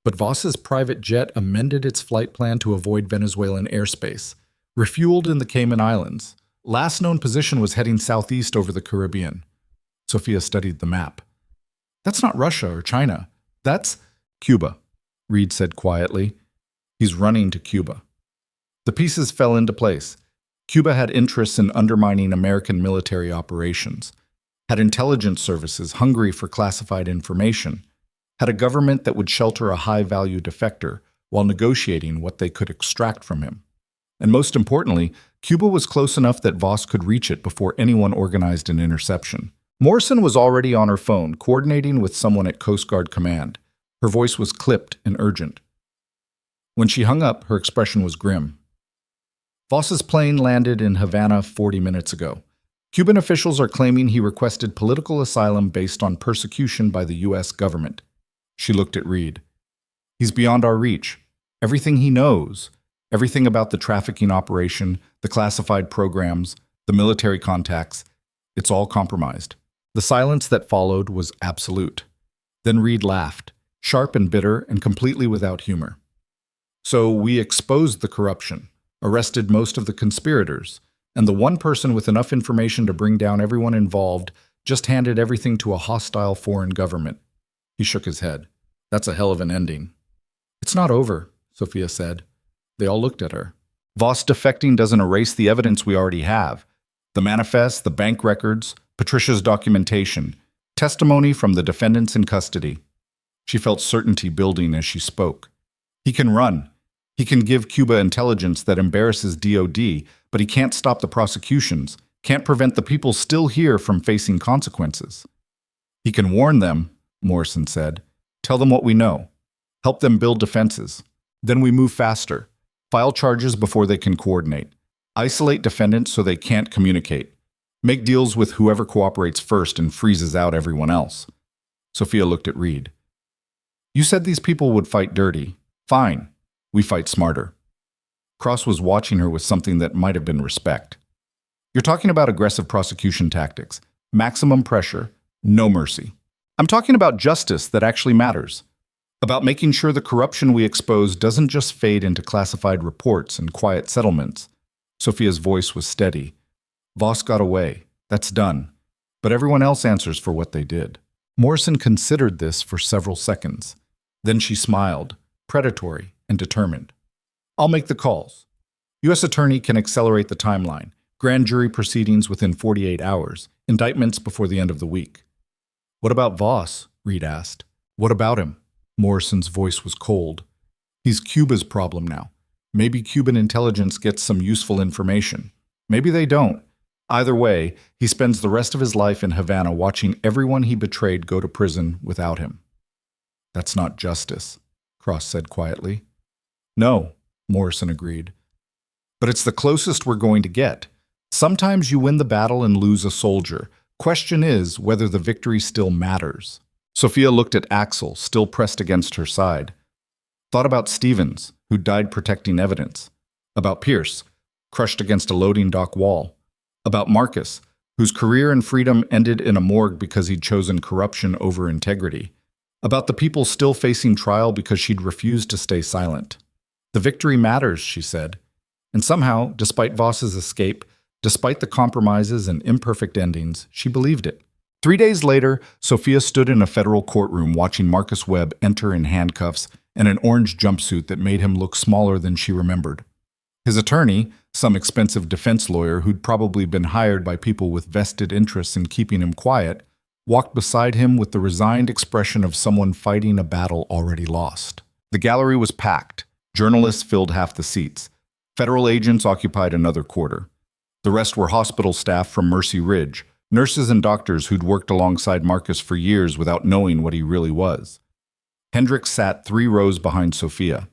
But Voss's private jet amended its flight plan to avoid Venezuelan airspace, refueled in the Cayman Islands. Last known position was heading southeast over the Caribbean. Sophia studied the map. That's not Russia or China. That's Cuba, Reed said quietly. He's running to Cuba. The pieces fell into place. Cuba had interests in undermining American military operations, had intelligence services hungry for classified information, had a government that would shelter a high-value defector while negotiating what they could extract from him. And most importantly, Cuba was close enough that Voss could reach it before anyone organized an interception. Morrison was already on her phone, coordinating with someone at Coast Guard Command. Her voice was clipped and urgent. When she hung up, her expression was grim. Voss's plane landed in Havana 40 minutes ago. Cuban officials are claiming he requested political asylum based on persecution by the U.S. government. She looked at Reed. He's beyond our reach. Everything he knows, everything about the trafficking operation, the classified programs, the military contacts, it's all compromised. The silence that followed was absolute. Then Reed laughed, sharp and bitter and completely without humor. So we exposed the corruption, arrested most of the conspirators, and the one person with enough information to bring down everyone involved just handed everything to a hostile foreign government. He shook his head. That's a hell of an ending. It's not over, Sophia said. They all looked at her. Voss defecting doesn't erase the evidence we already have. The manifest, the bank records, Patricia's documentation, testimony from the defendants in custody. She felt certainty building as she spoke. He can run. He can give Cuba intelligence that embarrasses DOD, but he can't stop the prosecutions, can't prevent the people still here from facing consequences. He can warn them, Morrison said. Tell them what we know. Help them build defenses. Then we move faster. File charges before they can coordinate. Isolate defendants so they can't communicate. Make deals with whoever cooperates first and freezes out everyone else. Sophia looked at Reed. You said these people would fight dirty. Fine. We fight smarter. Cross was watching her with something that might have been respect. You're talking about aggressive prosecution tactics. Maximum pressure. No mercy. I'm talking about justice that actually matters. About making sure the corruption we expose doesn't just fade into classified reports and quiet settlements. Sophia's voice was steady. Voss got away. That's done. But everyone else answers for what they did. Morrison considered this for several seconds. Then she smiled, predatory and determined. I'll make the calls. U.S. Attorney can accelerate the timeline. Grand jury proceedings within 48 hours. Indictments before the end of the week. What about Voss? Reed asked. What about him? Morrison's voice was cold. He's Cuba's problem now. Maybe Cuban intelligence gets some useful information. Maybe they don't. Either way, he spends the rest of his life in Havana watching everyone he betrayed go to prison without him. That's not justice, Cross said quietly. No, Morrison agreed. But it's the closest we're going to get. Sometimes you win the battle and lose a soldier. Question is whether the victory still matters. Sophia looked at Axel, still pressed against her side. Thought about Stevens, who died protecting evidence. About Pierce, crushed against a loading dock wall. About Marcus, whose career and freedom ended in a morgue because he'd chosen corruption over integrity, about the people still facing trial because she'd refused to stay silent. The victory matters, she said. And somehow, despite Voss's escape, despite the compromises and imperfect endings, she believed it. 3 days later, Sophia stood in a federal courtroom watching Marcus Webb enter in handcuffs and an orange jumpsuit that made him look smaller than she remembered. His attorney, some expensive defense lawyer who'd probably been hired by people with vested interests in keeping him quiet, walked beside him with the resigned expression of someone fighting a battle already lost. The gallery was packed. Journalists filled half the seats. Federal agents occupied another quarter. The rest were hospital staff from Mercy Ridge, nurses and doctors who'd worked alongside Marcus for years without knowing what he really was. Hendricks sat 3 rows behind Sophia.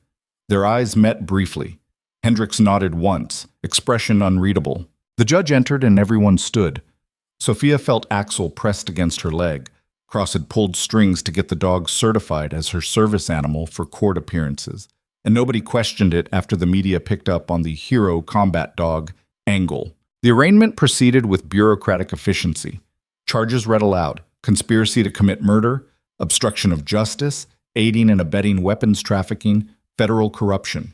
Their eyes met briefly. Hendricks nodded once, expression unreadable. The judge entered and everyone stood. Sophia felt Axel pressed against her leg. Cross had pulled strings to get the dog certified as her service animal for court appearances, and nobody questioned it after the media picked up on the hero combat dog, Angle. The arraignment proceeded with bureaucratic efficiency. Charges read aloud: conspiracy to commit murder, obstruction of justice, aiding and abetting weapons trafficking, federal corruption.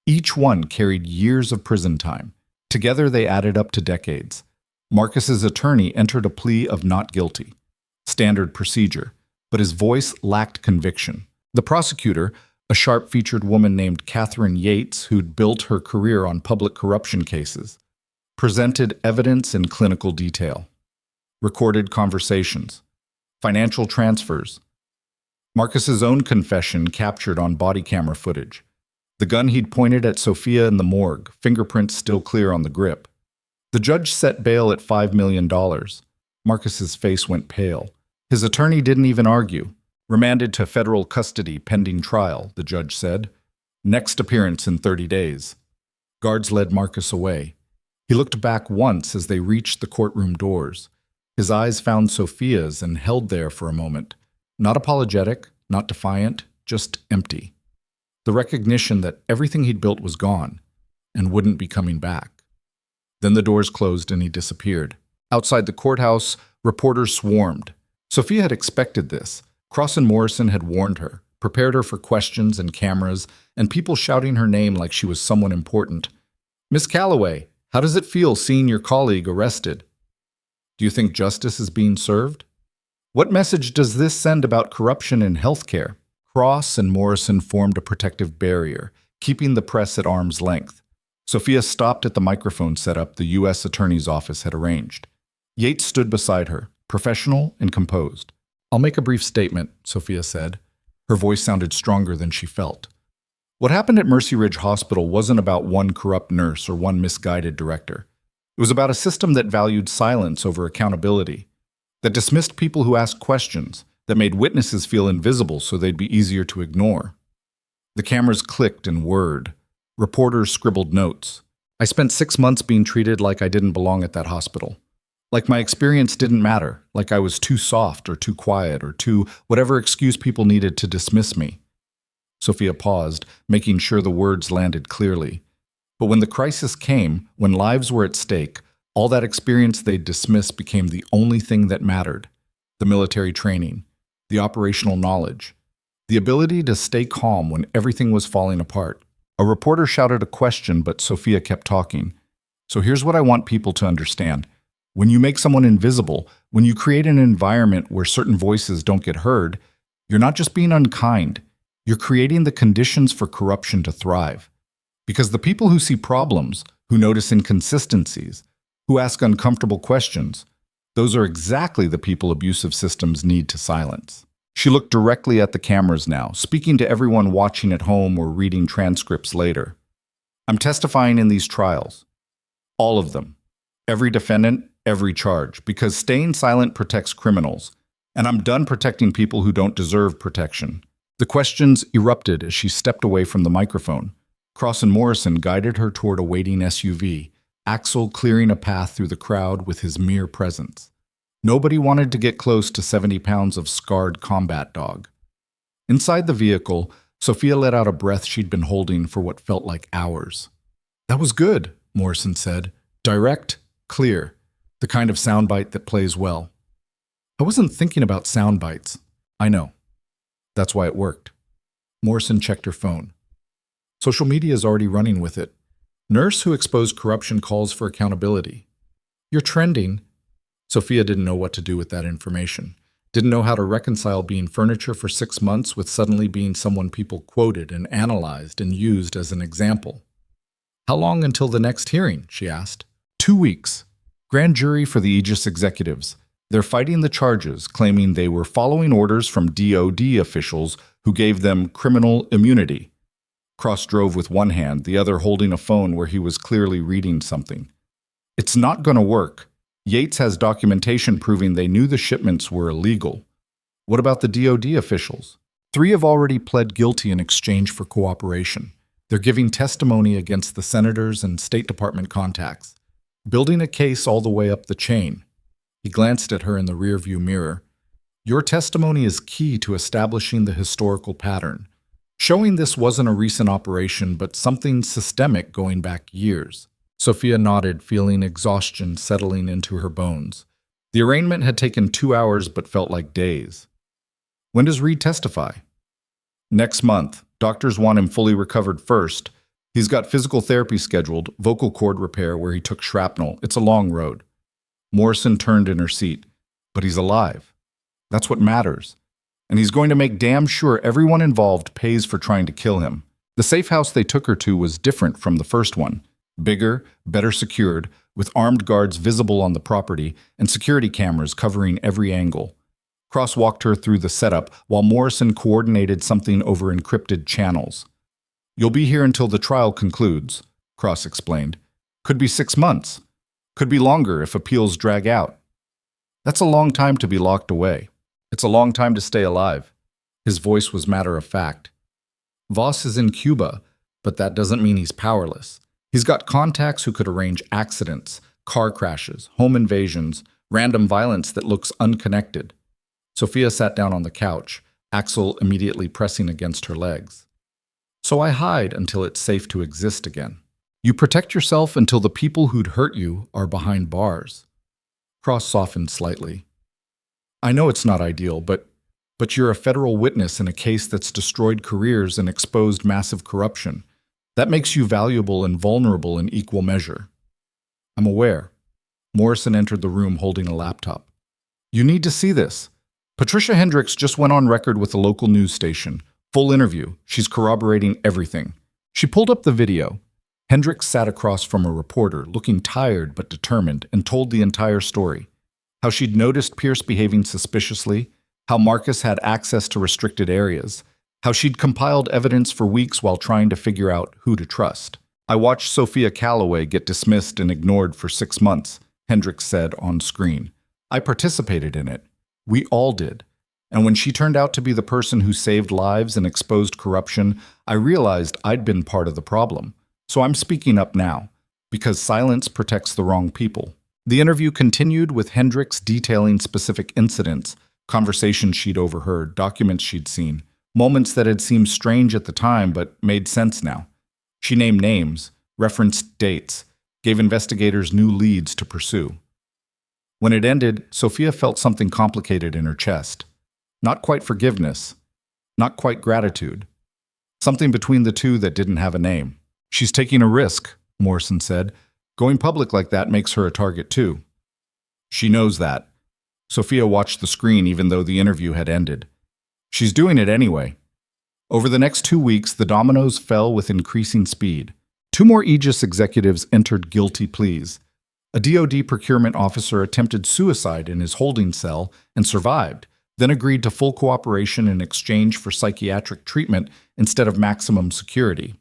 Each one carried years of prison time. Together they added up to decades. Marcus's attorney entered a plea of not guilty. Standard procedure, but his voice lacked conviction. The prosecutor, a sharp-featured woman named Catherine Yates who'd built her career on public corruption cases, presented evidence in clinical detail. Recorded conversations, financial transfers, Marcus's own confession captured on body camera footage. The gun he'd pointed at Sophia in the morgue, fingerprints still clear on the grip. The judge set bail at $5 million. Marcus's face went pale. His attorney didn't even argue. Remanded to federal custody pending trial, the judge said. Next appearance in 30 days. Guards led Marcus away. He looked back once as they reached the courtroom doors. His eyes found Sophia's and held there for a moment. Not apologetic, not defiant, just empty. The recognition that everything he'd built was gone and wouldn't be coming back. Then the doors closed and he disappeared. Outside the courthouse, reporters swarmed. Sophia had expected this. Cross and Morrison had warned her, prepared her for questions and cameras, and people shouting her name like she was someone important. Miss Calloway, how does it feel seeing your colleague arrested? Do you think justice is being served? What message does this send about corruption in healthcare? Cross and Morrison formed a protective barrier, keeping the press at arm's length. Sophia stopped at the microphone setup the U.S. Attorney's Office had arranged. Yates stood beside her, professional and composed. I'll make a brief statement, Sophia said. Her voice sounded stronger than she felt. What happened at Mercy Ridge Hospital wasn't about one corrupt nurse or one misguided director. It was about a system that valued silence over accountability, that dismissed people who asked questions, that made witnesses feel invisible so they'd be easier to ignore. The cameras clicked and whirred. Reporters scribbled notes. I spent 6 months being treated like I didn't belong at that hospital. Like my experience didn't matter, like I was too soft or too quiet or too whatever excuse people needed to dismiss me. Sophia paused, making sure the words landed clearly. But when the crisis came, when lives were at stake, all that experience they'd dismissed became the only thing that mattered. The military training, the operational knowledge, the ability to stay calm when everything was falling apart. A reporter shouted a question, but Sophia kept talking. So here's what I want people to understand. When you make someone invisible, when you create an environment where certain voices don't get heard, you're not just being unkind, you're creating the conditions for corruption to thrive. Because the people who see problems, who notice inconsistencies, who ask uncomfortable questions, those are exactly the people abusive systems need to silence. She looked directly at the cameras now, speaking to everyone watching at home or reading transcripts later. I'm testifying in these trials. All of them. Every defendant, every charge, because staying silent protects criminals, and I'm done protecting people who don't deserve protection. The questions erupted as she stepped away from the microphone. Cross and Morrison guided her toward a waiting SUV, Axel clearing a path through the crowd with his mere presence. Nobody wanted to get close to 70 pounds of scarred combat dog. Inside the vehicle, Sophia let out a breath she'd been holding for what felt like hours. That was good, Morrison said. Direct, clear. The kind of soundbite that plays well. I wasn't thinking about sound bites. I know. That's why it worked. Morrison checked her phone. Social media is already running with it. Nurse who exposed corruption calls for accountability. You're trending. Sophia didn't know what to do with that information. Didn't know how to reconcile being furniture for 6 months with suddenly being someone people quoted and analyzed and used as an example. How long until the next hearing? She asked. 2 weeks. Grand jury for the Aegis executives. They're fighting the charges, claiming they were following orders from DOD officials who gave them criminal immunity. Cross drove with one hand, the other holding a phone where he was clearly reading something. It's not going to work. Yates has documentation proving they knew the shipments were illegal. What about the DOD officials? 3 have already pled guilty in exchange for cooperation. They're giving testimony against the senators and State Department contacts, building a case all the way up the chain. He glanced at her in the rearview mirror. Your testimony is key to establishing the historical pattern, showing this wasn't a recent operation but something systemic going back years. Sophia nodded, feeling exhaustion settling into her bones. The arraignment had taken 2 hours but felt like days. When does Reed testify? Next month. Doctors want him fully recovered first. He's got physical therapy scheduled, vocal cord repair where he took shrapnel. It's a long road. Morrison turned in her seat. But he's alive. That's what matters. And he's going to make damn sure everyone involved pays for trying to kill him. The safe house they took her to was different from the first one. Bigger, better secured, with armed guards visible on the property and security cameras covering every angle. Cross walked her through the setup while Morrison coordinated something over encrypted channels. You'll be here until the trial concludes, Cross explained. Could be 6 months. Could be longer if appeals drag out. That's a long time to be locked away. It's a long time to stay alive. His voice was matter of fact. Voss is in Cuba, but that doesn't mean he's powerless. He's got contacts who could arrange accidents, car crashes, home invasions, random violence that looks unconnected. Sophia sat down on the couch, Axel immediately pressing against her legs. So I hide until it's safe to exist again. You protect yourself until the people who'd hurt you are behind bars. Cross softened slightly. I know it's not ideal, but you're a federal witness in a case that's destroyed careers and exposed massive corruption. That makes you valuable and vulnerable in equal measure. I'm aware. Morrison entered the room holding a laptop. You need to see this. Patricia Hendricks just went on record with a local news station. Full interview. She's corroborating everything. She pulled up the video. Hendricks sat across from a reporter, looking tired but determined, and told the entire story. How she'd noticed Pierce behaving suspiciously, how Marcus had access to restricted areas, how she'd compiled evidence for weeks while trying to figure out who to trust. I watched Sophia Calloway get dismissed and ignored for 6 months, Hendricks said on screen. I participated in it. We all did. And when she turned out to be the person who saved lives and exposed corruption, I realized I'd been part of the problem. So I'm speaking up now, because silence protects the wrong people. The interview continued with Hendricks detailing specific incidents, conversations she'd overheard, documents she'd seen, moments that had seemed strange at the time but made sense now. She named names, referenced dates, gave investigators new leads to pursue. When it ended, Sophia felt something complicated in her chest. Not quite forgiveness, not quite gratitude. Something between the two that didn't have a name. She's taking a risk, Morrison said. Going public like that makes her a target too. She knows that. Sophia watched the screen even though the interview had ended. She's doing it anyway. Over the next 2 weeks, the dominoes fell with increasing speed. 2 more Aegis executives entered guilty pleas. A DOD procurement officer attempted suicide in his holding cell and survived, then agreed to full cooperation in exchange for psychiatric treatment instead of maximum security.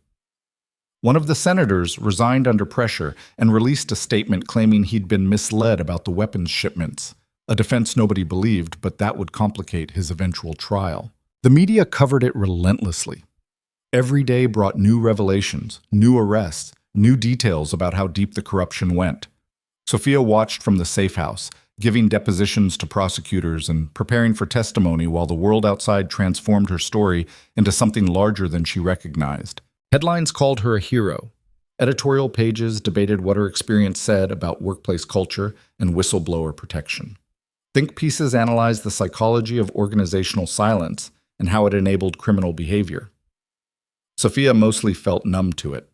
One of the senators resigned under pressure and released a statement claiming he'd been misled about the weapons shipments, a defense nobody believed, but that would complicate his eventual trial. The media covered it relentlessly. Every day brought new revelations, new arrests, new details about how deep the corruption went. Sophia watched from the safe house, giving depositions to prosecutors and preparing for testimony while the world outside transformed her story into something larger than she recognized. Headlines called her a hero. Editorial pages debated what her experience said about workplace culture and whistleblower protection. Think pieces analyzed the psychology of organizational silence and how it enabled criminal behavior. Sophia mostly felt numb to it.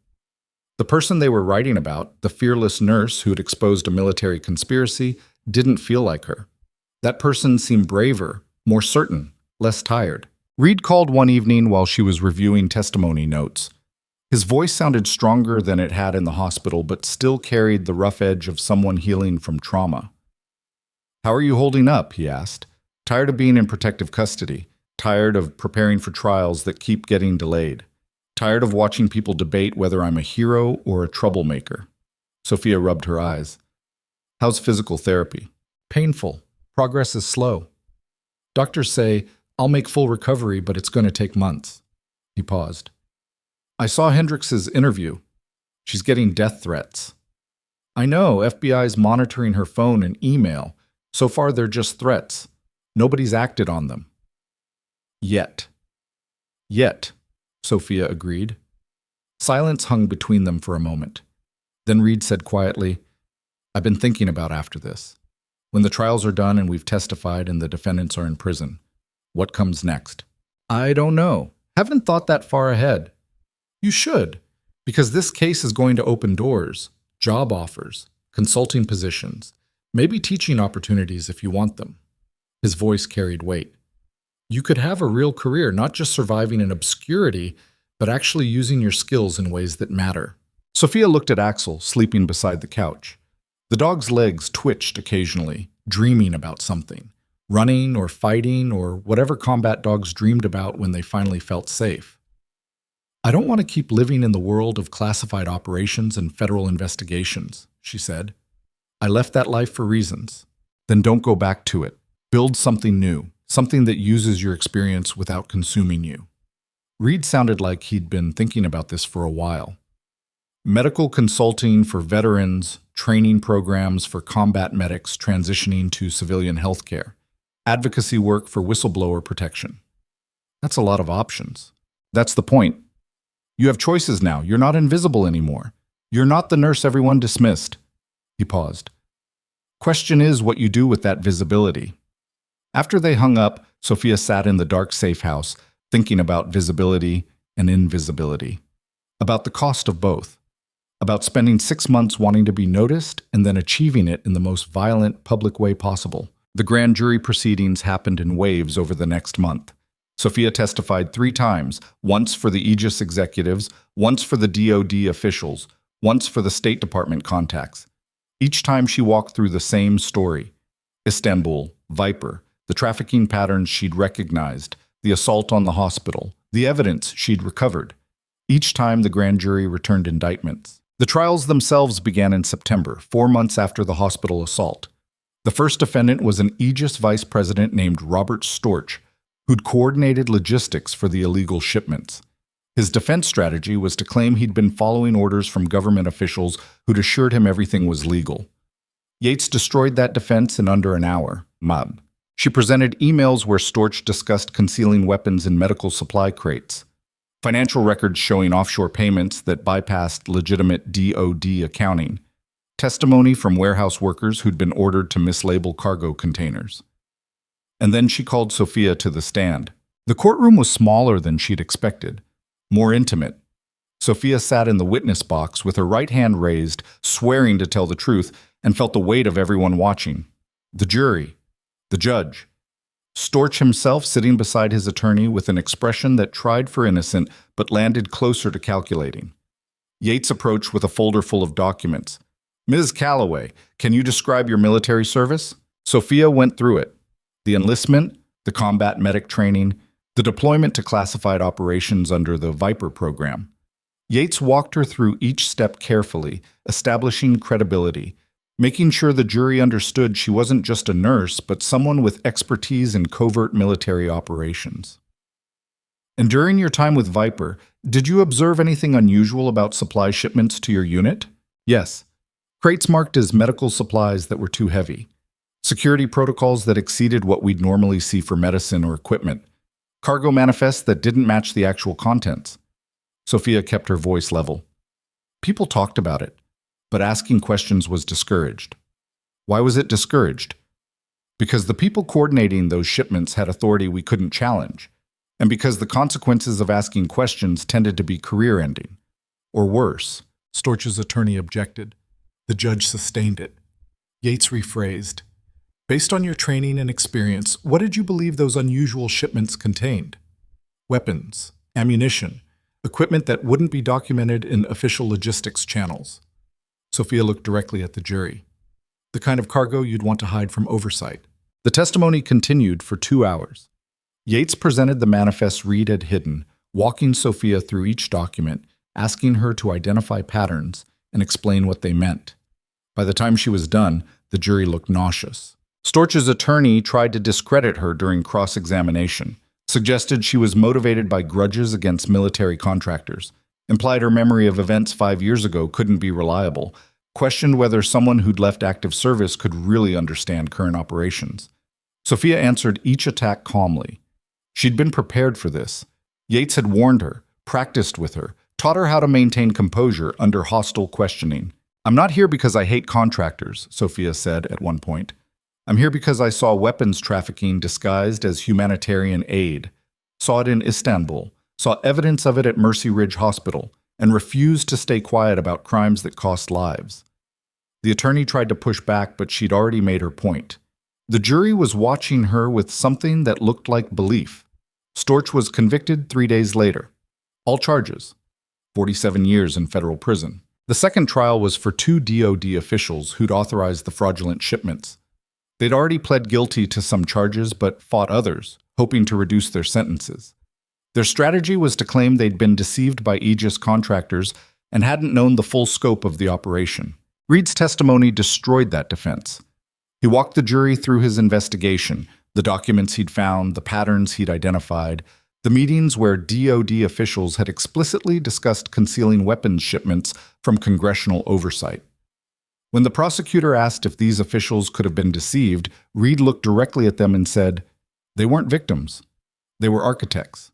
The person they were writing about, the fearless nurse who had exposed a military conspiracy, didn't feel like her. That person seemed braver, more certain, less tired. Reed called one evening while she was reviewing testimony notes. His voice sounded stronger than it had in the hospital, but still carried the rough edge of someone healing from trauma. "How are you holding up?" he asked. "Tired of being in protective custody. Tired of preparing for trials that keep getting delayed. Tired of watching people debate whether I'm a hero or a troublemaker." Sophia rubbed her eyes. "How's physical therapy?" "Painful. Progress is slow. Doctors say, I'll make full recovery, but it's going to take months." He paused. "I saw Hendrix's interview. She's getting death threats." "I know, FBI's monitoring her phone and email. So far, they're just threats. Nobody's acted on them." Yet, Sophia agreed. Silence hung between them for a moment. Then Reed said quietly, "I've been thinking about after this. When the trials are done and we've testified and the defendants are in prison, what comes next?" "I don't know. Haven't thought that far ahead." "You should, because this case is going to open doors, job offers, consulting positions, maybe teaching opportunities if you want them." His voice carried weight. "You could have a real career, not just surviving in obscurity, but actually using your skills in ways that matter." Sophia looked at Axel, sleeping beside the couch. The dog's legs twitched occasionally, dreaming about something, running or fighting or whatever combat dogs dreamed about when they finally felt safe. "I don't want to keep living in the world of classified operations and federal investigations," she said. "I left that life for reasons. Then don't go back to it. Build something new, something that uses your experience without consuming you." Reed sounded like he'd been thinking about this for a while. Medical consulting for veterans, training programs for combat medics transitioning to civilian healthcare, advocacy work for whistleblower protection. That's a lot of options. That's the point. You have choices now. You're not invisible anymore. You're not the nurse everyone dismissed. He paused. Question is what you do with that visibility. After they hung up, Sophia sat in the dark safe house, thinking about visibility and invisibility, about the cost of both, about spending 6 months wanting to be noticed and then achieving it in the most violent, public way possible. The grand jury proceedings happened in waves over the next month. Sophia testified 3 times, once for the Aegis executives, once for the DoD officials, once for the State Department contacts. Each time she walked through the same story. Istanbul, Viper, the trafficking patterns she'd recognized, the assault on the hospital, the evidence she'd recovered. Each time the grand jury returned indictments. The trials themselves began in September, 4 months after the hospital assault. The first defendant was an Aegis vice president named Robert Storch, who'd coordinated logistics for the illegal shipments. His defense strategy was to claim he'd been following orders from government officials who'd assured him everything was legal. Yates destroyed that defense in under an hour. She presented emails where Storch discussed concealing weapons in medical supply crates, financial records showing offshore payments that bypassed legitimate DoD accounting, testimony from warehouse workers who'd been ordered to mislabel cargo containers. And then she called Sophia to the stand. The courtroom was smaller than she'd expected, more intimate. Sophia sat in the witness box with her right hand raised, swearing to tell the truth, and felt the weight of everyone watching. The jury, the judge, Storch himself sitting beside his attorney with an expression that tried for innocent but landed closer to calculating. Yates approached with a folder full of documents. "Ms. Calloway, can you describe your military service?" Sophia went through it. The enlistment, the combat medic training, the deployment to classified operations under the Viper program. Yates walked her through each step carefully, establishing credibility, making sure the jury understood she wasn't just a nurse, but someone with expertise in covert military operations. "And during your time with Viper, did you observe anything unusual about supply shipments to your unit?" "Yes. Crates marked as medical supplies that were too heavy. Security protocols that exceeded what we'd normally see for medicine or equipment. Cargo manifests that didn't match the actual contents." Sophia kept her voice level. People talked about it, but asking questions was discouraged. Why was it discouraged? Because the people coordinating those shipments had authority we couldn't challenge, and because the consequences of asking questions tended to be career-ending. Or worse. Storch's attorney objected. The judge sustained it. Yates rephrased. Based on your training and experience, what did you believe those unusual shipments contained? Weapons, ammunition, equipment that wouldn't be documented in official logistics channels. Sophia looked directly at the jury. The kind of cargo you'd want to hide from oversight. The testimony continued for 2 hours. Yates presented the manifests Reed had hidden, walking Sophia through each document, asking her to identify patterns and explain what they meant. By the time she was done, the jury looked nauseous. Storch's attorney tried to discredit her during cross-examination, suggested she was motivated by grudges against military contractors, implied her memory of events 5 years ago couldn't be reliable, questioned whether someone who'd left active service could really understand current operations. Sophia answered each attack calmly. She'd been prepared for this. Yates had warned her, practiced with her, taught her how to maintain composure under hostile questioning. "I'm not here because I hate contractors," Sophia said at one point. "I'm here because I saw weapons trafficking disguised as humanitarian aid, saw it in Istanbul, saw evidence of it at Mercy Ridge Hospital, and refused to stay quiet about crimes that cost lives." The attorney tried to push back, but she'd already made her point. The jury was watching her with something that looked like belief. Storch was convicted 3 days later. All charges. 47 years in federal prison. The second trial was for 2 DoD officials who'd authorized the fraudulent shipments. They'd already pled guilty to some charges but fought others, hoping to reduce their sentences. Their strategy was to claim they'd been deceived by Aegis contractors and hadn't known the full scope of the operation. Reed's testimony destroyed that defense. He walked the jury through his investigation, the documents he'd found, the patterns he'd identified, the meetings where DoD officials had explicitly discussed concealing weapons shipments from congressional oversight. When the prosecutor asked if these officials could have been deceived, Reed looked directly at them and said, "They weren't victims. They were architects."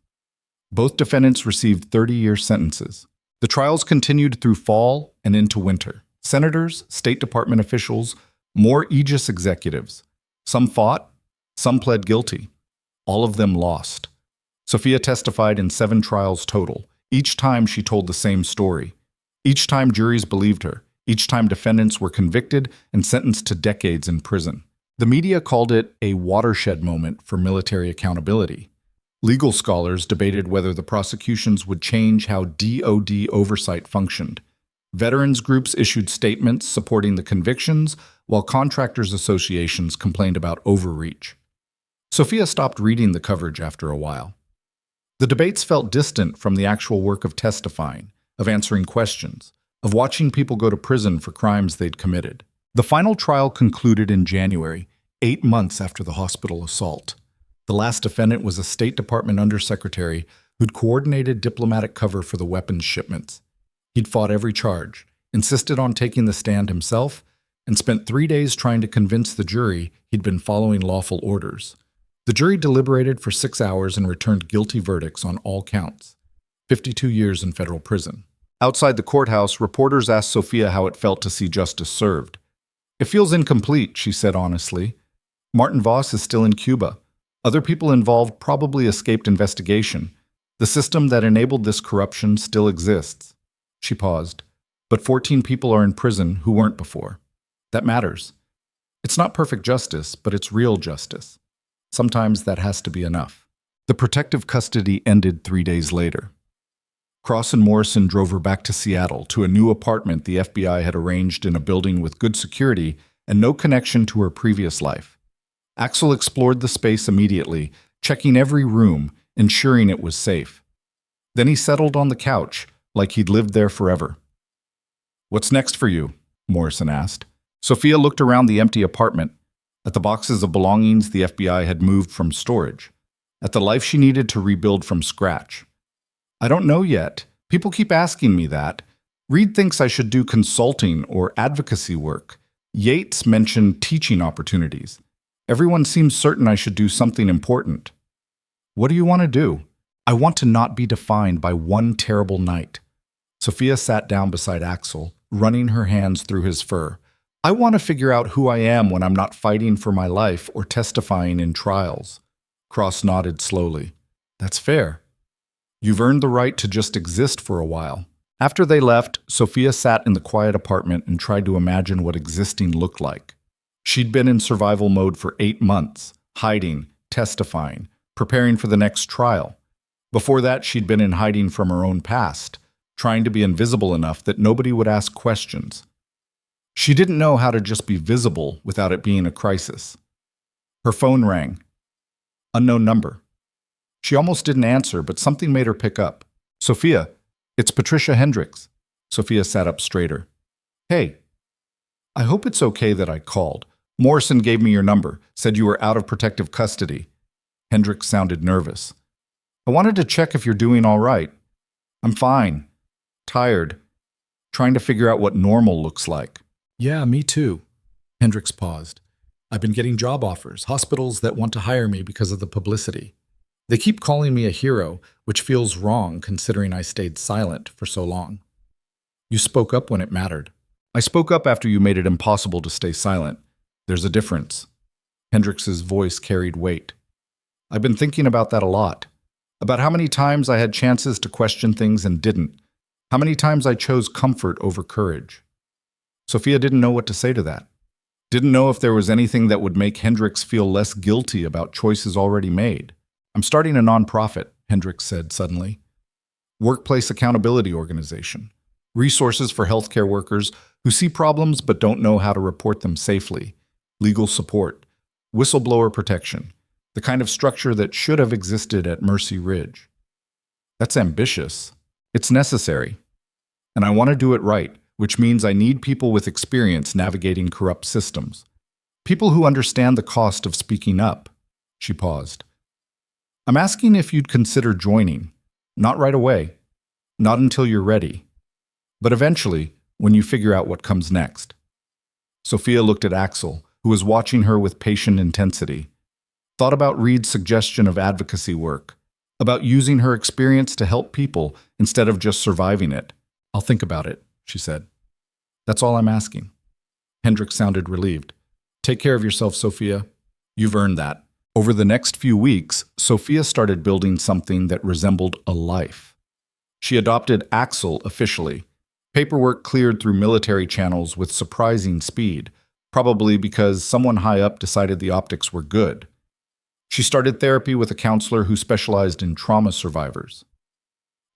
Both defendants received 30-year sentences. The trials continued through fall and into winter. Senators, State Department officials, more Aegis executives. Some fought, some pled guilty. All of them lost. Sophia testified in 7 trials total. Each time she told the same story. Each time juries believed her. Each time defendants were convicted and sentenced to decades in prison. The media called it a watershed moment for military accountability. Legal scholars debated whether the prosecutions would change how DoD oversight functioned. Veterans groups issued statements supporting the convictions, while contractors' associations complained about overreach. Sophia stopped reading the coverage after a while. The debates felt distant from the actual work of testifying, of answering questions, of watching people go to prison for crimes they'd committed. The final trial concluded in January, 8 months after the hospital assault. The last defendant was a State Department undersecretary who'd coordinated diplomatic cover for the weapons shipments. He'd fought every charge, insisted on taking the stand himself, and spent 3 days trying to convince the jury he'd been following lawful orders. The jury deliberated for 6 hours and returned guilty verdicts on all counts. 52 years in federal prison. Outside the courthouse, reporters asked Sophia how it felt to see justice served. "It feels incomplete," she said honestly. "Martin Voss is still in Cuba. Other people involved probably escaped investigation. The system that enabled this corruption still exists." She paused. "But 14 people are in prison who weren't before. That matters. It's not perfect justice, but it's real justice. Sometimes that has to be enough." The protective custody ended 3 days later. Cross and Morrison drove her back to Seattle to a new apartment the FBI had arranged in a building with good security and no connection to her previous life. Axel explored the space immediately, checking every room, ensuring it was safe. Then he settled on the couch, like he'd lived there forever. "What's next for you?" Morrison asked. Sophia looked around the empty apartment, at the boxes of belongings the FBI had moved from storage, at the life she needed to rebuild from scratch. "I don't know yet. People keep asking me that. Reed thinks I should do consulting or advocacy work. Yates mentioned teaching opportunities. Everyone seems certain I should do something important." "What do you want to do?" "I want to not be defined by one terrible night. Sophia sat down beside Axel, running her hands through his fur. I want to figure out who I am when I'm not fighting for my life or testifying in trials. Cross nodded slowly. That's fair. You've earned the right to just exist for a while. After they left, Sophia sat in the quiet apartment and tried to imagine what existing looked like. She'd been in survival mode for 8 months, hiding, testifying, preparing for the next trial. Before that, she'd been in hiding from her own past, trying to be invisible enough that nobody would ask questions. She didn't know how to just be visible without it being a crisis. Her phone rang. Unknown number. She almost didn't answer, but something made her pick up. Sophia, it's Patricia Hendricks. Sophia sat up straighter. Hey. I hope it's okay that I called. Morrison gave me your number, said you were out of protective custody. Hendricks sounded nervous. I wanted to check if you're doing all right. I'm fine. Tired. Trying to figure out what normal looks like. Yeah, me too. Hendricks paused. I've been getting job offers, hospitals that want to hire me because of the publicity. They keep calling me a hero, which feels wrong considering I stayed silent for so long. You spoke up when it mattered. I spoke up after you made it impossible to stay silent. There's a difference. Hendricks's voice carried weight. I've been thinking about that a lot. About how many times I had chances to question things and didn't. How many times I chose comfort over courage. Sophia didn't know what to say to that. Didn't know if there was anything that would make Hendricks feel less guilty about choices already made. I'm starting a nonprofit, Hendricks said suddenly. Workplace accountability organization. Resources for healthcare workers who see problems but don't know how to report them safely. Legal support. Whistleblower protection. The kind of structure that should have existed at Mercy Ridge. That's ambitious. It's necessary. And I want to do it right, which means I need people with experience navigating corrupt systems. People who understand the cost of speaking up. She paused. I'm asking if you'd consider joining. Not right away. Not until you're ready. But eventually, when you figure out what comes next. Sophia looked at Axel, who was watching her with patient intensity. Thought about Reed's suggestion of advocacy work. About using her experience to help people instead of just surviving it. I'll think about it, she said. That's all I'm asking. Hendricks sounded relieved. Take care of yourself, Sophia. You've earned that. Over the next few weeks, Sophia started building something that resembled a life. She adopted Axel officially. Paperwork cleared through military channels with surprising speed, probably because someone high up decided the optics were good. She started therapy with a counselor who specialized in trauma survivors.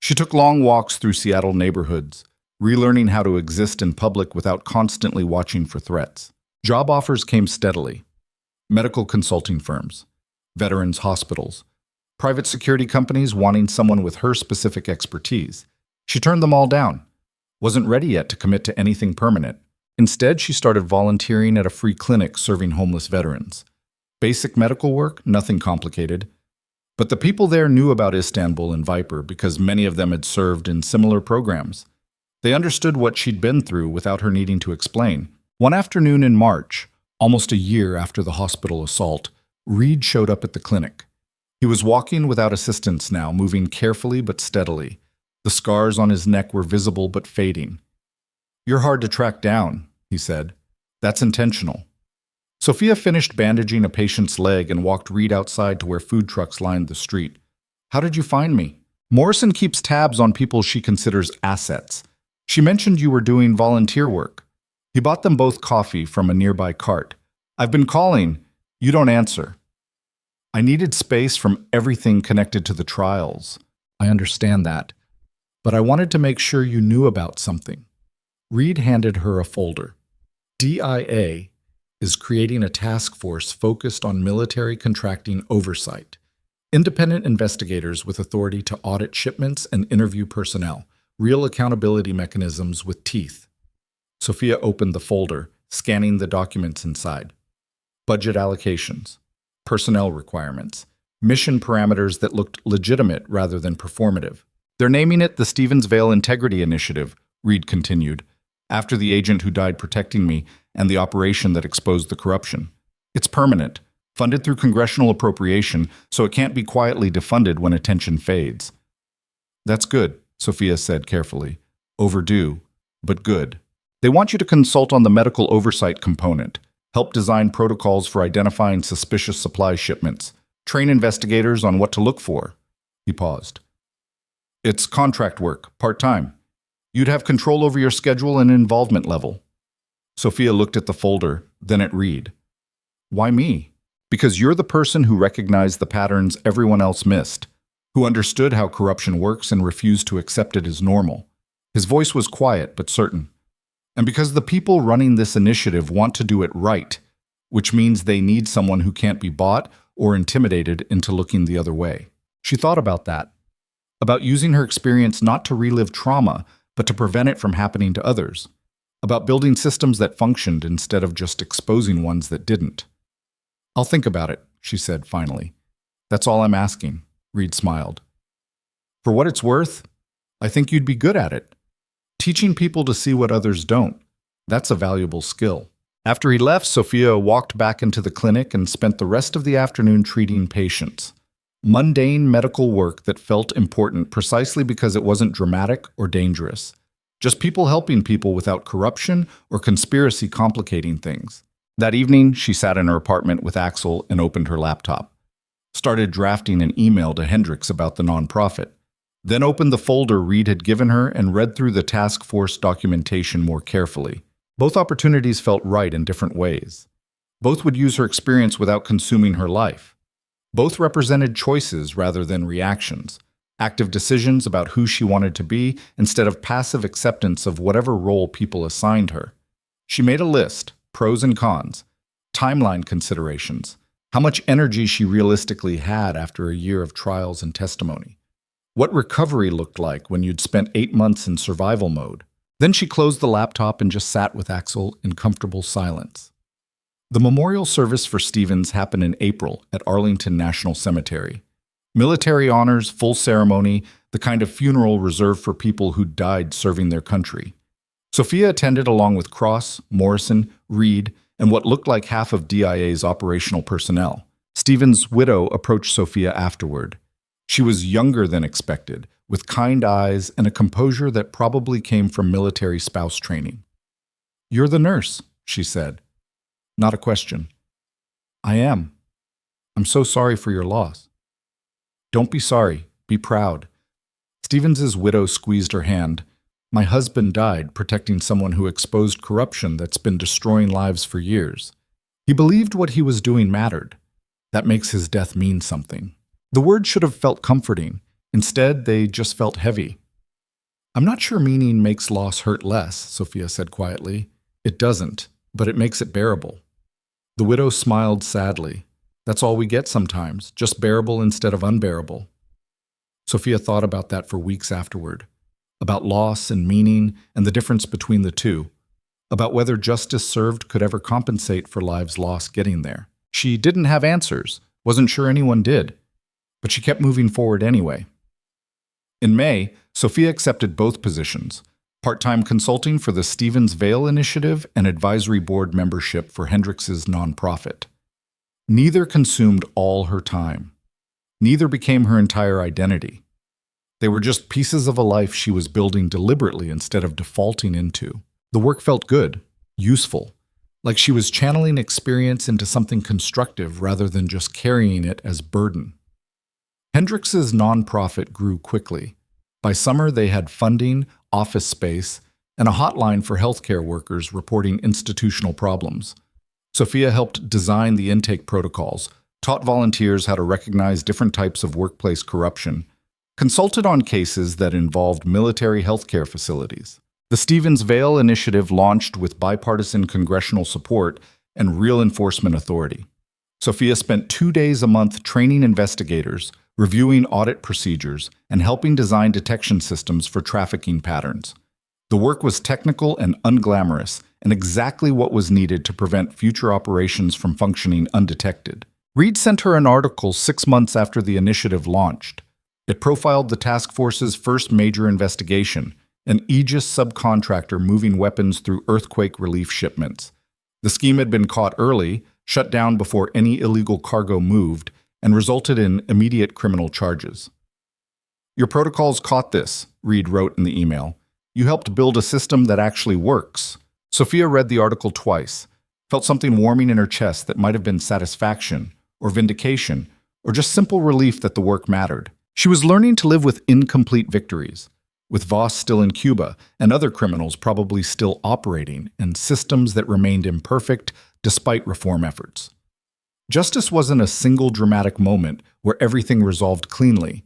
She took long walks through Seattle neighborhoods, relearning how to exist in public without constantly watching for threats. Job offers came steadily. Medical consulting firms, veterans hospitals, private security companies wanting someone with her specific expertise. She turned them all down. Wasn't ready yet to commit to anything permanent. Instead, she started volunteering at a free clinic serving homeless veterans. Basic medical work, nothing complicated. But the people there knew about Istanbul and Viper because many of them had served in similar programs. They understood what she'd been through without her needing to explain. One afternoon in March, almost a year after the hospital assault, Reed showed up at the clinic. He was walking without assistance now, moving carefully but steadily. The scars on his neck were visible but fading. You're hard to track down, he said. That's intentional. Sophia finished bandaging a patient's leg and walked Reed outside to where food trucks lined the street. How did you find me? Morrison keeps tabs on people she considers assets. She mentioned you were doing volunteer work. He bought them both coffee from a nearby cart. I've been calling. You don't answer. I needed space from everything connected to the trials. I understand that. But I wanted to make sure you knew about something. Reed handed her a folder. DIA is creating a task force focused on military contracting oversight. Independent investigators with authority to audit shipments and interview personnel. Real accountability mechanisms with teeth. Sophia opened the folder, scanning the documents inside. Budget allocations. Personnel requirements. Mission parameters that looked legitimate rather than performative. They're naming it the Stevensvale Integrity Initiative, Reed continued, after the agent who died protecting me and the operation that exposed the corruption. It's permanent, funded through congressional appropriation, so it can't be quietly defunded when attention fades. That's good, Sophia said carefully. Overdue, but good. They want you to consult on the medical oversight component, help design protocols for identifying suspicious supply shipments, train investigators on what to look for. He paused. It's contract work, part-time. You'd have control over your schedule and involvement level. Sophia looked at the folder, then at Reed. Why me? Because you're the person who recognized the patterns everyone else missed, who understood how corruption works and refused to accept it as normal. His voice was quiet but certain. And because the people running this initiative want to do it right, which means they need someone who can't be bought or intimidated into looking the other way. She thought about that, about using her experience not to relive trauma, but to prevent it from happening to others, about building systems that functioned instead of just exposing ones that didn't. I'll think about it, she said finally. That's all I'm asking, Reed smiled. For what it's worth, I think you'd be good at it. Teaching people to see what others don't, that's a valuable skill. After he left, Sophia walked back into the clinic and spent the rest of the afternoon treating patients. Mundane medical work that felt important precisely because it wasn't dramatic or dangerous. Just people helping people without corruption or conspiracy complicating things. That evening, she sat in her apartment with Axel and opened her laptop. Started drafting an email to Hendricks about the nonprofit. Then opened the folder Reed had given her and read through the task force documentation more carefully. Both opportunities felt right in different ways. Both would use her experience without consuming her life. Both represented choices rather than reactions, active decisions about who she wanted to be instead of passive acceptance of whatever role people assigned her. She made a list, pros and cons, timeline considerations, how much energy she realistically had after a year of trials and testimony, what recovery looked like when you'd spent 8 months in survival mode. Then she closed the laptop and just sat with Axel in comfortable silence. The memorial service for Stevens happened in April at Arlington National Cemetery. Military honors, full ceremony, the kind of funeral reserved for people who died serving their country. Sophia attended along with Cross, Morrison, Reed, and what looked like half of DIA's operational personnel. Stevens' widow approached Sophia afterward. She was younger than expected, with kind eyes and a composure that probably came from military spouse training. "You're the nurse," she said. Not a question. "I am. I'm so sorry for your loss." "Don't be sorry. Be proud." Stevens's widow squeezed her hand. "My husband died protecting someone who exposed corruption that's been destroying lives for years. He believed what he was doing mattered. That makes his death mean something." The words should have felt comforting. Instead, they just felt heavy. "I'm not sure meaning makes loss hurt less," Sophia said quietly. "It doesn't, but it makes it bearable." The widow smiled sadly. "That's all we get sometimes, just bearable instead of unbearable." Sophia thought about that for weeks afterward, about loss and meaning and the difference between the two, about whether justice served could ever compensate for lives lost getting there. She didn't have answers, wasn't sure anyone did, but she kept moving forward anyway. In May, Sophia accepted both positions, part-time consulting for the Stevens Vale Initiative and advisory board membership for Hendricks' nonprofit. Neither consumed all her time. Neither became her entire identity. They were just pieces of a life she was building deliberately instead of defaulting into. The work felt good, useful, like she was channeling experience into something constructive rather than just carrying it as burden. Hendricks' nonprofit grew quickly. By summer, they had funding, office space, and a hotline for healthcare workers reporting institutional problems. Sophia helped design the intake protocols, taught volunteers how to recognize different types of workplace corruption, consulted on cases that involved military healthcare facilities. The Stevens Vale Initiative launched with bipartisan congressional support and real enforcement authority. Sophia spent 2 days a month training investigators, reviewing audit procedures, and helping design detection systems for trafficking patterns. The work was technical and unglamorous, and exactly what was needed to prevent future operations from functioning undetected. Reed sent her an article 6 months after the initiative launched. It profiled the task force's first major investigation, an Aegis subcontractor moving weapons through earthquake relief shipments. The scheme had been caught early, shut down before any illegal cargo moved, and resulted in immediate criminal charges. "Your protocols caught this," Reed wrote in the email. You helped build a system that actually works. Sophia read the article twice, felt something warming in her chest that might have been satisfaction, or vindication, or just simple relief that the work mattered. She was learning to live with incomplete victories, with Voss still in Cuba and other criminals probably still operating, and systems that remained imperfect despite reform efforts. Justice wasn't a single dramatic moment where everything resolved cleanly.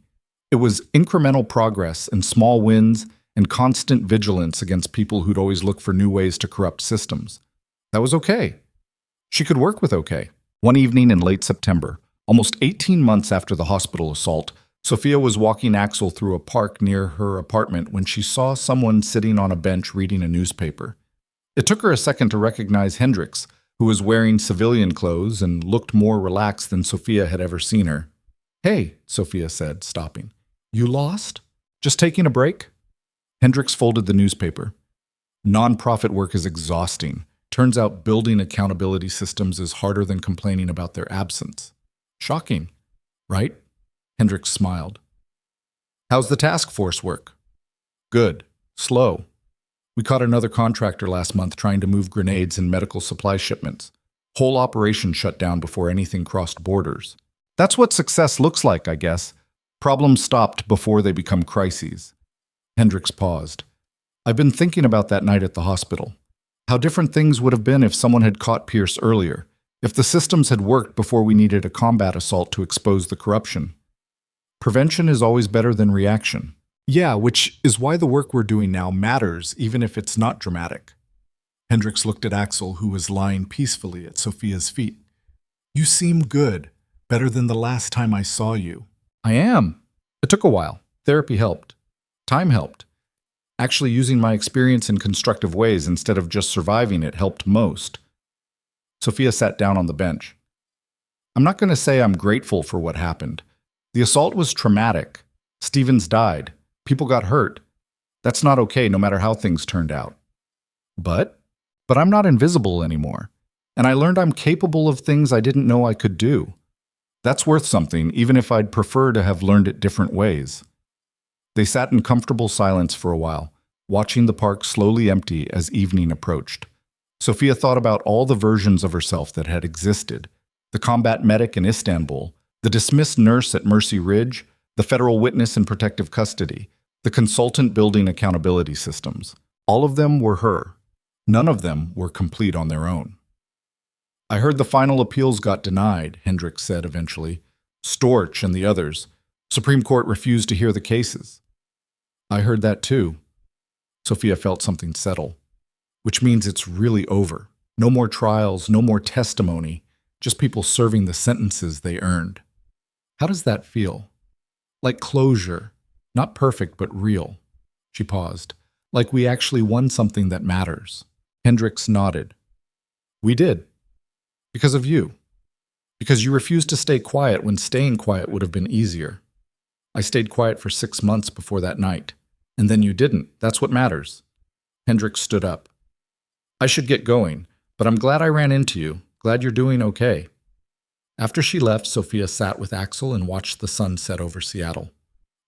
It was incremental progress and small wins and constant vigilance against people who'd always look for new ways to corrupt systems. That was okay. She could work with okay. One evening in late September, almost 18 months after the hospital assault, Sophia was walking Axel through a park near her apartment when she saw someone sitting on a bench reading a newspaper. It took her a second to recognize Hendricks, who was wearing civilian clothes and looked more relaxed than Sophia had ever seen her. "Hey," Sophia said, stopping. "You lost? Just taking a break?" Hendricks folded the newspaper. Nonprofit work is exhausting. Turns out building accountability systems is harder than complaining about their absence. Shocking, right? Hendricks smiled. "How's the task force work?" "Good. Slow. We caught another contractor last month trying to move grenades and medical supply shipments. Whole operation shut down before anything crossed borders. That's what success looks like, I guess. Problems stopped before they become crises." Hendricks paused. "I've been thinking about that night at the hospital. How different things would have been if someone had caught Pierce earlier, if the systems had worked before we needed a combat assault to expose the corruption. Prevention is always better than reaction." "Yeah, which is why the work we're doing now matters, even if it's not dramatic." Hendricks looked at Axel, who was lying peacefully at Sophia's feet. "You seem good, better than the last time I saw you." "I am. It took a while. Therapy helped. Time helped. Actually using my experience in constructive ways instead of just surviving it helped most." Sophia sat down on the bench. "I'm not going to say I'm grateful for what happened. The assault was traumatic. Stevens died. People got hurt. That's not okay, no matter how things turned out. But I'm not invisible anymore. And I learned I'm capable of things I didn't know I could do. That's worth something, even if I'd prefer to have learned it different ways." They sat in comfortable silence for a while, watching the park slowly empty as evening approached. Sophia thought about all the versions of herself that had existed: the combat medic in Istanbul, the dismissed nurse at Mercy Ridge, the federal witness in protective custody, the consultant building accountability systems. All of them were her. None of them were complete on their own. "I heard the final appeals got denied," Hendricks said eventually. "Storch and the others. Supreme Court refused to hear the cases." "I heard that too." Sophia felt something settle. "Which means it's really over. No more trials, no more testimony, just people serving the sentences they earned." "How does that feel?" "Like closure. Not perfect, but real." She paused. "Like we actually won something that matters." Hendricks nodded. "We did. Because of you. Because you refused to stay quiet when staying quiet would have been easier. I stayed quiet for 6 months before that night. And then you didn't. That's what matters." Hendricks stood up. "I should get going, but I'm glad I ran into you. Glad you're doing okay." After she left, Sophia sat with Axel and watched the sun set over Seattle.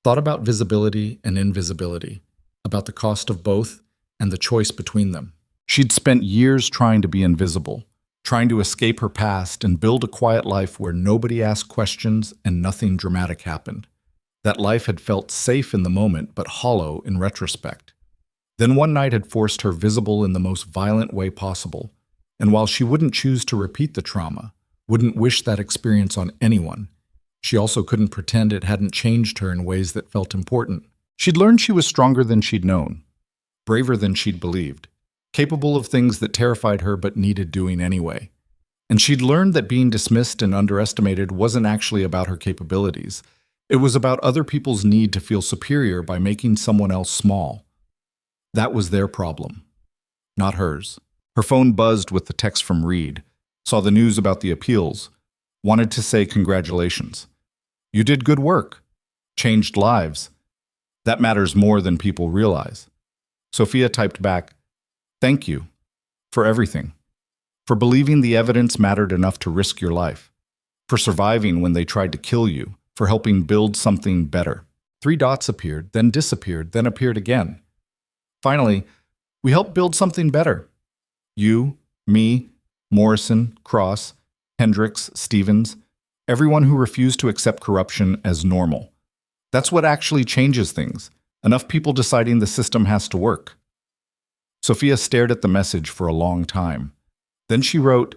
Thought about visibility and invisibility, about the cost of both and the choice between them. She'd spent years trying to be invisible, trying to escape her past and build a quiet life where nobody asked questions and nothing dramatic happened. That life had felt safe in the moment, but hollow in retrospect. Then one night had forced her visible in the most violent way possible, and while she wouldn't choose to repeat the trauma, wouldn't wish that experience on anyone, she also couldn't pretend it hadn't changed her in ways that felt important. She'd learned she was stronger than she'd known, braver than she'd believed, capable of things that terrified her but needed doing anyway. And she'd learned that being dismissed and underestimated wasn't actually about her capabilities. It was about other people's need to feel superior by making someone else small. That was their problem, not hers. Her phone buzzed with the text from Reed, saw the news about the appeals, wanted to say congratulations. "You did good work. Changed lives. That matters more than people realize." Sophia typed back, "Thank you. For everything. For believing the evidence mattered enough to risk your life. For surviving when they tried to kill you. For helping build something better." 3 dots appeared, then disappeared, then appeared again. Finally, we helped build something better. You, me, Morrison, Cross, Hendricks, Stevens, everyone who refused to accept corruption as normal. That's what actually changes things. Enough people deciding the system has to work. Sophia stared at the message for a long time. Then she wrote,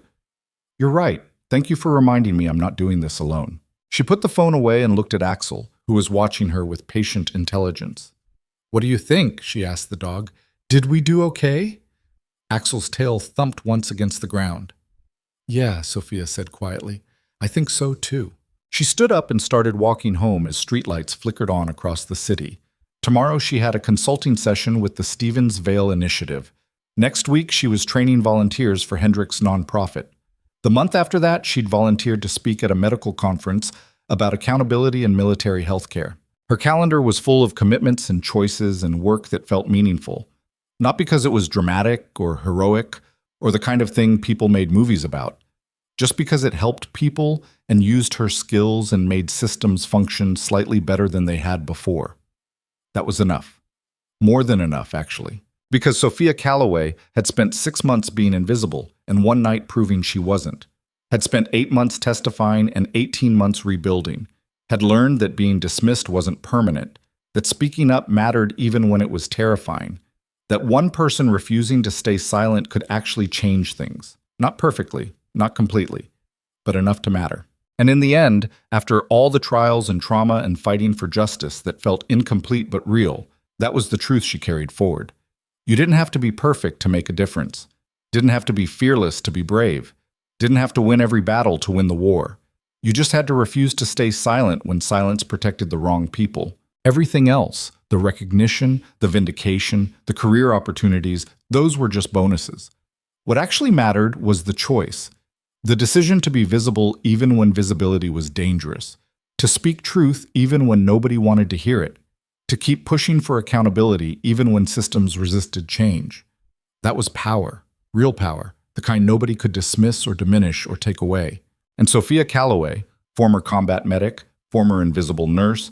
"You're right. Thank you for reminding me I'm not doing this alone." She put the phone away and looked at Axel, who was watching her with patient intelligence. "What do you think?" she asked the dog. "Did we do okay?" Axel's tail thumped once against the ground. "Yeah," Sophia said quietly. "I think so too." She stood up and started walking home as streetlights flickered on across the city. Tomorrow she had a consulting session with the Stevens Vale Initiative. Next week she was training volunteers for Hendricks' nonprofit. The month after that, she'd volunteered to speak at a medical conference about accountability in military healthcare. Her calendar was full of commitments and choices and work that felt meaningful. Not because it was dramatic or heroic or the kind of thing people made movies about, just because it helped people and used her skills and made systems function slightly better than they had before. That was enough. More than enough, actually. Because Sophia Calloway had spent 6 months being invisible and 1 night proving she wasn't, had spent 8 months testifying and 18 months rebuilding, had learned that being dismissed wasn't permanent, that speaking up mattered even when it was terrifying, that one person refusing to stay silent could actually change things. Not perfectly, not completely, but enough to matter. And in the end, after all the trials and trauma and fighting for justice that felt incomplete but real, that was the truth she carried forward. You didn't have to be perfect to make a difference. Didn't have to be fearless to be brave. Didn't have to win every battle to win the war. You just had to refuse to stay silent when silence protected the wrong people. Everything else, the recognition, the vindication, the career opportunities, those were just bonuses. What actually mattered was the choice. The decision to be visible even when visibility was dangerous. To speak truth even when nobody wanted to hear it. To keep pushing for accountability even when systems resisted change. That was power, real power, the kind nobody could dismiss or diminish or take away. And Sophia Calloway, former combat medic, former invisible nurse,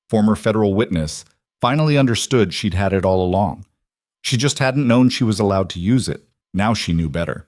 former federal witness, finally understood she'd had it all along. She just hadn't known she was allowed to use it. Now she knew better.